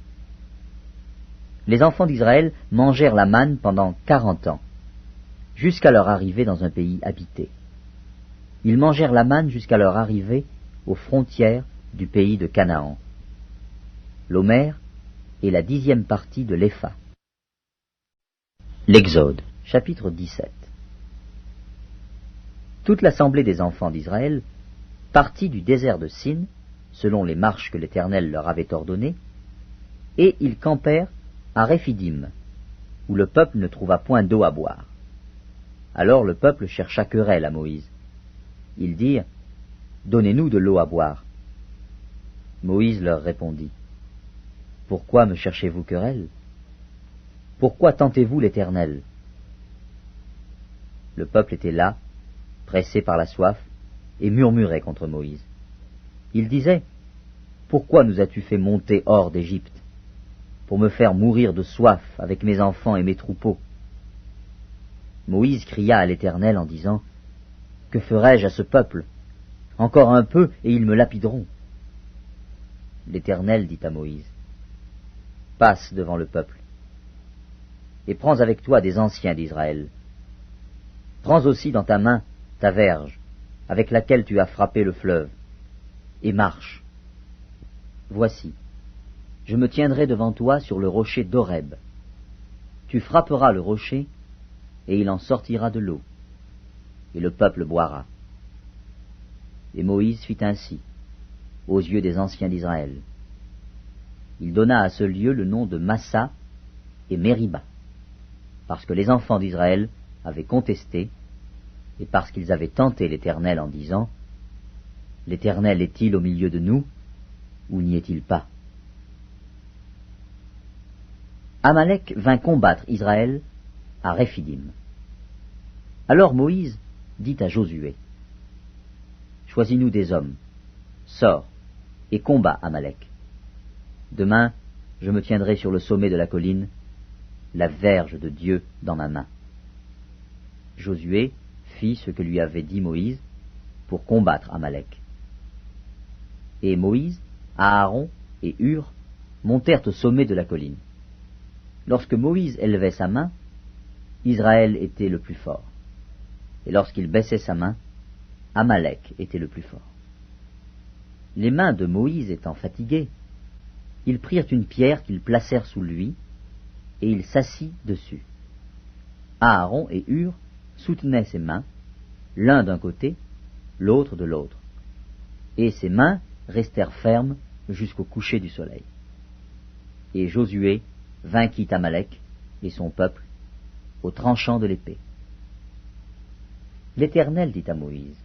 Les enfants d'Israël mangèrent la manne pendant 40 ans, jusqu'à leur arrivée dans un pays habité. Ils mangèrent la manne jusqu'à leur arrivée aux frontières du pays de Canaan. L'omer est la 10e partie de l'épha. L'Exode, chapitre 17. Toute l'assemblée des enfants d'Israël partit du désert de Sin, selon les marches que l'Éternel leur avait ordonnées, et ils campèrent à Réphidim, où le peuple ne trouva point d'eau à boire. Alors le peuple chercha querelle à Moïse. Ils dirent, « Donnez-nous de l'eau à boire. » Moïse leur répondit, « Pourquoi me cherchez-vous querelle? Pourquoi tentez-vous l'Éternel? » Le peuple était là, pressé par la soif, et murmurait contre Moïse. Il disait, « Pourquoi nous as-tu fait monter hors d'Égypte, pour me faire mourir de soif avec mes enfants et mes troupeaux? » Moïse cria à l'Éternel en disant, « Que ferai-je à ce peuple? Encore un peu, et ils me lapideront. » L'Éternel dit à Moïse, « Passe devant le peuple, et prends avec toi des anciens d'Israël. Prends aussi dans ta main ta verge, avec laquelle tu as frappé le fleuve, et marche. Voici, je me tiendrai devant toi sur le rocher d'Horeb. Tu frapperas le rocher, et il en sortira de l'eau, et le peuple boira. » Et Moïse fit ainsi, aux yeux des anciens d'Israël. Il donna à ce lieu le nom de Massa et Mériba, parce que les enfants d'Israël avaient contesté, et parce qu'ils avaient tenté l'Éternel en disant, « L'Éternel est-il au milieu de nous, ou n'y est-il pas ?» Amalek vint combattre Israël à Réphidim. Alors Moïse dit à Josué, « Choisis-nous des hommes, sors et combat Amalek. Demain, je me tiendrai sur le sommet de la colline, la verge de Dieu dans ma main. » Josué fit ce que lui avait dit Moïse pour combattre Amalek. Et Moïse, Aaron et Hur montèrent au sommet de la colline. Lorsque Moïse élevait sa main, Israël était le plus fort. Et lorsqu'il baissait sa main, Amalek était le plus fort. Les mains de Moïse étant fatiguées, ils prirent une pierre qu'ils placèrent sous lui, et il s'assit dessus. Aaron et Hur soutenaient ses mains, l'un d'un côté, l'autre de l'autre, et ses mains restèrent fermes jusqu'au coucher du soleil. Et Josué vainquit Amalek et son peuple au tranchant de l'épée. L'Éternel dit à Moïse,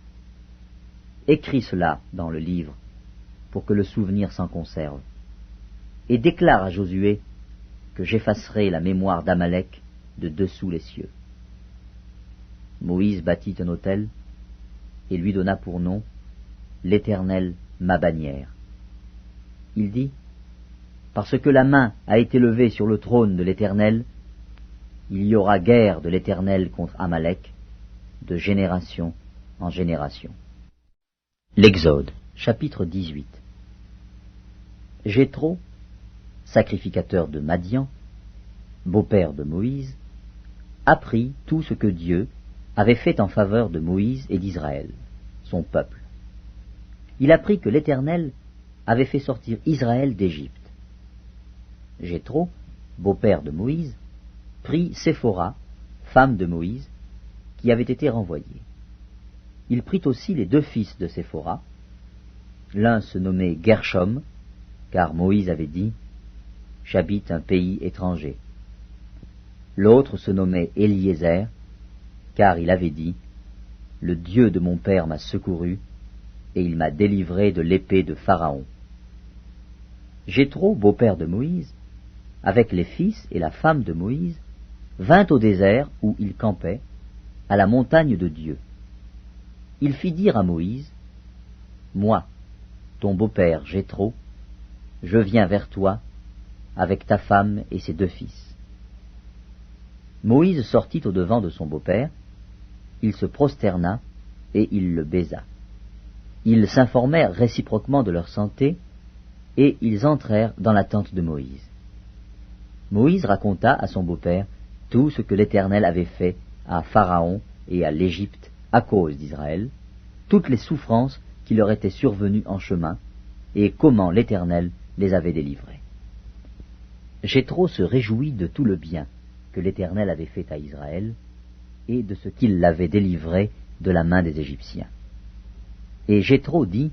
« Écris cela dans le livre, pour que le souvenir s'en conserve, et déclare à Josué que j'effacerai la mémoire d'Amalek de dessous les cieux. » Moïse bâtit un autel et lui donna pour nom « L'Éternel, ma bannière ». Il dit, « Parce que la main a été levée sur le trône de l'Éternel, il y aura guerre de l'Éternel contre Amalek, de génération en génération. » L'Exode, chapitre 18. Jéthro, sacrificateur de Madian, beau-père de Moïse, apprit tout ce que Dieu avait fait en faveur de Moïse et d'Israël, son peuple. Il apprit que l'Éternel avait fait sortir Israël d'Égypte. Jéthro, beau-père de Moïse, prit Séphora, femme de Moïse, qui avait été renvoyée. Il prit aussi les 2 fils de Séphora. L'un se nommait Gershom, car Moïse avait dit, « j'habite un pays étranger. L'autre se nommait Éliézer, car il avait dit, le Dieu de mon père m'a secouru, et il m'a délivré de l'épée de Pharaon. Jéthro, beau-père de Moïse, avec les fils et la femme de Moïse, vint au désert où il campait, à la montagne de Dieu. Il fit dire à Moïse, moi, ton beau-père Jéthro, je viens vers toi, avec ta femme et ses 2 fils. Moïse sortit au-devant de son beau-père, il se prosterna, et il le baisa. Ils s'informèrent réciproquement de leur santé, et ils entrèrent dans la tente de Moïse. Moïse raconta à son beau-père tout ce que l'Éternel avait fait à Pharaon et à l'Égypte à cause d'Israël, toutes les souffrances qui leur étaient survenues en chemin, et comment l'Éternel les avait délivrés. Jéthro se réjouit de tout le bien que l'Éternel avait fait à Israël, et de ce qu'il l'avait délivré de la main des Égyptiens. Et Jéthro dit,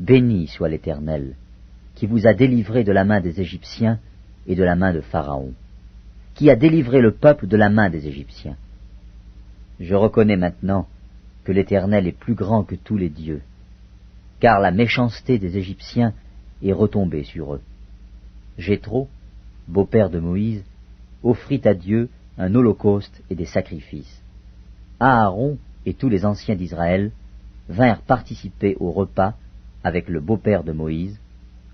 béni soit l'Éternel, qui vous a délivré de la main des Égyptiens et de la main de Pharaon, qui a délivré le peuple de la main des Égyptiens. Je reconnais maintenant que l'Éternel est plus grand que tous les dieux, car la méchanceté des Égyptiens est retombée sur eux. Jéthro, beau-père de Moïse, offrit à Dieu un holocauste et des sacrifices. Aaron et tous les anciens d'Israël vinrent participer au repas avec le beau-père de Moïse,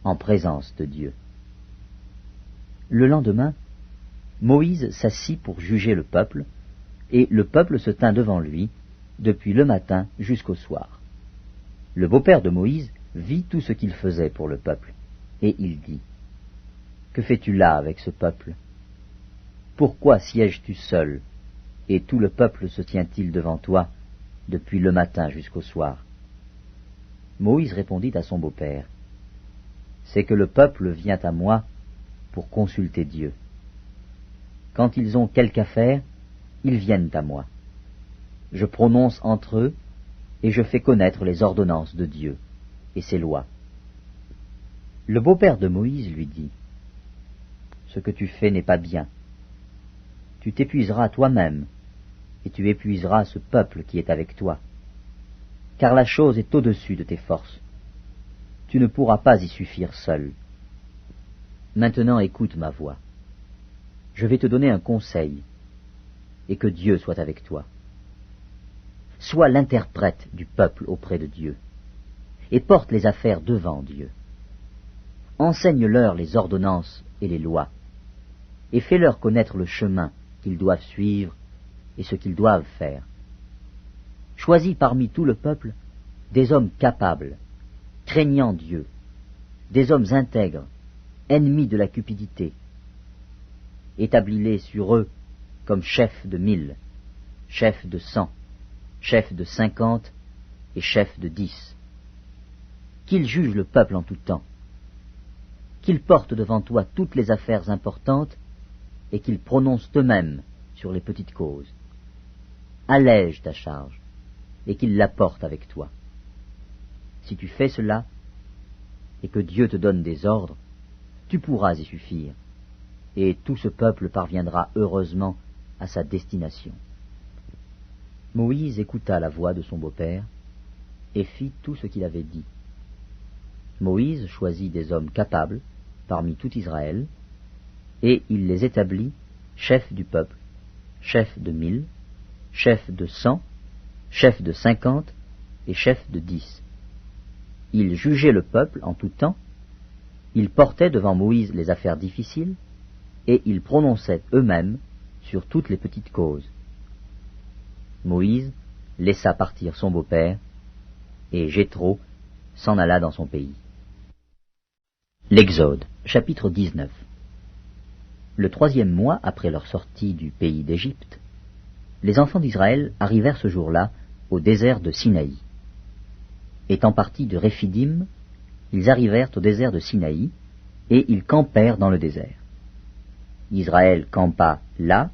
en présence de Dieu. Le lendemain, Moïse s'assit pour juger le peuple, et le peuple se tint devant lui, depuis le matin jusqu'au soir. Le beau-père de Moïse vit tout ce qu'il faisait pour le peuple, et il dit, « Que fais-tu là avec ce peuple? Pourquoi sièges-tu seul, et tout le peuple se tient-il devant toi, depuis le matin jusqu'au soir ?» Moïse répondit à son beau-père, « C'est que le peuple vient à moi pour consulter Dieu. Quand ils ont quelque affaire, ils viennent à moi. Je prononce entre eux, et je fais connaître les ordonnances de Dieu et ses lois. » Le beau-père de Moïse lui dit, « Ce que tu fais n'est pas bien. Tu t'épuiseras toi-même, et tu épuiseras ce peuple qui est avec toi, car la chose est au-dessus de tes forces. Tu ne pourras pas y suffire seul. Maintenant écoute ma voix. Je vais te donner un conseil, et que Dieu soit avec toi. Sois l'interprète du peuple auprès de Dieu, et porte les affaires devant Dieu. Enseigne-leur les ordonnances et les lois, et fais-leur connaître le chemin qu'ils doivent suivre et ce qu'ils doivent faire. Choisis parmi tout le peuple des hommes capables, craignant Dieu, des hommes intègres, ennemis de la cupidité. Établis-les sur eux comme chefs de 1000, chefs de 100, chefs de 50 et chefs de 10. Qu'ils jugent le peuple en tout temps, qu'ils portent devant toi toutes les affaires importantes et qu'ils prononcent eux-mêmes sur les petites causes. Allège ta charge et qu'ils la portent avec toi. Si tu fais cela, et que Dieu te donne des ordres, tu pourras y suffire, et tout ce peuple parviendra heureusement à sa destination. » Moïse écouta la voix de son beau-père, et fit tout ce qu'il avait dit. Moïse choisit des hommes capables parmi tout Israël, et il les établit chefs du peuple, chefs de 1000, chefs de 100, chefs de 50 et chefs de 10. Ils jugeaient le peuple en tout temps, ils portaient devant Moïse les affaires difficiles, et ils prononçaient eux-mêmes sur toutes les petites causes. Moïse laissa partir son beau-père, et Jéthro s'en alla dans son pays. L'Exode, chapitre 19. Le 3e mois après leur sortie du pays d'Égypte, les enfants d'Israël arrivèrent ce jour-là au désert de Sinaï. Étant partis de Réphidim, ils arrivèrent au désert de Sinaï, et ils campèrent dans le désert. Israël campa là,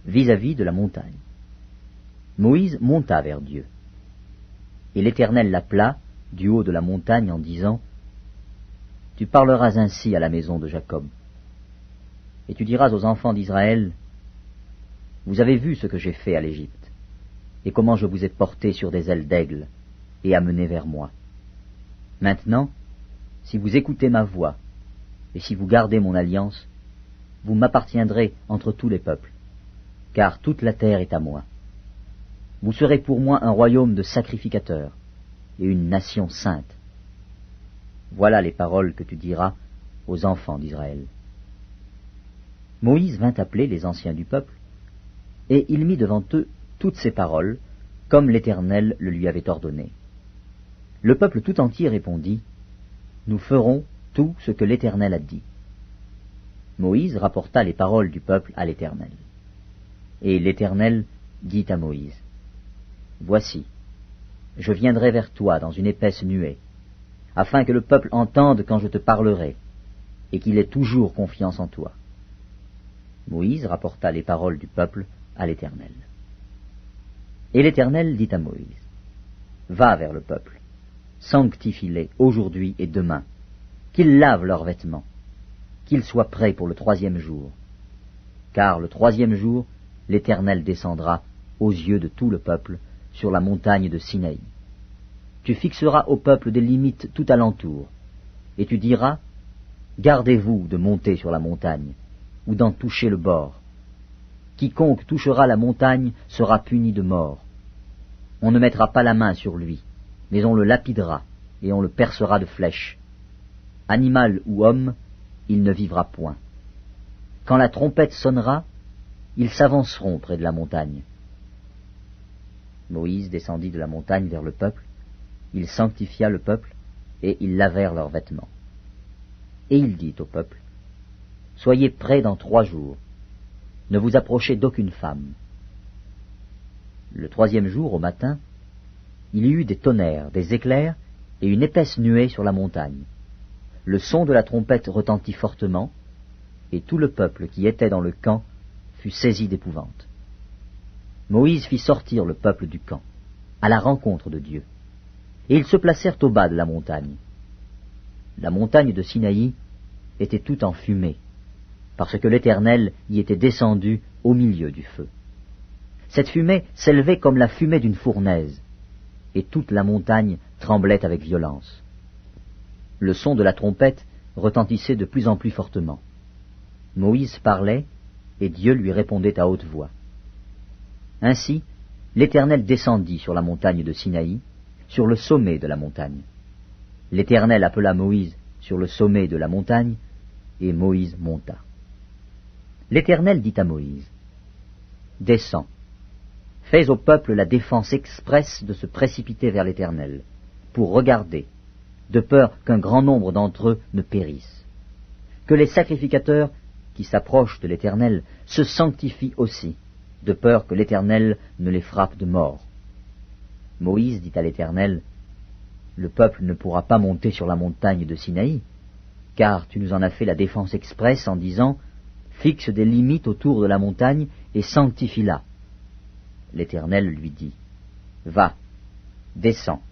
vis-à-vis de la montagne. Moïse monta vers Dieu. Et l'Éternel l'appela du haut de la montagne en disant, « Tu parleras ainsi à la maison de Jacob, Et tu diras aux enfants d'Israël, vous avez vu ce que j'ai fait à l'Égypte, et comment je vous ai porté sur des ailes d'aigle, et amené vers moi. Maintenant, si vous écoutez ma voix, et si vous gardez mon alliance, vous m'appartiendrez entre tous les peuples, car toute la terre est à moi. Vous serez pour moi un royaume de sacrificateurs, et une nation sainte. Voilà les paroles que tu diras aux enfants d'Israël. Moïse vint appeler les anciens du peuple, et il mit devant eux toutes ces paroles, comme l'Éternel le lui avait ordonné. Le peuple tout entier répondit, nous ferons tout ce que l'Éternel a dit. Moïse rapporta les paroles du peuple à l'Éternel. Et l'Éternel dit à Moïse, voici, je viendrai vers toi dans une épaisse nuée, afin que le peuple entende quand je te parlerai, et qu'il ait toujours confiance en toi. Moïse rapporta les paroles du peuple à l'Éternel. Et l'Éternel dit à Moïse, va vers le peuple, sanctifie-les aujourd'hui et demain, qu'ils lavent leurs vêtements, qu'ils soient prêts pour le 3e jour. Car le 3e jour, l'Éternel descendra aux yeux de tout le peuple sur la montagne de Sinaï. Tu fixeras au peuple des limites tout alentour, et tu diras, gardez-vous de monter sur la montagne, ou d'en toucher le bord. Quiconque touchera la montagne sera puni de mort. On ne mettra pas la main sur lui, mais on le lapidera, et on le percera de flèches. Animal ou homme, il ne vivra point. Quand la trompette sonnera, ils s'avanceront près de la montagne. Moïse descendit de la montagne vers le peuple, il sanctifia le peuple, et ils lavèrent leurs vêtements. Et il dit au peuple, soyez prêts dans 3 jours, ne vous approchez d'aucune femme. Le 3e jour, au matin, il y eut des tonnerres, des éclairs, et une épaisse nuée sur la montagne. Le son de la trompette retentit fortement, et tout le peuple qui était dans le camp fut saisi d'épouvante. Moïse fit sortir le peuple du camp, à la rencontre de Dieu, et ils se placèrent au bas de la montagne. La montagne de Sinaï était toute en fumée, parce que l'Éternel y était descendu au milieu du feu. Cette fumée s'élevait comme la fumée d'une fournaise, et toute la montagne tremblait avec violence. Le son de la trompette retentissait de plus en plus fortement. Moïse parlait, et Dieu lui répondait à haute voix. Ainsi, l'Éternel descendit sur la montagne de Sinaï, sur le sommet de la montagne. L'Éternel appela Moïse sur le sommet de la montagne, et Moïse monta. L'Éternel dit à Moïse, descends, fais au peuple la défense expresse de se précipiter vers l'Éternel, pour regarder, de peur qu'un grand nombre d'entre eux ne périssent. Que les sacrificateurs qui s'approchent de l'Éternel se sanctifient aussi, de peur que l'Éternel ne les frappe de mort. Moïse dit à l'Éternel, le peuple ne pourra pas monter sur la montagne de Sinaï, car tu nous en as fait la défense expresse en disant, fixe des limites autour de la montagne et sanctifie-la. L'Éternel lui dit, va, descends,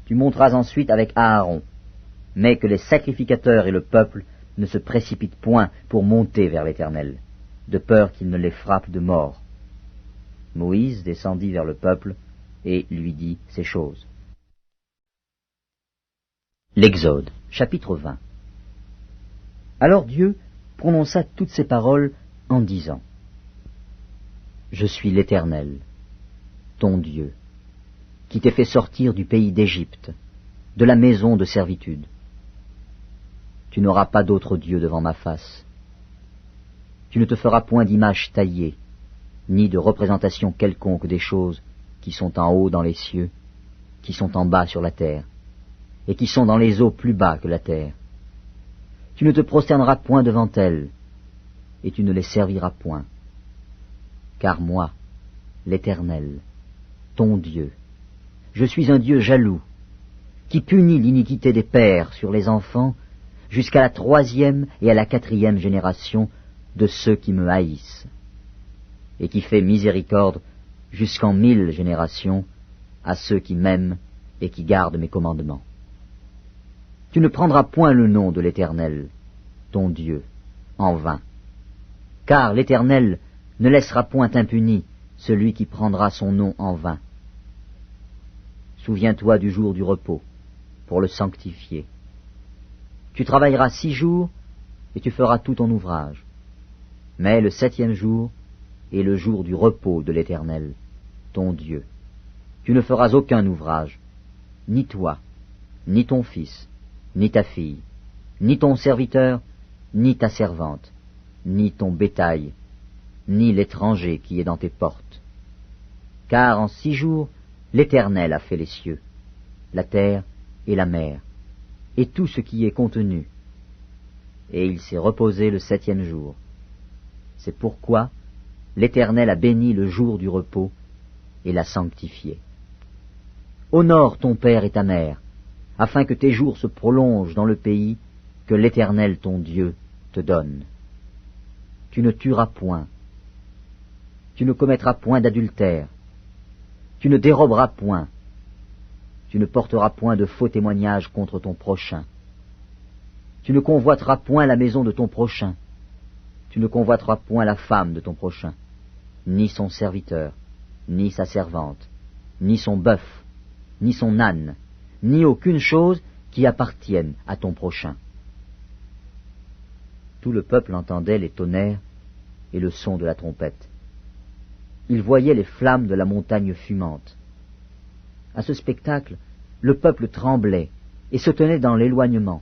tu monteras ensuite avec Aaron, mais que les sacrificateurs et le peuple ne se précipitent point pour monter vers l'Éternel, de peur qu'il ne les frappe de mort. Moïse descendit vers le peuple et lui dit ces choses. L'Exode, chapitre 20. Alors Dieu prononça toutes ces paroles en disant, je suis l'Éternel, ton Dieu, qui t'ai fait sortir du pays d'Égypte, de la maison de servitude. Tu n'auras pas d'autre Dieu devant ma face. Tu ne te feras point d'image taillée, ni de représentation quelconque des choses qui sont en haut dans les cieux, qui sont en bas sur la terre, et qui sont dans les eaux plus bas que la terre. Tu ne te prosterneras point devant elles, et tu ne les serviras point. Car moi, l'Éternel, ton Dieu, je suis un Dieu jaloux, qui punit l'iniquité des pères sur les enfants jusqu'à la 3e et à la 4e génération de ceux qui me haïssent, et qui fait miséricorde jusqu'en 1000 générations à ceux qui m'aiment et qui gardent mes commandements. Tu ne prendras point le nom de l'Éternel, ton Dieu, en vain, car l'Éternel ne laissera point impuni celui qui prendra son nom en vain. Souviens-toi du jour du repos, pour le sanctifier. Tu travailleras 6 jours, et tu feras tout ton ouvrage. Mais le 7e jour est le jour du repos de l'Éternel, ton Dieu. Tu ne feras aucun ouvrage, ni toi, ni ton fils, ni ta fille, ni ton serviteur, ni ta servante, ni ton bétail, ni l'étranger qui est dans tes portes. Car en 6 jours, l'Éternel a fait les cieux, la terre et la mer, et tout ce qui est contenu. Et il s'est reposé le 7e jour. C'est pourquoi l'Éternel a béni le jour du repos et l'a sanctifié. Honore ton père et ta mère, afin que tes jours se prolongent dans le pays que l'Éternel ton Dieu te donne. Tu ne tueras point. Tu ne commettras point d'adultère. Tu ne déroberas point. Tu ne porteras point de faux témoignages contre ton prochain. Tu ne convoiteras point la maison de ton prochain. Tu ne convoiteras point la femme de ton prochain, ni son serviteur, ni sa servante, ni son bœuf, ni son âne, ni aucune chose qui appartienne à ton prochain. Tout le peuple entendait les tonnerres et le son de la trompette. Il voyait les flammes de la montagne fumante. À ce spectacle, le peuple tremblait et se tenait dans l'éloignement.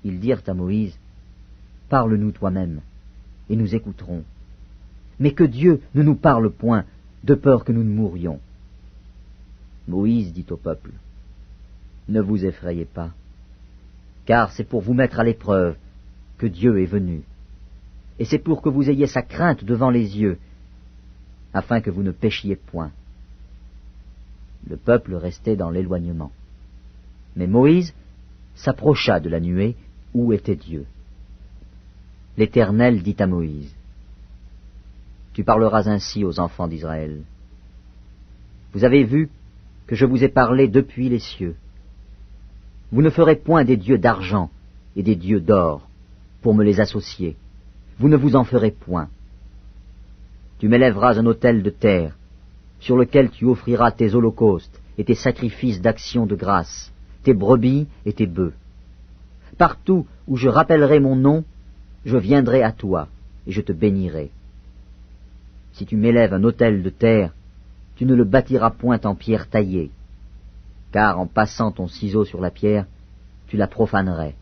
Ils dirent à Moïse, « Parle-nous toi-même, et nous écouterons. Mais que Dieu ne nous parle point, de peur que nous ne mourions. » Moïse dit au peuple, « Ne vous effrayez pas, car c'est pour vous mettre à l'épreuve que Dieu est venu, et c'est pour que vous ayez sa crainte devant les yeux, afin que vous ne péchiez point. » Le peuple restait dans l'éloignement. Mais Moïse s'approcha de la nuée où était Dieu. L'Éternel dit à Moïse, « Tu parleras ainsi aux enfants d'Israël. Vous avez vu que je vous ai parlé depuis les cieux. Vous ne ferez point des dieux d'argent et des dieux d'or pour me les associer. Vous ne vous en ferez point. Tu m'élèveras un autel de terre, sur lequel tu offriras tes holocaustes et tes sacrifices d'action de grâce, tes brebis et tes bœufs. Partout où je rappellerai mon nom, je viendrai à toi et je te bénirai. Si tu m'élèves un autel de terre, tu ne le bâtiras point en pierre taillée, car en passant ton ciseau sur la pierre, tu la profanerais.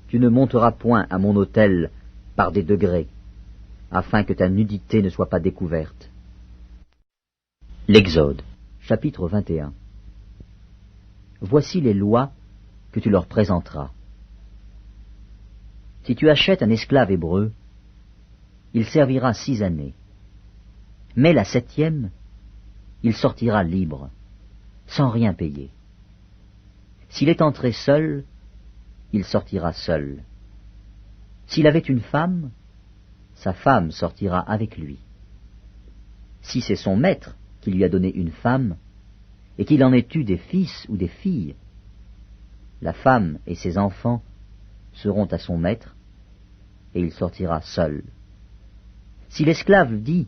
Tu ne monteras point à mon autel par des degrés, afin que ta nudité ne soit pas découverte. » L'Exode, chapitre 21. Voici les lois que tu leur présenteras. Si tu achètes un esclave hébreu, il servira 6 années. Mais la 7e, il sortira libre, sans rien payer. S'il est entré seul, il sortira seul. S'il avait une femme, sa femme sortira avec lui. Si c'est son maître qui lui a donné une femme, et qu'il en ait eu des fils ou des filles, la femme et ses enfants seront à son maître, et il sortira seul. Si l'esclave dit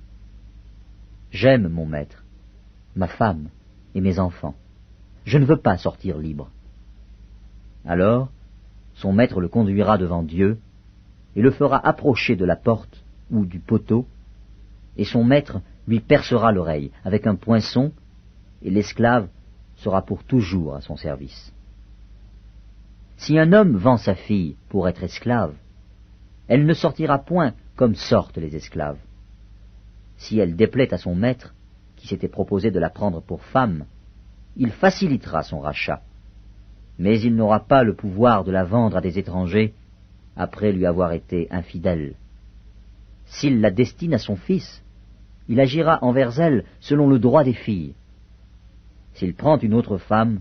« J'aime mon maître, ma femme et mes enfants, je ne veux pas sortir libre », alors son maître le conduira devant Dieu et le fera approcher de la porte ou du poteau, et son maître lui percera l'oreille avec un poinçon, et l'esclave sera pour toujours à son service. Si un homme vend sa fille pour être esclave, elle ne sortira point comme sortent les esclaves. Si elle déplaît à son maître, qui s'était proposé de la prendre pour femme, il facilitera son rachat, mais il n'aura pas le pouvoir de la vendre à des étrangers après lui avoir été infidèle. S'il la destine à son fils, il agira envers elle selon le droit des filles. S'il prend une autre femme,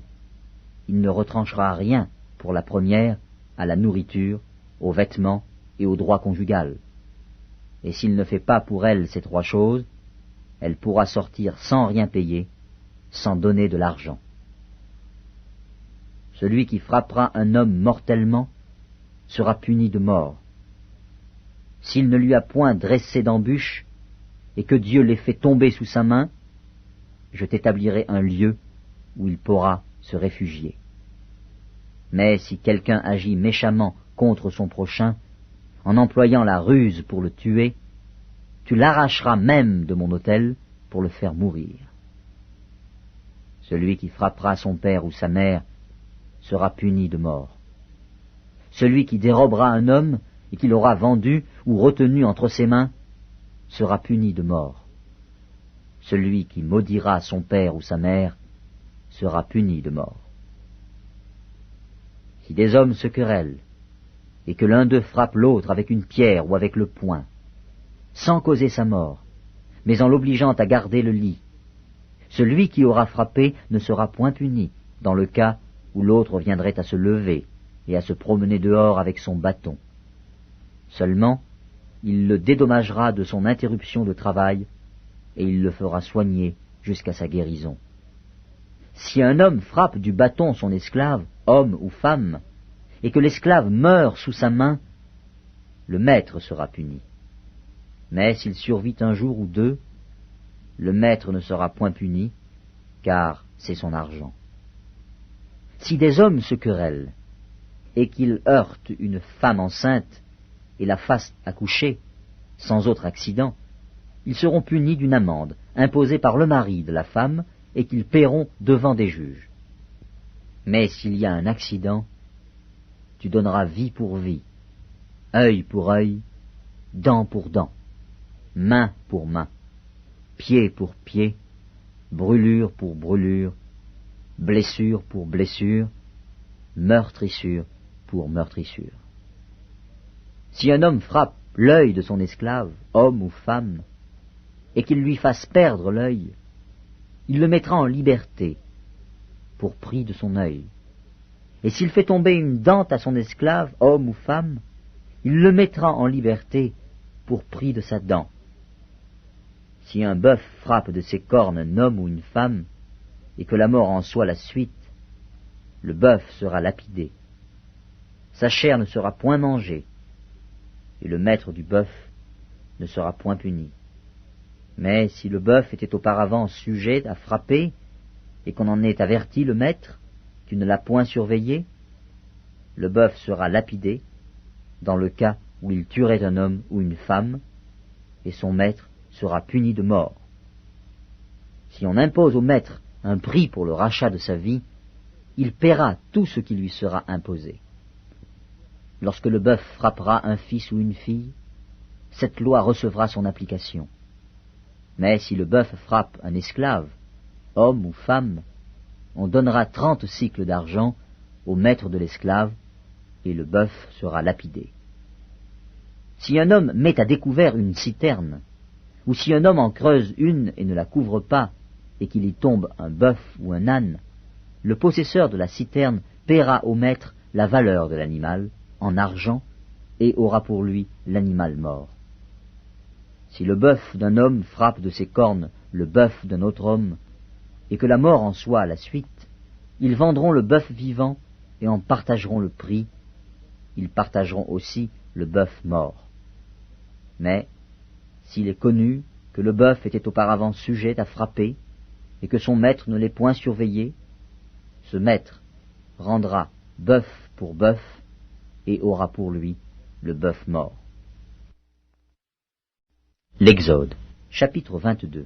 il ne retranchera rien pour la première à la nourriture, aux vêtements et au droit conjugal. Et s'il ne fait pas pour elle ces 3 choses, elle pourra sortir sans rien payer, sans donner de l'argent. Celui qui frappera un homme mortellement sera puni de mort. s'il ne lui a point dressé d'embûche, et que Dieu l'ait fait tomber sous sa main, je t'établirai un lieu où il pourra se réfugier. Mais si quelqu'un agit méchamment contre son prochain, en employant la ruse pour le tuer, tu l'arracheras même de mon autel pour le faire mourir. Celui qui frappera son père ou sa mère sera puni de mort. Celui qui dérobera un homme et qui l'aura vendu ou retenu entre ses mains sera puni de mort. Celui qui maudira son père ou sa mère sera puni de mort. Si des hommes se querellent, et que l'un d'eux frappe l'autre avec une pierre ou avec le poing, sans causer sa mort, mais en l'obligeant à garder le lit, celui qui aura frappé ne sera point puni, dans le cas où l'autre viendrait à se lever et à se promener dehors avec son bâton. Seulement, il le dédommagera de son interruption de travail, et il le fera soigner jusqu'à sa guérison. Si un homme frappe du bâton son esclave, homme ou femme, et que l'esclave meurt sous sa main, le maître sera puni. Mais s'il survit un jour ou deux, le maître ne sera point puni, car c'est son argent. Si des hommes se querellent, et qu'ils heurtent une femme enceinte, et la fassent accoucher, sans autre accident, ils seront punis d'une amende imposée par le mari de la femme, et qu'ils paieront devant des juges. Mais s'il y a un accident, tu donneras vie pour vie, œil pour œil, dent pour dent, main pour main, pied pour pied, brûlure pour brûlure, blessure pour blessure, meurtrissure pour meurtrissure. Si un homme frappe l'œil de son esclave, homme ou femme, et qu'il lui fasse perdre l'œil, il le mettra en liberté pour prix de son œil. Et s'il fait tomber une dent à son esclave, homme ou femme, il le mettra en liberté pour prix de sa dent. Si un bœuf frappe de ses cornes un homme ou une femme, et que la mort en soit la suite, le bœuf sera lapidé. Sa chair ne sera point mangée, et le maître du bœuf ne sera point puni. Mais si le bœuf était auparavant sujet à frapper, et qu'on en ait averti le maître, qui ne l'a point surveillé, le bœuf sera lapidé, dans le cas où il tuerait un homme ou une femme, et son maître sera puni de mort. Si on impose au maître un prix pour le rachat de sa vie, il paiera tout ce qui lui sera imposé. Lorsque le bœuf frappera un fils ou une fille, cette loi recevra son application. Mais si le bœuf frappe un esclave, homme ou femme, on donnera 30 sicles d'argent au maître de l'esclave, et le bœuf sera lapidé. Si un homme met à découvert une citerne, ou si un homme en creuse une et ne la couvre pas, et qu'il y tombe un bœuf ou un âne, le possesseur de la citerne paiera au maître la valeur de l'animal, en argent, et aura pour lui l'animal mort. Si le bœuf d'un homme frappe de ses cornes le bœuf d'un autre homme, et que la mort en soit à la suite, ils vendront le bœuf vivant et en partageront le prix, ils partageront aussi le bœuf mort. Mais, s'il est connu que le bœuf était auparavant sujet à frapper, et que son maître ne l'ait point surveillé, ce maître rendra bœuf pour bœuf, et aura pour lui le bœuf mort. L'Exode, chapitre 22.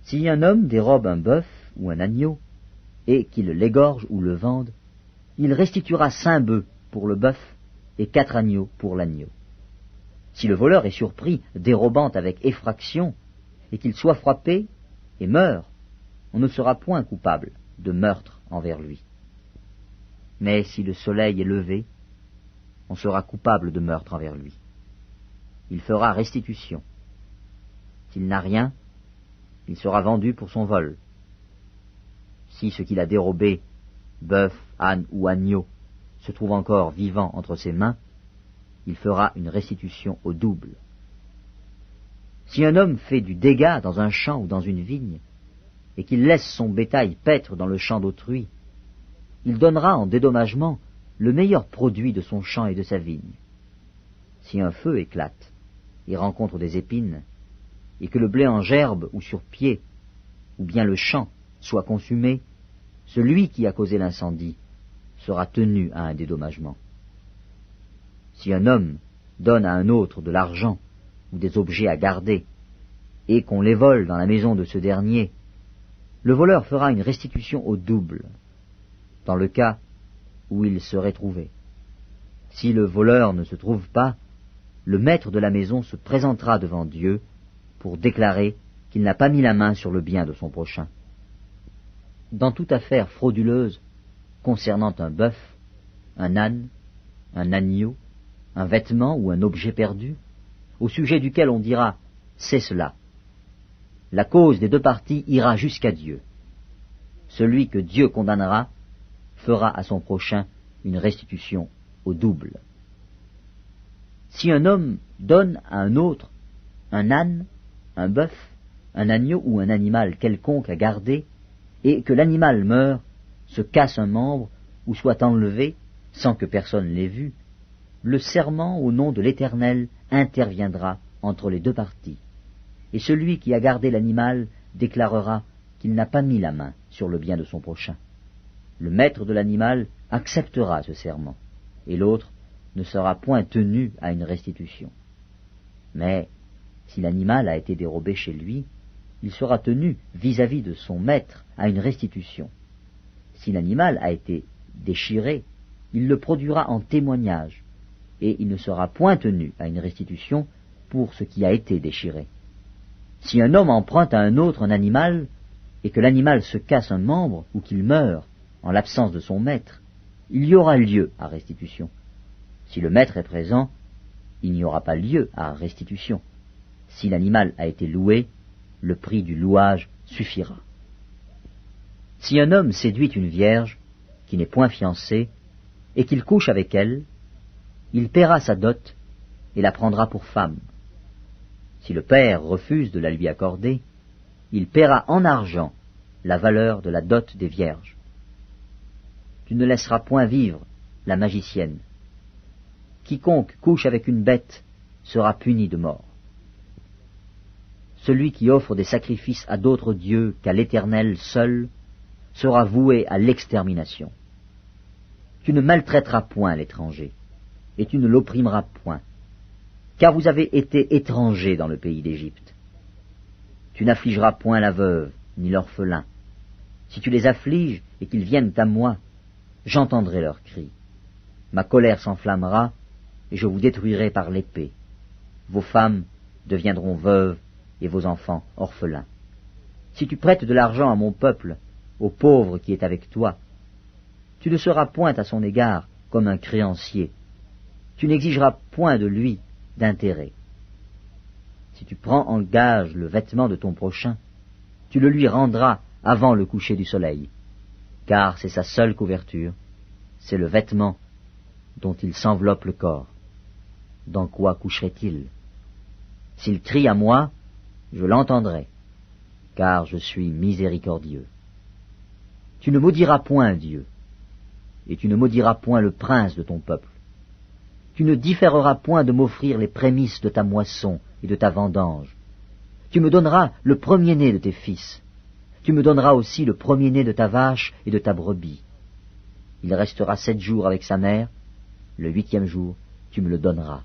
Si un homme dérobe un bœuf ou un agneau, et qu'il l'égorge ou le vende, il restituera 5 bœufs pour le bœuf et 4 agneaux pour l'agneau. Si le voleur est surpris dérobant avec effraction, et qu'il soit frappé et meurt, on ne sera point coupable de meurtre envers lui. Mais si le soleil est levé, on sera coupable de meurtre envers lui. Il fera restitution. S'il n'a rien, il sera vendu pour son vol. Si ce qu'il a dérobé, bœuf, âne ou agneau, se trouve encore vivant entre ses mains, il fera une restitution au double. Si un homme fait du dégât dans un champ ou dans une vigne, et qu'il laisse son bétail paître dans le champ d'autrui, il donnera en dédommagement le meilleur produit de son champ et de sa vigne. Si un feu éclate et rencontre des épines, et que le blé en gerbe ou sur pied, ou bien le champ soit consumé, celui qui a causé l'incendie sera tenu à un dédommagement. Si un homme donne à un autre de l'argent ou des objets à garder, et qu'on les vole dans la maison de ce dernier, le voleur fera une restitution au double, dans le cas où il serait trouvé. Si le voleur ne se trouve pas, le maître de la maison se présentera devant Dieu pour déclarer qu'il n'a pas mis la main sur le bien de son prochain. Dans toute affaire frauduleuse concernant un bœuf, un âne, un agneau, un vêtement ou un objet perdu, au sujet duquel on dira « c'est cela », la cause des deux parties ira jusqu'à Dieu. Celui que Dieu condamnera fera à son prochain une restitution au double. Si un homme donne à un autre un âne, un bœuf, un agneau ou un animal quelconque à garder, et que l'animal meure, se casse un membre ou soit enlevé sans que personne l'ait vu, le serment au nom de l'Éternel interviendra entre les deux parties, et celui qui a gardé l'animal déclarera qu'il n'a pas mis la main sur le bien de son prochain. Le maître de l'animal acceptera ce serment, et l'autre ne sera point tenu à une restitution. Mais si l'animal a été dérobé chez lui, il sera tenu vis-à-vis de son maître à une restitution. Si l'animal a été déchiré, il le produira en témoignage, et il ne sera point tenu à une restitution pour ce qui a été déchiré. Si un homme emprunte à un autre un animal, et que l'animal se casse un membre ou qu'il meure en l'absence de son maître, il y aura lieu à restitution. Si le maître est présent, il n'y aura pas lieu à restitution. Si l'animal a été loué, le prix du louage suffira. Si un homme séduit une vierge, qui n'est point fiancée, et qu'il couche avec elle, il paiera sa dot et la prendra pour femme. Si le père refuse de la lui accorder, il paiera en argent la valeur de la dot des vierges. Tu ne laisseras point vivre la magicienne. Quiconque couche avec une bête sera puni de mort. Celui qui offre des sacrifices à d'autres dieux qu'à l'Éternel seul sera voué à l'extermination. Tu ne maltraiteras point l'étranger, et tu ne l'opprimeras point, car vous avez été étrangers dans le pays d'Égypte. Tu n'affligeras point la veuve, ni l'orphelin. Si tu les affliges et qu'ils viennent à moi, j'entendrai leurs cris. Ma colère s'enflammera, et je vous détruirai par l'épée. Vos femmes deviendront veuves, et vos enfants orphelins. Si tu prêtes de l'argent à mon peuple, au pauvre qui est avec toi, tu ne seras point à son égard comme un créancier. Tu n'exigeras point de lui d'intérêt. Si tu prends en gage le vêtement de ton prochain, tu le lui rendras avant le coucher du soleil, car c'est sa seule couverture, c'est le vêtement dont il s'enveloppe le corps. Dans quoi coucherait-il? S'il crie à moi, je l'entendrai, car je suis miséricordieux. Tu ne maudiras point Dieu, et tu ne maudiras point le prince de ton peuple. Tu ne différeras point de m'offrir les prémices de ta moisson et de ta vendange. Tu me donneras le premier-né de tes fils. Tu me donneras aussi le premier-né de ta vache et de ta brebis. Il restera 7 jours avec sa mère, le 8e jour, tu me le donneras.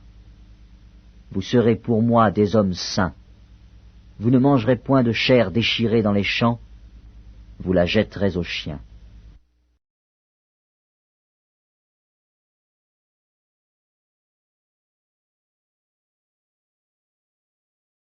Vous serez pour moi des hommes saints. Vous ne mangerez point de chair déchirée dans les champs, vous la jetterez aux chiens.